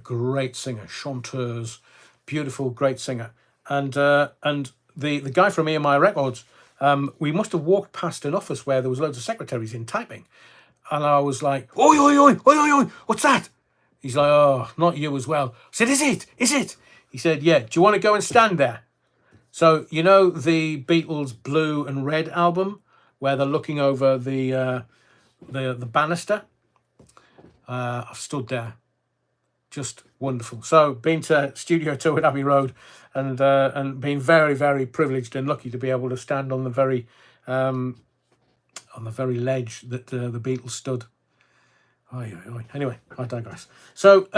great singer, chanteuse, beautiful, great singer. And the guy from EMI Records, we must have walked past an office where there was loads of secretaries in typing. And I was like, oi, oi, oi, oi, oi, oi, what's that? He's like, oh, not you as well. I said, is it? He said, yeah, do you want to go and stand there? So, you know the Beatles' Blue and Red album, where they're looking over the banister? I've stood there. Just wonderful. So, been to Studio 2 at Abbey Road and been very, very privileged and lucky to be able to stand on the very ledge that the Beatles stood. Anyway, I digress. So,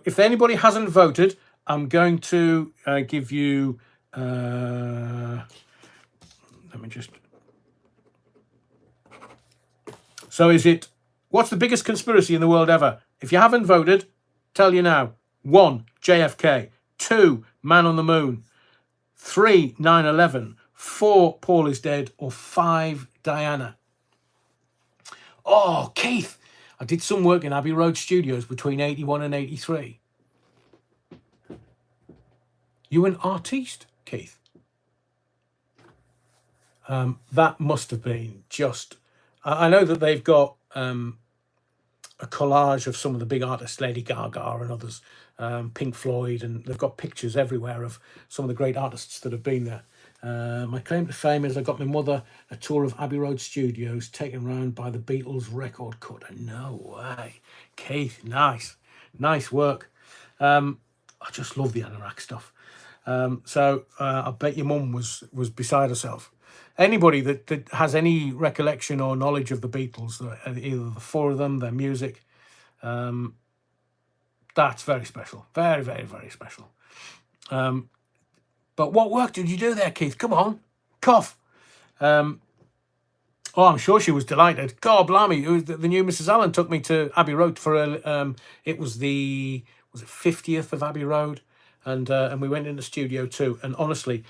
if anybody hasn't voted, I'm going to give you. Let me just So what's the biggest conspiracy in the world ever? If you haven't voted, tell you now. 1, JFK. 2, Man on the Moon. 3, 9/11. 4, Paul is dead. Or 5, Diana. Oh, Keith, I did some work in Abbey Road Studios between 81 and 83. You an artiste, Keith? That must have been just... I know that they've got a collage of some of the big artists, Lady Gaga and others, Pink Floyd, and they've got pictures everywhere of some of the great artists that have been there. My claim to fame is I got my mother a tour of Abbey Road Studios taken round by the Beatles record cutter. No way. Keith, nice work. I just love the anorak stuff. So I bet your mum was beside herself. Anybody that has any recollection or knowledge of the Beatles, either the 4 of them, their music, that's very special. Very, very, very special. But what work did you do there, Keith? Come on, cough. Oh, I'm sure she was delighted. God blimey, it was the new Mrs. Allen took me to Abbey Road for it was it 50th of Abbey Road, and we went in the studio too. And honestly,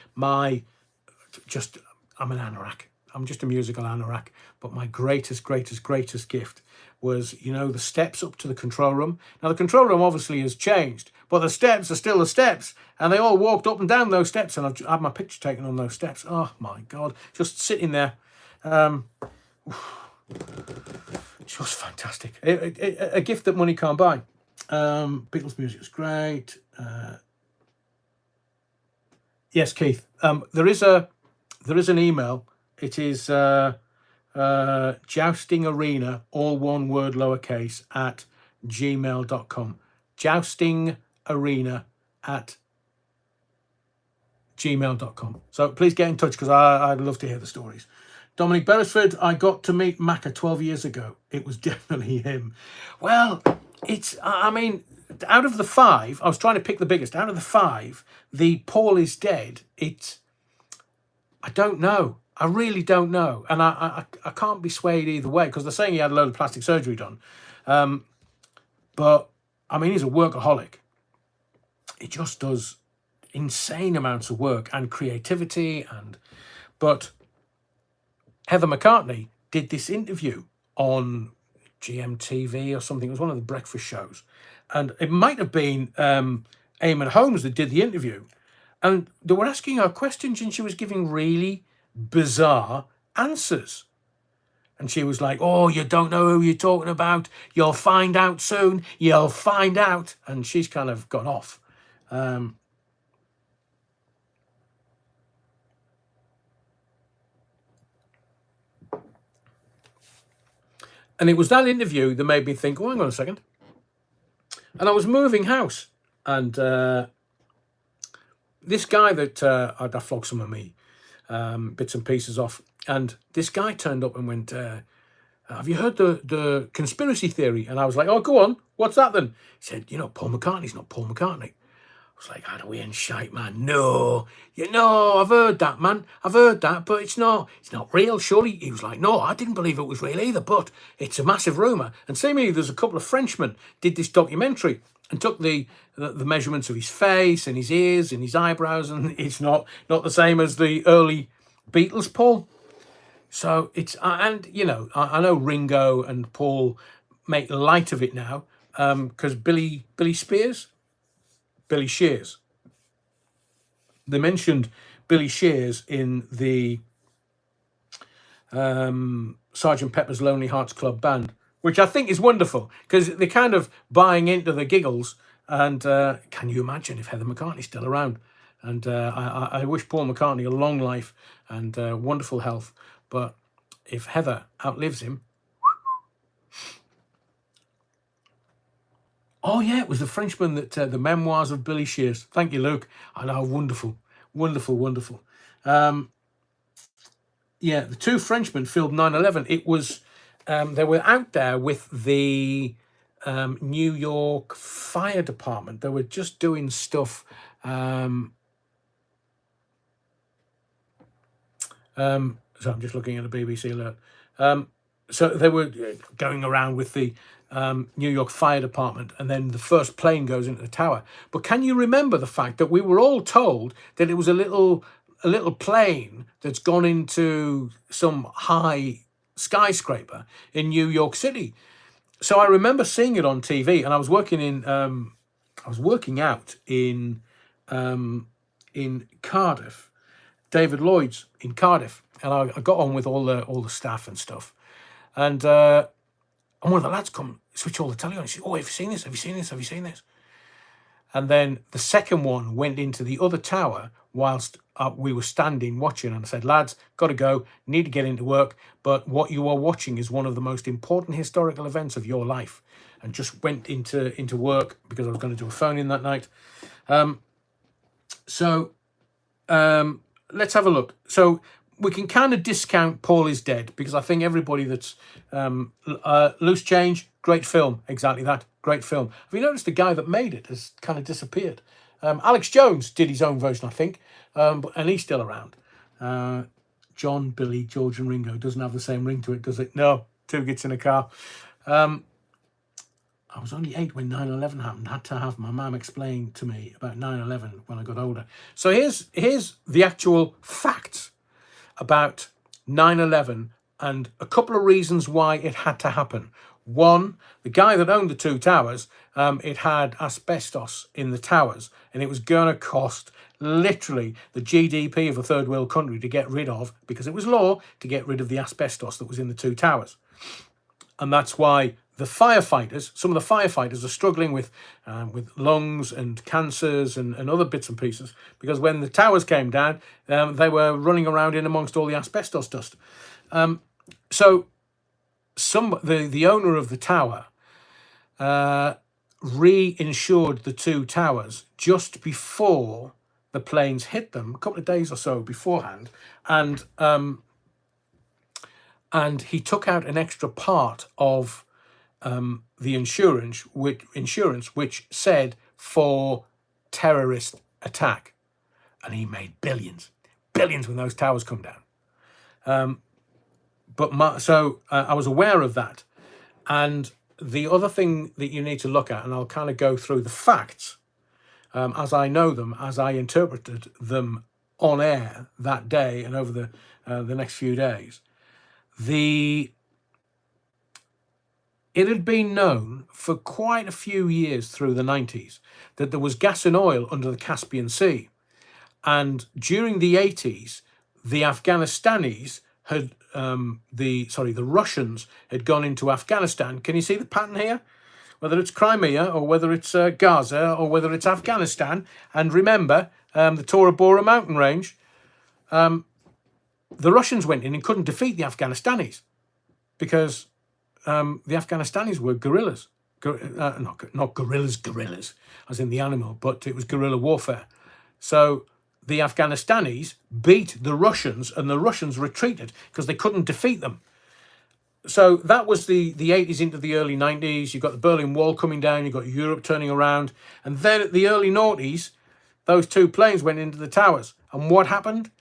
I'm an anorak. I'm just a musical anorak. But my greatest gift was, the steps up to the control room. Now, the control room obviously has changed, but the steps are still the steps. And they all walked up and down those steps. And I've had my picture taken on those steps. Oh, my God. Just sitting there. Just fantastic. A gift that money can't buy. Beatles music is great. Yes, Keith. There is an email. It is jousting arena, all one word lowercase, at gmail.com. Jousting arena at gmail.com. So please get in touch, because I'd love to hear the stories. Dominic Beresford, I got to meet Macca 12 years ago. It was definitely him. Well, out of the 5, I was trying to pick the biggest. Out of the 5, the Paul is dead. I don't know. I really don't know. And I can't be swayed either way, because they're saying he had a load of plastic surgery done. But, he's a workaholic. He just does insane amounts of work and creativity. But Heather McCartney did this interview on GMTV or something. It was one of the breakfast shows. And it might have been Eamon Holmes that did the interview. And they were asking her questions, and she was giving really bizarre answers. And she was like, oh, you don't know who you're talking about. You'll find out soon. You'll find out. And she's kind of gone off. And it was that interview that made me think, oh, hang on a second. And I was moving house. And this guy that I flogged some of me bits and pieces off. And this guy turned up and went, have you heard the conspiracy theory? And I was like, oh, go on. What's that then? He said, Paul McCartney's not Paul McCartney. I was like, how do we end shite, man? No, I've heard that, man. I've heard that, but it's not real, surely. He was like, no, I didn't believe it was real either, but it's a massive rumour. And seemingly there's a couple of Frenchmen did this documentary and took the measurements of his face and his ears and his eyebrows, and it's not the same as the early Beatles, Paul. So it's, and I know Ringo and Paul make light of it now, because Billy Shears. They mentioned Billy Shears in the Sgt. Pepper's Lonely Hearts Club Band, which I think is wonderful, because they're kind of buying into the giggles. And can you imagine if Heather McCartney's still around? And I wish Paul McCartney a long life and wonderful health. But if Heather outlives him... Oh, yeah, it was the Frenchman that, the memoirs of Billy Shears. Thank you, Luke. I know, wonderful. Wonderful. Yeah, the 2 Frenchmen filmed 9/11. It was, they were out there with the New York Fire Department. They were just doing stuff. So I'm just looking at a BBC alert. so they were going around with the New York Fire Department, and then the first plane goes into the tower. But can you remember the fact that we were all told that it was a little plane that's gone into some high skyscraper in New York City? So I remember seeing it on TV, and I was working out in Cardiff, David Lloyd's in Cardiff, and I got on with all the staff and stuff. And one of the lads come switch all the telly on. He said, "Oh, have you seen this? Have you seen this? Have you seen this?" And then the second one went into the other tower whilst we were standing watching. And I said, "Lads, got to go. Need to get into work. But what you are watching is one of the most important historical events of your life." And just went into work because I was going to do a phone in that night. Let's have a look. So we can kind of discount Paul is Dead because I think everybody that's Loose Change, great film, exactly that, great film. Have you noticed the guy that made it has kind of disappeared? Alex Jones did his own version, I think, and he's still around. John, Billy, George and Ringo doesn't have the same ring to it, does it? No, two gets in a car. I was only 8 when 9/11 happened. Had to have my mum explain to me about 9/11 when I got older. So here's the actual facts about 9/11 and a couple of reasons why it had to happen. One, the guy that owned the two towers, it had asbestos in the towers, and it was going to cost literally the GDP of a third world country to get rid of, because it was law to get rid of the asbestos that was in the two towers. And that's why the firefighters, some of the firefighters are struggling with lungs and cancers and other bits and pieces, because when the towers came down, they were running around in amongst all the asbestos dust. So the owner of the tower reinsured the two towers just before the planes hit them, a couple of days or so beforehand, and he took out an extra part of the insurance, which said for terrorist attack, and he made billions when those towers come down. I was aware of that, and the other thing that you need to look at, and I'll kind of go through the facts as I know them, as I interpreted them on air that day and over the next few days. It had been known for quite a few years through the 90s that there was gas and oil under the Caspian Sea. And during the 80s, the Afghanistanis had, the Russians had gone into Afghanistan. Can you see the pattern here? Whether it's Crimea or whether it's Gaza or whether it's Afghanistan. And remember, the Tora Bora mountain range, the Russians went in and couldn't defeat the Afghanistanis because the Afghanistanis were guerrillas. Not guerrillas, as in the animal, but it was guerrilla warfare. So the Afghanistanis beat the Russians, and the Russians retreated because they couldn't defeat them. So that was the 80s into the early 90s. You've got the Berlin Wall coming down, you've got Europe turning around. And then at the early noughties, those two planes went into the towers. And what happened?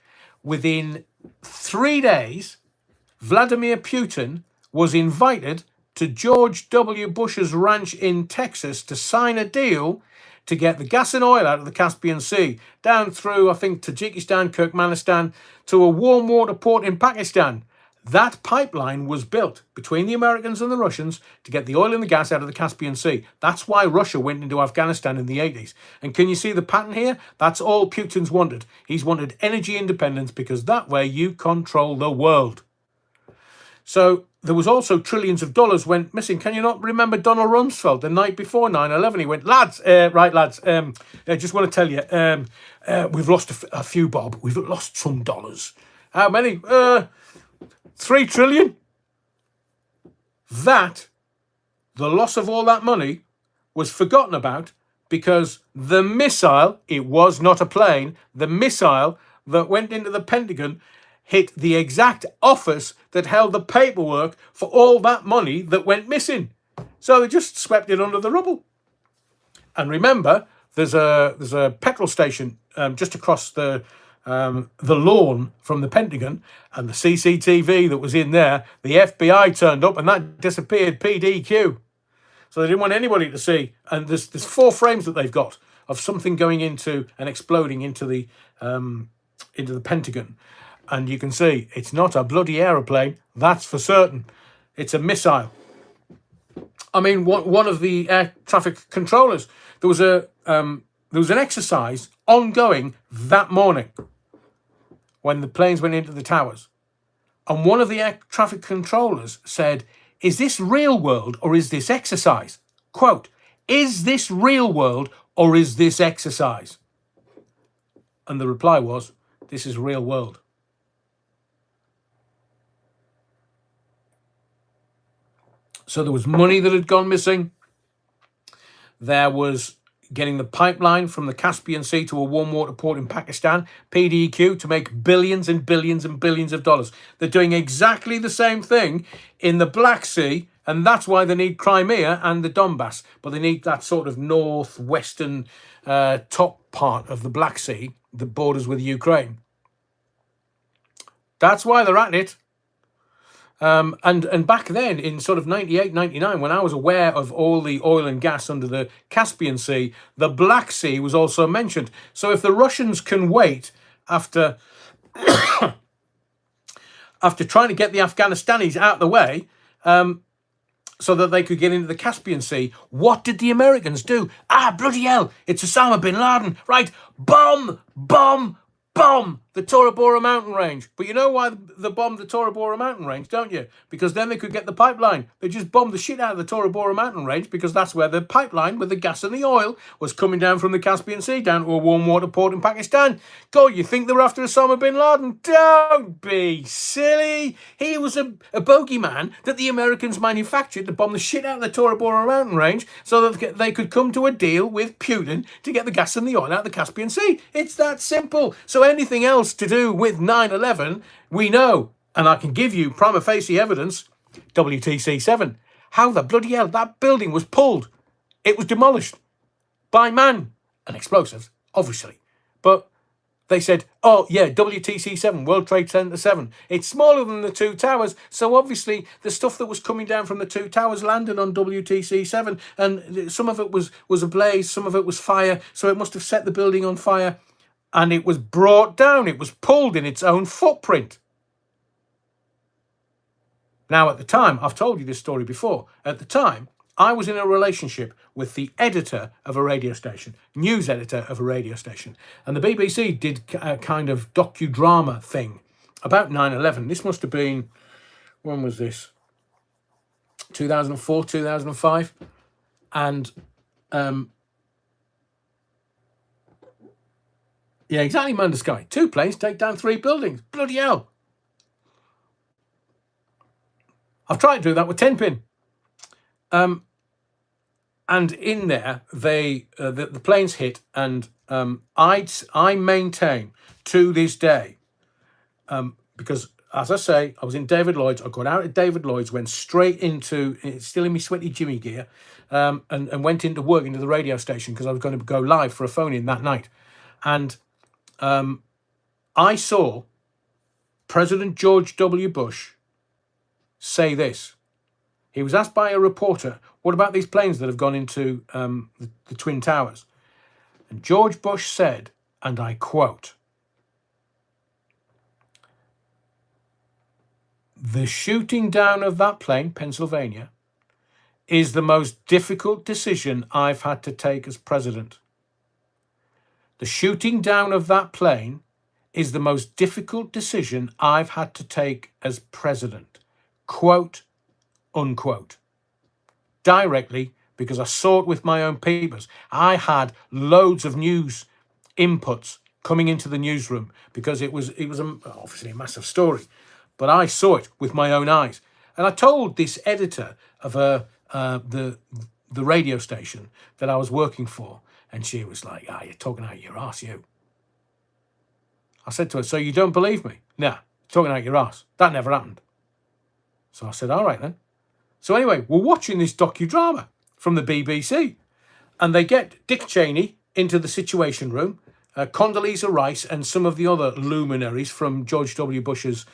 Within 3 days, Vladimir Putin was invited to George W. Bush's ranch in Texas to sign a deal to get the gas and oil out of the Caspian Sea, down through, I think, Tajikistan, Turkmenistan, to a warm water port in Pakistan. That pipeline was built between the Americans and the Russians to get the oil and the gas out of the Caspian Sea. That's why Russia went into Afghanistan in the 80s. And can you see the pattern here? That's all Putin's wanted. He's wanted energy independence because that way you control the world. So there was also trillions of dollars went missing. Can you not remember Donald Rumsfeld the night before 9/11? He went, lads, I just want to tell you, we've lost a few, Bob. We've lost some dollars. How many? 3 trillion. The loss of all that money was forgotten about because the missile, it was not a plane, the missile that went into the Pentagon hit the exact office that held the paperwork for all that money that went missing. So they just swept it under the rubble. And remember, there's a petrol station just across the the lawn from the Pentagon and the CCTV that was in there. The FBI turned up and that disappeared, PDQ. So they didn't want anybody to see. And there's 4 frames that they've got of something going into and exploding into the Pentagon. And you can see it's not a bloody aeroplane, that's for certain. It's a missile. I mean, one of the air traffic controllers, there was an exercise ongoing that morning when the planes went into the towers. And one of the air traffic controllers said, "Is this real world or is this exercise?" Quote, "Is this real world or is this exercise?" And the reply was, "This is real world." So there was money that had gone missing. There was getting the pipeline from the Caspian Sea to a warm water port in Pakistan, PDQ, to make billions and billions and billions of dollars. They're doing exactly the same thing in the Black Sea, and that's why they need Crimea and the Donbass. But they need that sort of northwestern top part of the Black Sea that borders with Ukraine. That's why they're at it. And back then, in sort of 98, 99, when I was aware of all the oil and gas under the Caspian Sea, the Black Sea was also mentioned. So if the Russians can wait after after trying to get the Afghanistanis out of the way, so that they could get into the Caspian Sea, what did the Americans do? Bloody hell, it's Osama bin Laden. Right, bomb, bomb, bomb the Tora Bora mountain range. But you know why they bombed the Tora Bora mountain range, don't you? Because then they could get the pipeline. They just bombed the shit out of the Tora Bora mountain range because that's where the pipeline with the gas and the oil was coming down from the Caspian Sea down to a warm water port in Pakistan. God, you think they were after Osama bin Laden? Don't be silly. He was a bogeyman that the Americans manufactured to bomb the shit out of the Tora Bora mountain range so that they could come to a deal with Putin to get the gas and the oil out of the Caspian Sea. It's that simple. So anything else to do with 9/11, we know, and I can give you prima facie evidence, WTC7, how the bloody hell that building was pulled. It was demolished by man and explosives, obviously. But they said, oh yeah, WTC7, World Trade Center 7. It's smaller than the 2 towers, so obviously the stuff that was coming down from the 2 towers landed on WTC7, and some of it was ablaze, some of it was fire, so it must have set the building on fire. And it was brought down. It was pulled in its own footprint. Now, at the time, I've told you this story before. At the time, I was in a relationship with the editor of a radio station, news editor of a radio station. And the BBC did a kind of docudrama thing about 9/11. This must have been, when was this? 2004, 2005. And yeah, exactly, man, the sky. 2 planes take down 3 buildings. Bloody hell. I've tried to do that with 10-pin. And in there, the planes hit, and I maintain to this day, because, as I say, I was in David Lloyd's. I got out of David Lloyd's, went straight into, still in my sweaty Jimmy gear, and went into work, into the radio station, because I was going to go live for a phone-in that night. And I saw President George W. Bush say this. He was asked by a reporter, what about these planes that have gone into the Twin Towers? And George Bush said, and I quote, "The shooting down of that plane, Pennsylvania, is the most difficult decision I've had to take as president. The shooting down of that plane is the most difficult decision I've had to take as president." Quote, unquote. Directly, because I saw it with my own papers. I had loads of news inputs coming into the newsroom because it was obviously a massive story. But I saw it with my own eyes. And I told this editor of the radio station that I was working for, and she was like, you're talking out your ass, you. I said to her, so you don't believe me? Nah, talking out your ass. That never happened. So I said, all right then. So anyway, we're watching this docudrama from the BBC, and they get Dick Cheney into the Situation Room, Condoleezza Rice and some of the other luminaries from George W. Bush's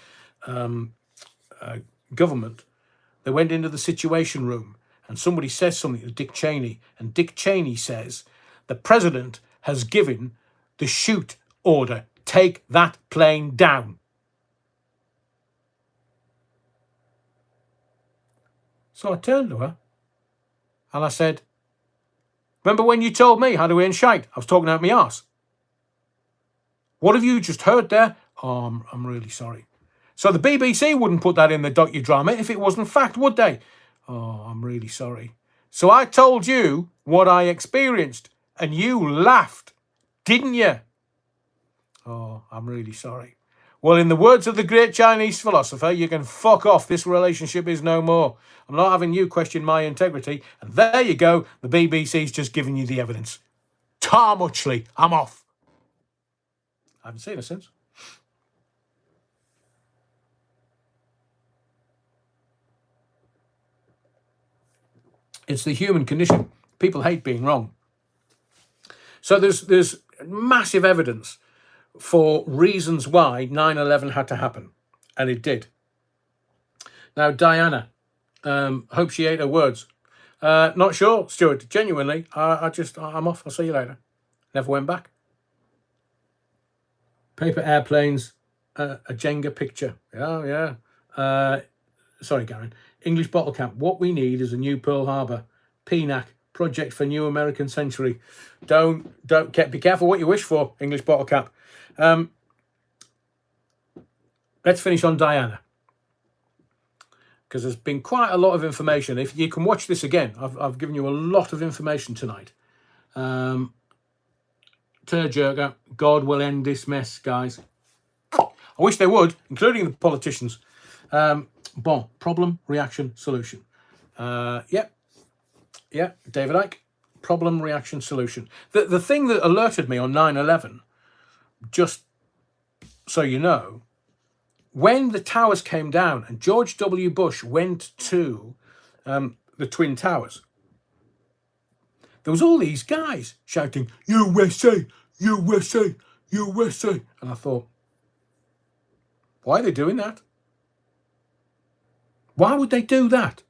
government, they went into the Situation Room and somebody says something to Dick Cheney, and Dick Cheney says, the president has given the shoot order. Take that plane down. So I turned to her and I said, remember when you told me how to earn shite? I was talking out my arse. What have you just heard there? Oh, I'm really sorry. So the BBC wouldn't put that in the docudrama if it wasn't fact, would they? Oh, I'm really sorry. So I told you what I experienced and you laughed, didn't you? Oh, I'm really sorry. Well, in the words of the great Chinese philosopher, you can fuck off. This relationship is no more. I'm not having you question my integrity. And there you go. The BBC's just giving you the evidence. Tar muchly. I'm off. I haven't seen her since. It's the human condition. People hate being wrong. So there's massive evidence for reasons why 9/11 had to happen. And it did. Now, Diana, hope she ate her words. Not sure, Stuart. Genuinely, I'm off. I'll see you later. Never went back. Paper airplanes, a Jenga picture. Oh, yeah. Sorry, Garen. English bottle cap. What we need is a new Pearl Harbor. PNAC, Project for New American Century. Be careful what you wish for, English bottle cap. Let's finish on Diana, because there's been quite a lot of information. If you can watch this again, I've given you a lot of information tonight. Tearjerker, God will end this mess, guys. I wish they would, including the politicians. Problem, reaction, solution. Yeah, David Icke. Problem, reaction, solution. The thing that alerted me on 9/11, just so you know, when the towers came down and George W. Bush went to the Twin Towers, there was all these guys shouting, USA, USA, USA. And I thought, why are they doing that? Why would they do that?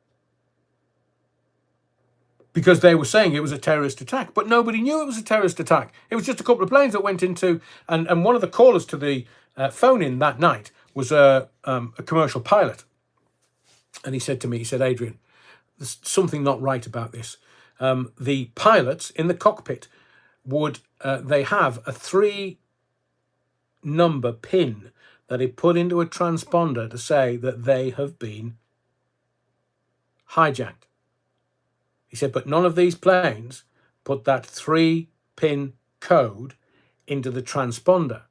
Because they were saying it was a terrorist attack, but nobody knew it was a terrorist attack. It was just a couple of planes that went into, and one of the callers to the phone-in that night was a commercial pilot. And he said to me, Adrian, there's something not right about this. The pilots in the cockpit they have a 3-number pin that they put into a transponder to say that they have been hijacked. He said, but none of these planes put that 3-pin code into the transponder.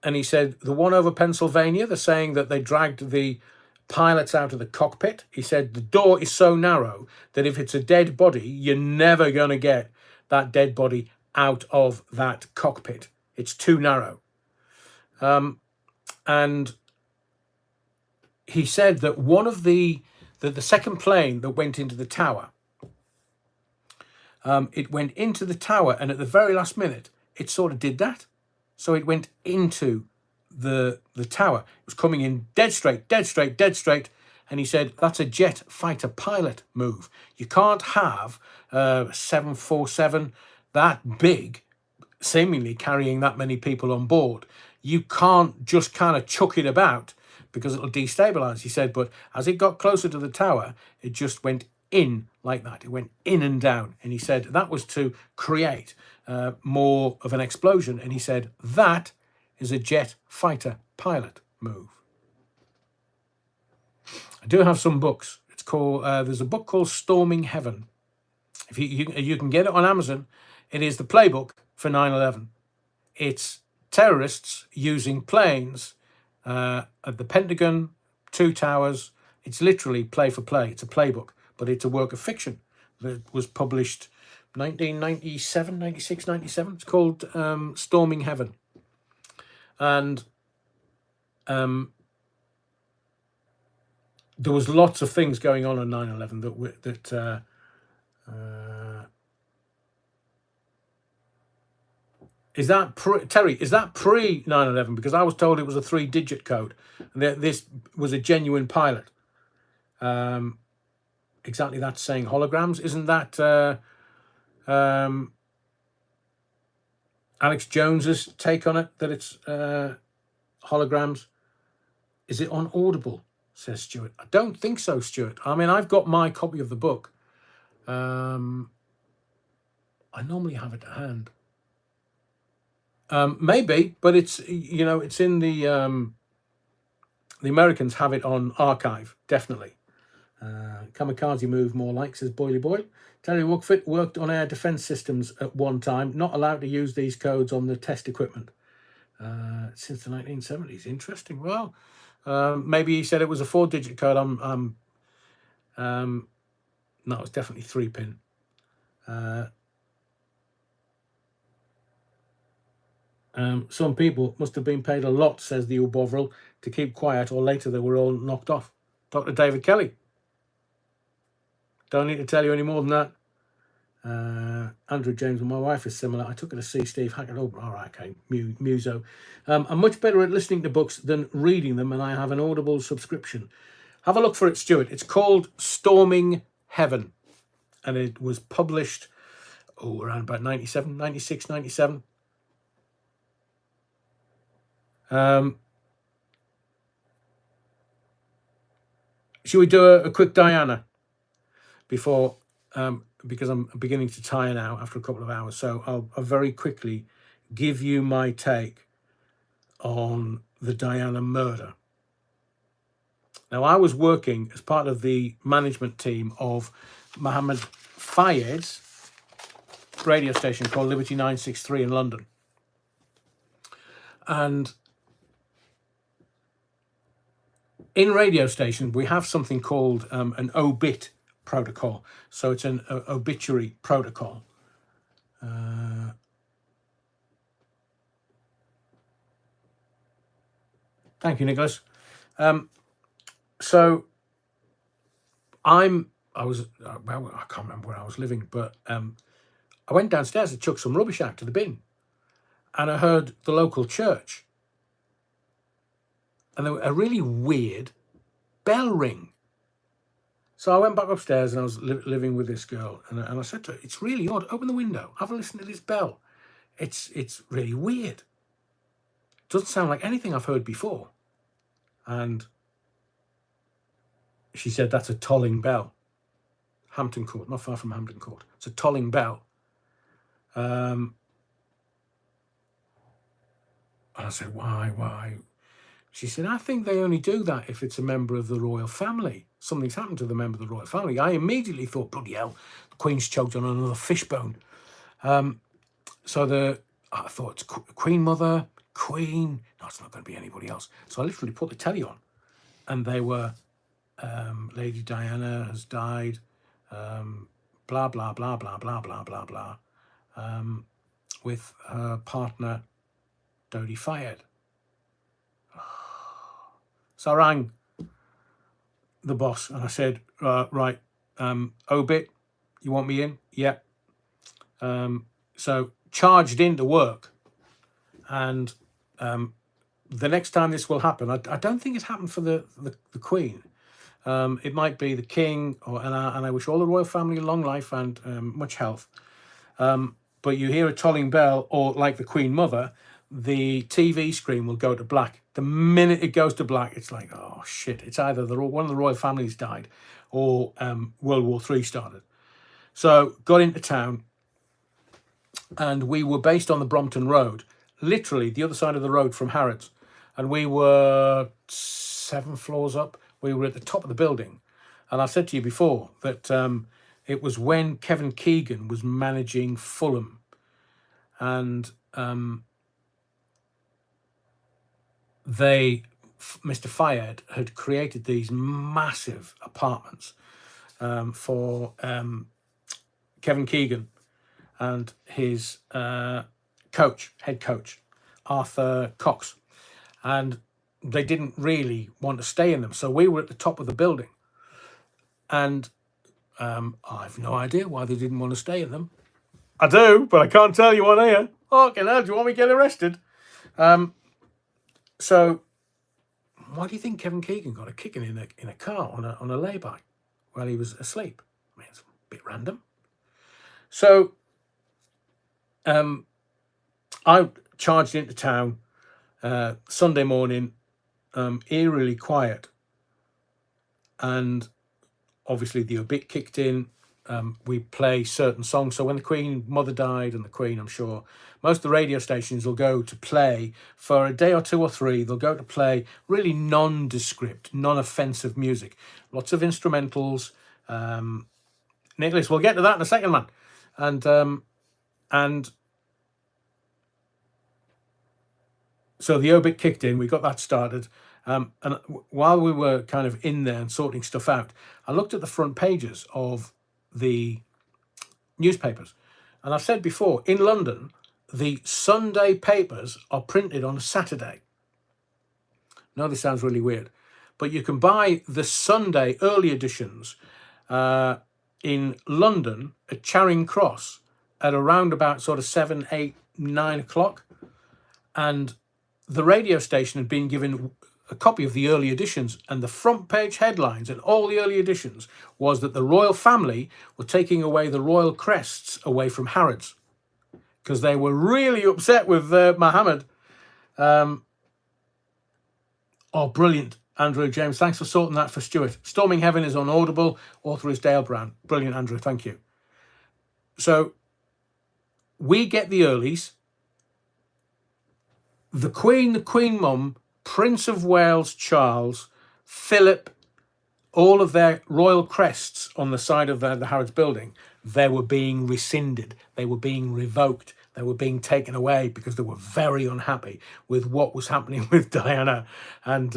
And he said, the one over Pennsylvania, they're saying that they dragged the pilots out of the cockpit. He said, the door is so narrow that if it's a dead body, you're never going to get that dead body out of that cockpit. It's too narrow. And he said that one of the second plane that went into the tower, it went into the tower, and at the very last minute, it sort of did that. So it went into the tower. It was coming in dead straight. And he said, that's a jet fighter pilot move. You can't have a 747 that big, seemingly carrying that many people on board. You can't just kind of chuck it about because it'll destabilize. He said, but as it got closer to the tower, it just went in like that. It went in and down. And he said that was to create more of an explosion. And he said that is a jet fighter pilot move. I do have some books. It's called there's a book called Storming Heaven. If you can get it on Amazon, it is the playbook for 9/11. It's terrorists using planes at the Pentagon, 2 towers. It's literally play for play. It's a playbook, but it's a work of fiction that was published 1997, 96, 97. It's called Storming Heaven. And there was lots of things going on 9/11 Is that Terry? Is that pre 9/11? Because I was told it was a 3-digit code, and that this was a genuine pilot. Exactly, that's saying holograms. Isn't that Alex Jones's take on it? That it's holograms. Is it on Audible? Says Stuart. I don't think so, Stuart. I mean, I've got my copy of the book. I normally have it to hand. Maybe, but it's it's in the Americans have it on archive, definitely. Kamikaze move more like, says Boily Boy. Terry Wookfit worked on air defense systems at one time, not allowed to use these codes on the test equipment since the 1970s. Interesting. Well, maybe he said it was a 4-digit code. No, it's definitely 3-pin. Some people must have been paid a lot, says the Bovril, to keep quiet, or later they were all knocked off. Dr. David Kelly. Don't need to tell you any more than that. Andrew James, and my wife is similar. I took her to see Steve Hackett. Oh, all right, okay, Muso. I'm much better at listening to books than reading them, and I have an Audible subscription. Have a look for it, Stuart. It's called Storming Heaven, and it was published around about 97, 96, 97. Should we do a quick Diana before, because I'm beginning to tire now after a couple of hours. So I'll very quickly give you my take on the Diana murder. Now, I was working as part of the management team of Mohammed Fayed's radio station called Liberty 963 in London. And in radio stations, we have something called an obit protocol. So it's an obituary protocol. Thank you, Nicholas. So I can't remember where I was living, but I went downstairs to chuck some rubbish out to the bin, and I heard the local church, and there was a really weird bell ring. So I went back upstairs, and I was living with this girl, and I said to her, "It's really odd. Open the window. Have a listen to this bell. It's really weird. It doesn't sound like anything I've heard before." And she said, "That's a tolling bell. Hampton Court, not far from Hampton Court. It's a tolling bell." And I said, "Why?" She said, "I think they only do that if it's a member of the royal family. Something's happened to the member of the royal family." I immediately thought, bloody hell, the Queen's choked on another fishbone. So I thought, it's Queen Mother, Queen. No, it's not going to be anybody else. So I literally put the telly on, and they were, Lady Diana has died, blah, blah, blah, blah, blah, blah, blah, blah, with her partner, Dodi Fayed. So I rang the boss and I said, right, obit, you want me in? Yeah. So charged into work. And the next time this will happen, I don't think it's happened for the Queen. It might be the King, and I wish all the royal family long life and much health. But you hear a tolling bell, or like the Queen Mother, the TV screen will go to black. The minute it goes to black, it's like, oh shit! It's either one of the royal families died, or World War III started. So got into town, and we were based on the Brompton Road, literally the other side of the road from Harrods, and we were 7 floors up. We were at the top of the building, and I said to you before that it was when Kevin Keegan was managing Fulham, and Mr. Fayed had created these massive apartments for Kevin Keegan and his head coach, Arthur Cox, and they didn't really want to stay in them. So we were at the top of the building, and I've no idea why they didn't want to stay in them. I do, but I can't tell you on air. Fucking hell, do you want me to get arrested? So why do you think Kevin Keegan got a kicking in a car on a lay-by while he was asleep? I mean, it's a bit random. So I charged into town Sunday morning, eerily quiet, and obviously the obit kicked in. We play certain songs. So when the Queen Mother died, and the Queen, I'm sure, most of the radio stations will go to play for a day or two or three. They'll go to play really nondescript, non-offensive music. Lots of instrumentals. Nicholas, we'll get to that in a second, man. And so the obit kicked in. We got that started. And while we were kind of in there and sorting stuff out, I looked at the front pages of the newspapers. And I've said before, in London, the Sunday papers are printed on a Saturday. No, this sounds really weird, but you can buy the Sunday early editions in London at Charing Cross at around about sort of 7, 8, 9 o'clock. And the radio station had been given a copy of the early editions, and the front page headlines in all the early editions was that the royal family were taking away the royal crests away from Harrods because they were really upset with Mohammed. Oh, brilliant, Andrew James. Thanks for sorting that for Stuart. Storming Heaven is on Audible. Author is Dale Brown. Brilliant, Andrew. Thank you. So we get the earlies. The Queen Mum, Prince of Wales Charles, Philip, all of their royal crests on the side of the Harrods building, they were being rescinded. They were being revoked. They were being taken away because they were very unhappy with what was happening with Diana and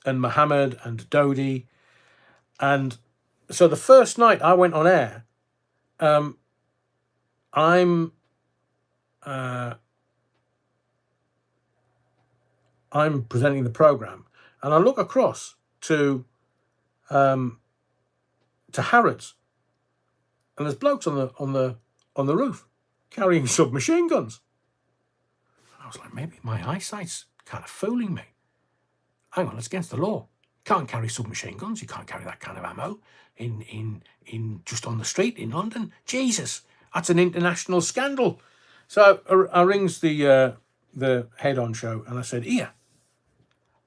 Mohammed and Dodi. And so the first night I went on air, I'm presenting the program, and I look across to Harrods, and there's blokes on the roof carrying submachine guns. I was like, maybe my eyesight's kind of fooling me. Hang on, it's against the law. You can't carry submachine guns. You can't carry that kind of ammo in just on the street in London. Jesus, that's an international scandal. So I rings the head on show, and I said, here,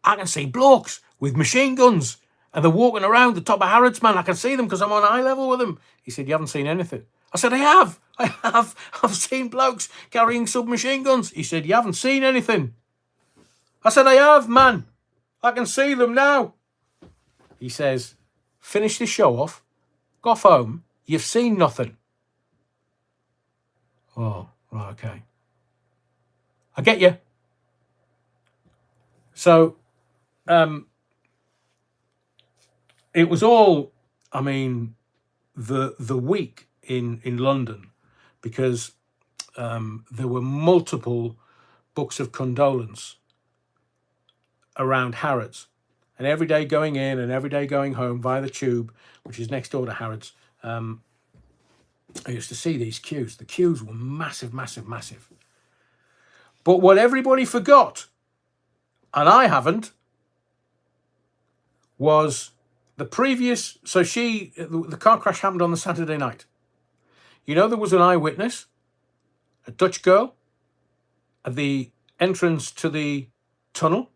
I can see blokes with machine guns, and they're walking around the top of Harrods, man. I can see them because I'm on eye level with them. He said, you haven't seen anything. I said, I have. I've seen blokes carrying submachine guns. He said, you haven't seen anything. I said, I have, man. I can see them now. He says, finish this show off, go off home. You've seen nothing. Oh, right, okay. I get you. So, it was all, I mean, the week in London, because there were multiple books of condolence around Harrods, and every day going in and every day going home via the Tube, which is next door to Harrods, I used to see these queues. The queues were massive, massive, massive. But what everybody forgot, and I haven't, was the previous. So the car crash happened on the Saturday night. You know, there was an eyewitness, a Dutch girl, at the entrance to the tunnel,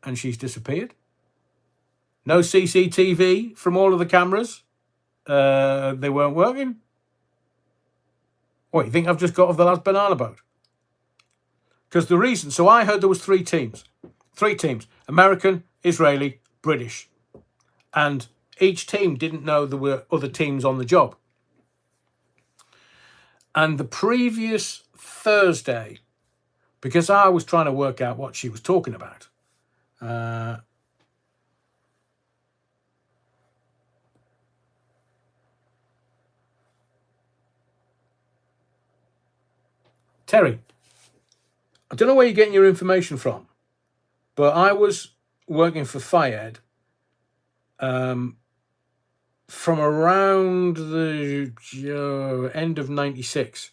and she's disappeared. No CCTV from all of the cameras. They weren't working. What, you think I've just got off the last banana boat? Because the reason, so I heard there was three teams, American, Israeli, British. And each team didn't know there were other teams on the job. And the previous Thursday, because I was trying to work out what she was talking about, Terry, I don't know where you're getting your information from, but I was working for Fayed from around the end of 96.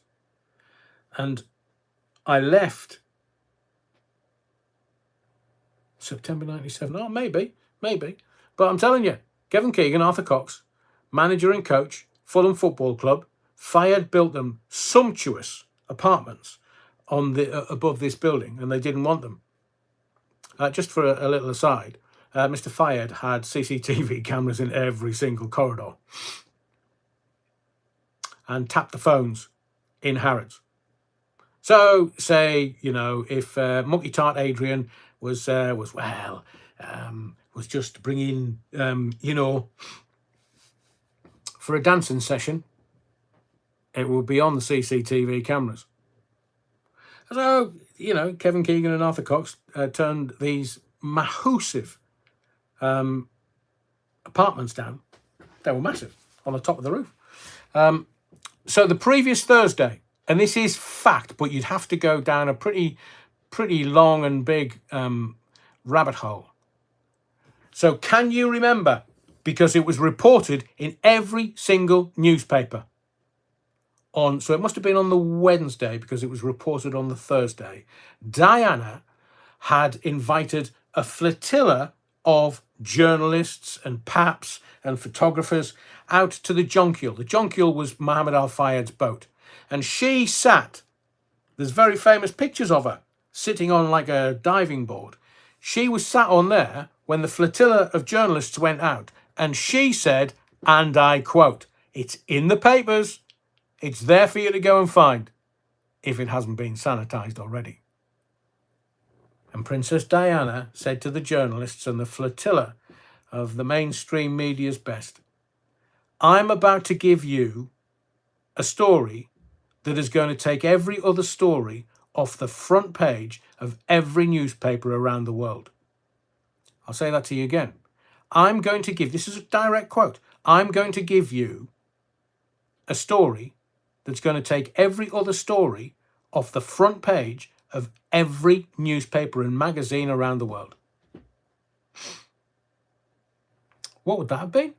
And I left September 97. Oh, maybe. But I'm telling you, Kevin Keegan, Arthur Cox, manager and coach, Fulham Football Club, Fayed built them sumptuous apartments on the above this building, and they didn't want them. Just for a little aside, Mr. Fayed had CCTV cameras in every single corridor and tapped the phones in Harrods. So, say, you know, if Monkey Tart Adrian was just bringing, you know, for a dancing session, it would be on the CCTV cameras. So, you know, Kevin Keegan and Arthur Cox turned these massive apartments down. They were massive, on the top of the roof. So the previous Thursday, and this is fact, but you'd have to go down a pretty long and big rabbit hole. So can you remember, because it was reported in every single newspaper, so it must have been on the Wednesday because it was reported on the Thursday, Diana had invited a flotilla of journalists and paps and photographers out to the Jonquil. The Jonquil was Mohammed Al Fayed's boat. And she sat, there's very famous pictures of her, sitting on like a diving board. She was sat on there when the flotilla of journalists went out. And she said, and I quote, "It's in the papers. It's there for you to go and find, if it hasn't been sanitized already." And Princess Diana said to the journalists and the flotilla of the mainstream media's best, "I'm about to give you a story that is going to take every other story off the front page of every newspaper around the world." I'll say that to you again. This is a direct quote, "I'm going to give you a story that's going to take every other story off the front page of every newspaper and magazine around the world." What would that have been?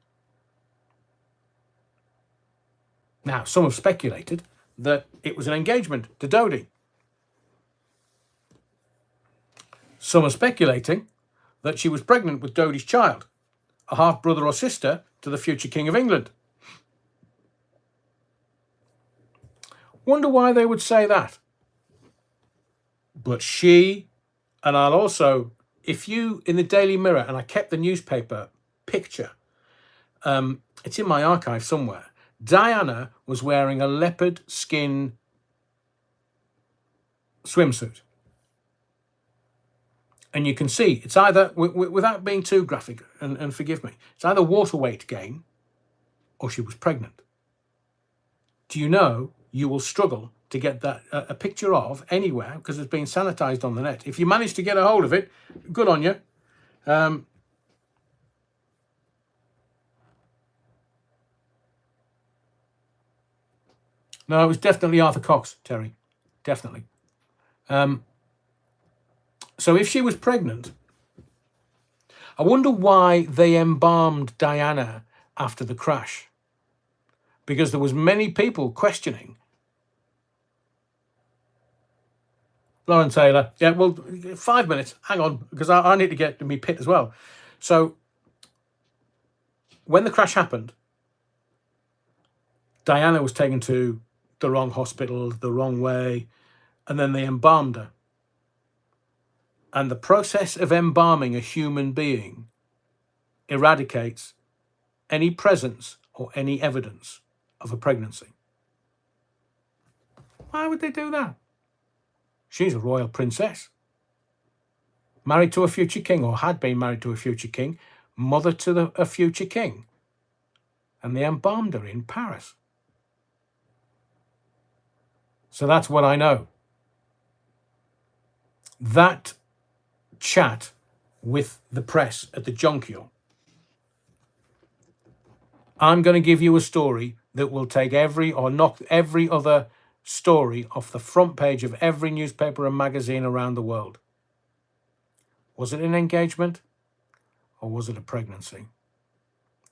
Now, some have speculated that it was an engagement to Dodi. Some are speculating that she was pregnant with Dodi's child, a half-brother or sister to the future King of England. Wonder why they would say that. But she, and I'll also, if you, in the Daily Mirror, and I kept the newspaper picture, it's in my archive somewhere, Diana was wearing a leopard skin swimsuit. And you can see, it's either, without being too graphic, and forgive me, it's either water weight gain or she was pregnant. Do you know you will struggle to get that a picture of anywhere because it's been sanitized on the net? If you manage to get a hold of it, good on you. No, it was definitely Arthur Cox, Terry. Definitely. So if she was pregnant, I wonder why they embalmed Diana after the crash. Because there was many people questioning. Lauren Taylor. Yeah, well, 5 minutes. Hang on, because I need to get to me pit as well. So when the crash happened, Diana was taken to the wrong hospital, the wrong way, and then they embalmed her. And the process of embalming a human being eradicates any presence or any evidence of a pregnancy. Why would they do that? She's a royal princess, married to a future king, or had been married to a future king, mother to a future king. And they embalmed her in Paris. So that's what I know. That chat with the press at the Jonquil. I'm going to give you a story that will take knock every other story off the front page of every newspaper and magazine around the world. Was it an engagement or was it a pregnancy?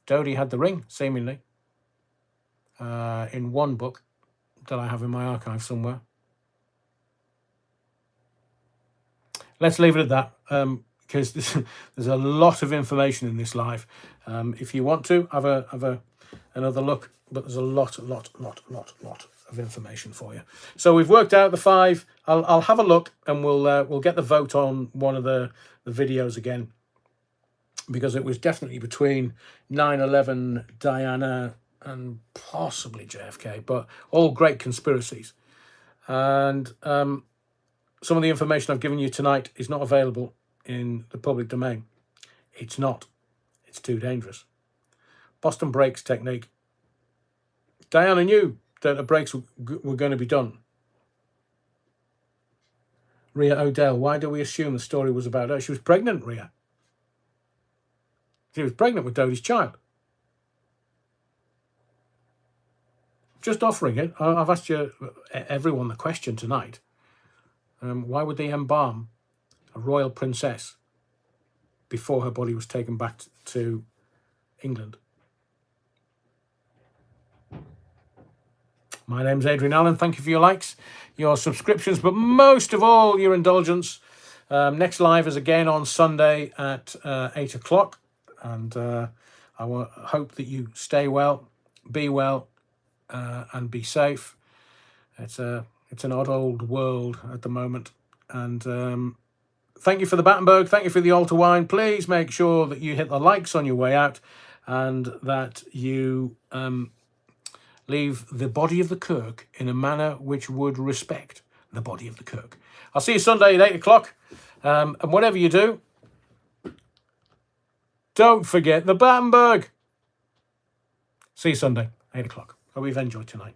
Dodi had the ring, seemingly, in one book that I have in my archive somewhere. let's leave it at that, because there's a lot of information in this live. If you want to have another look, but there's a lot of information for you. So we've worked out the 5. I'll have a look, and we'll get the vote on one of the videos again, because it was definitely between 9/11, Diana, and possibly JFK, but all great conspiracies. And some of the information I've given you tonight is not available in the public domain. It's not. It's too dangerous. Boston brakes technique. Diana knew that the brakes were going to be done. Rhea Odell, why do we assume the story was about her? She was pregnant, Rhea. She was pregnant with Dodie's child. Just offering it. I've asked everyone the question tonight. Why would they embalm a royal princess before her body was taken back to England? My name's Adrian Allen. Thank you for your likes, your subscriptions, but most of all, your indulgence. Next live is again on Sunday at 8 o'clock. And I hope that you stay well, be well, and be safe. It's an odd old world at the moment. And thank you for the Battenberg. Thank you for the altar wine. Please make sure that you hit the likes on your way out, and that you leave the body of the kirk in a manner which would respect the body of the kirk. I'll see you Sunday at 8 o'clock. And whatever you do, don't forget the Battenberg. See you Sunday, 8 o'clock. Hope you've enjoyed tonight.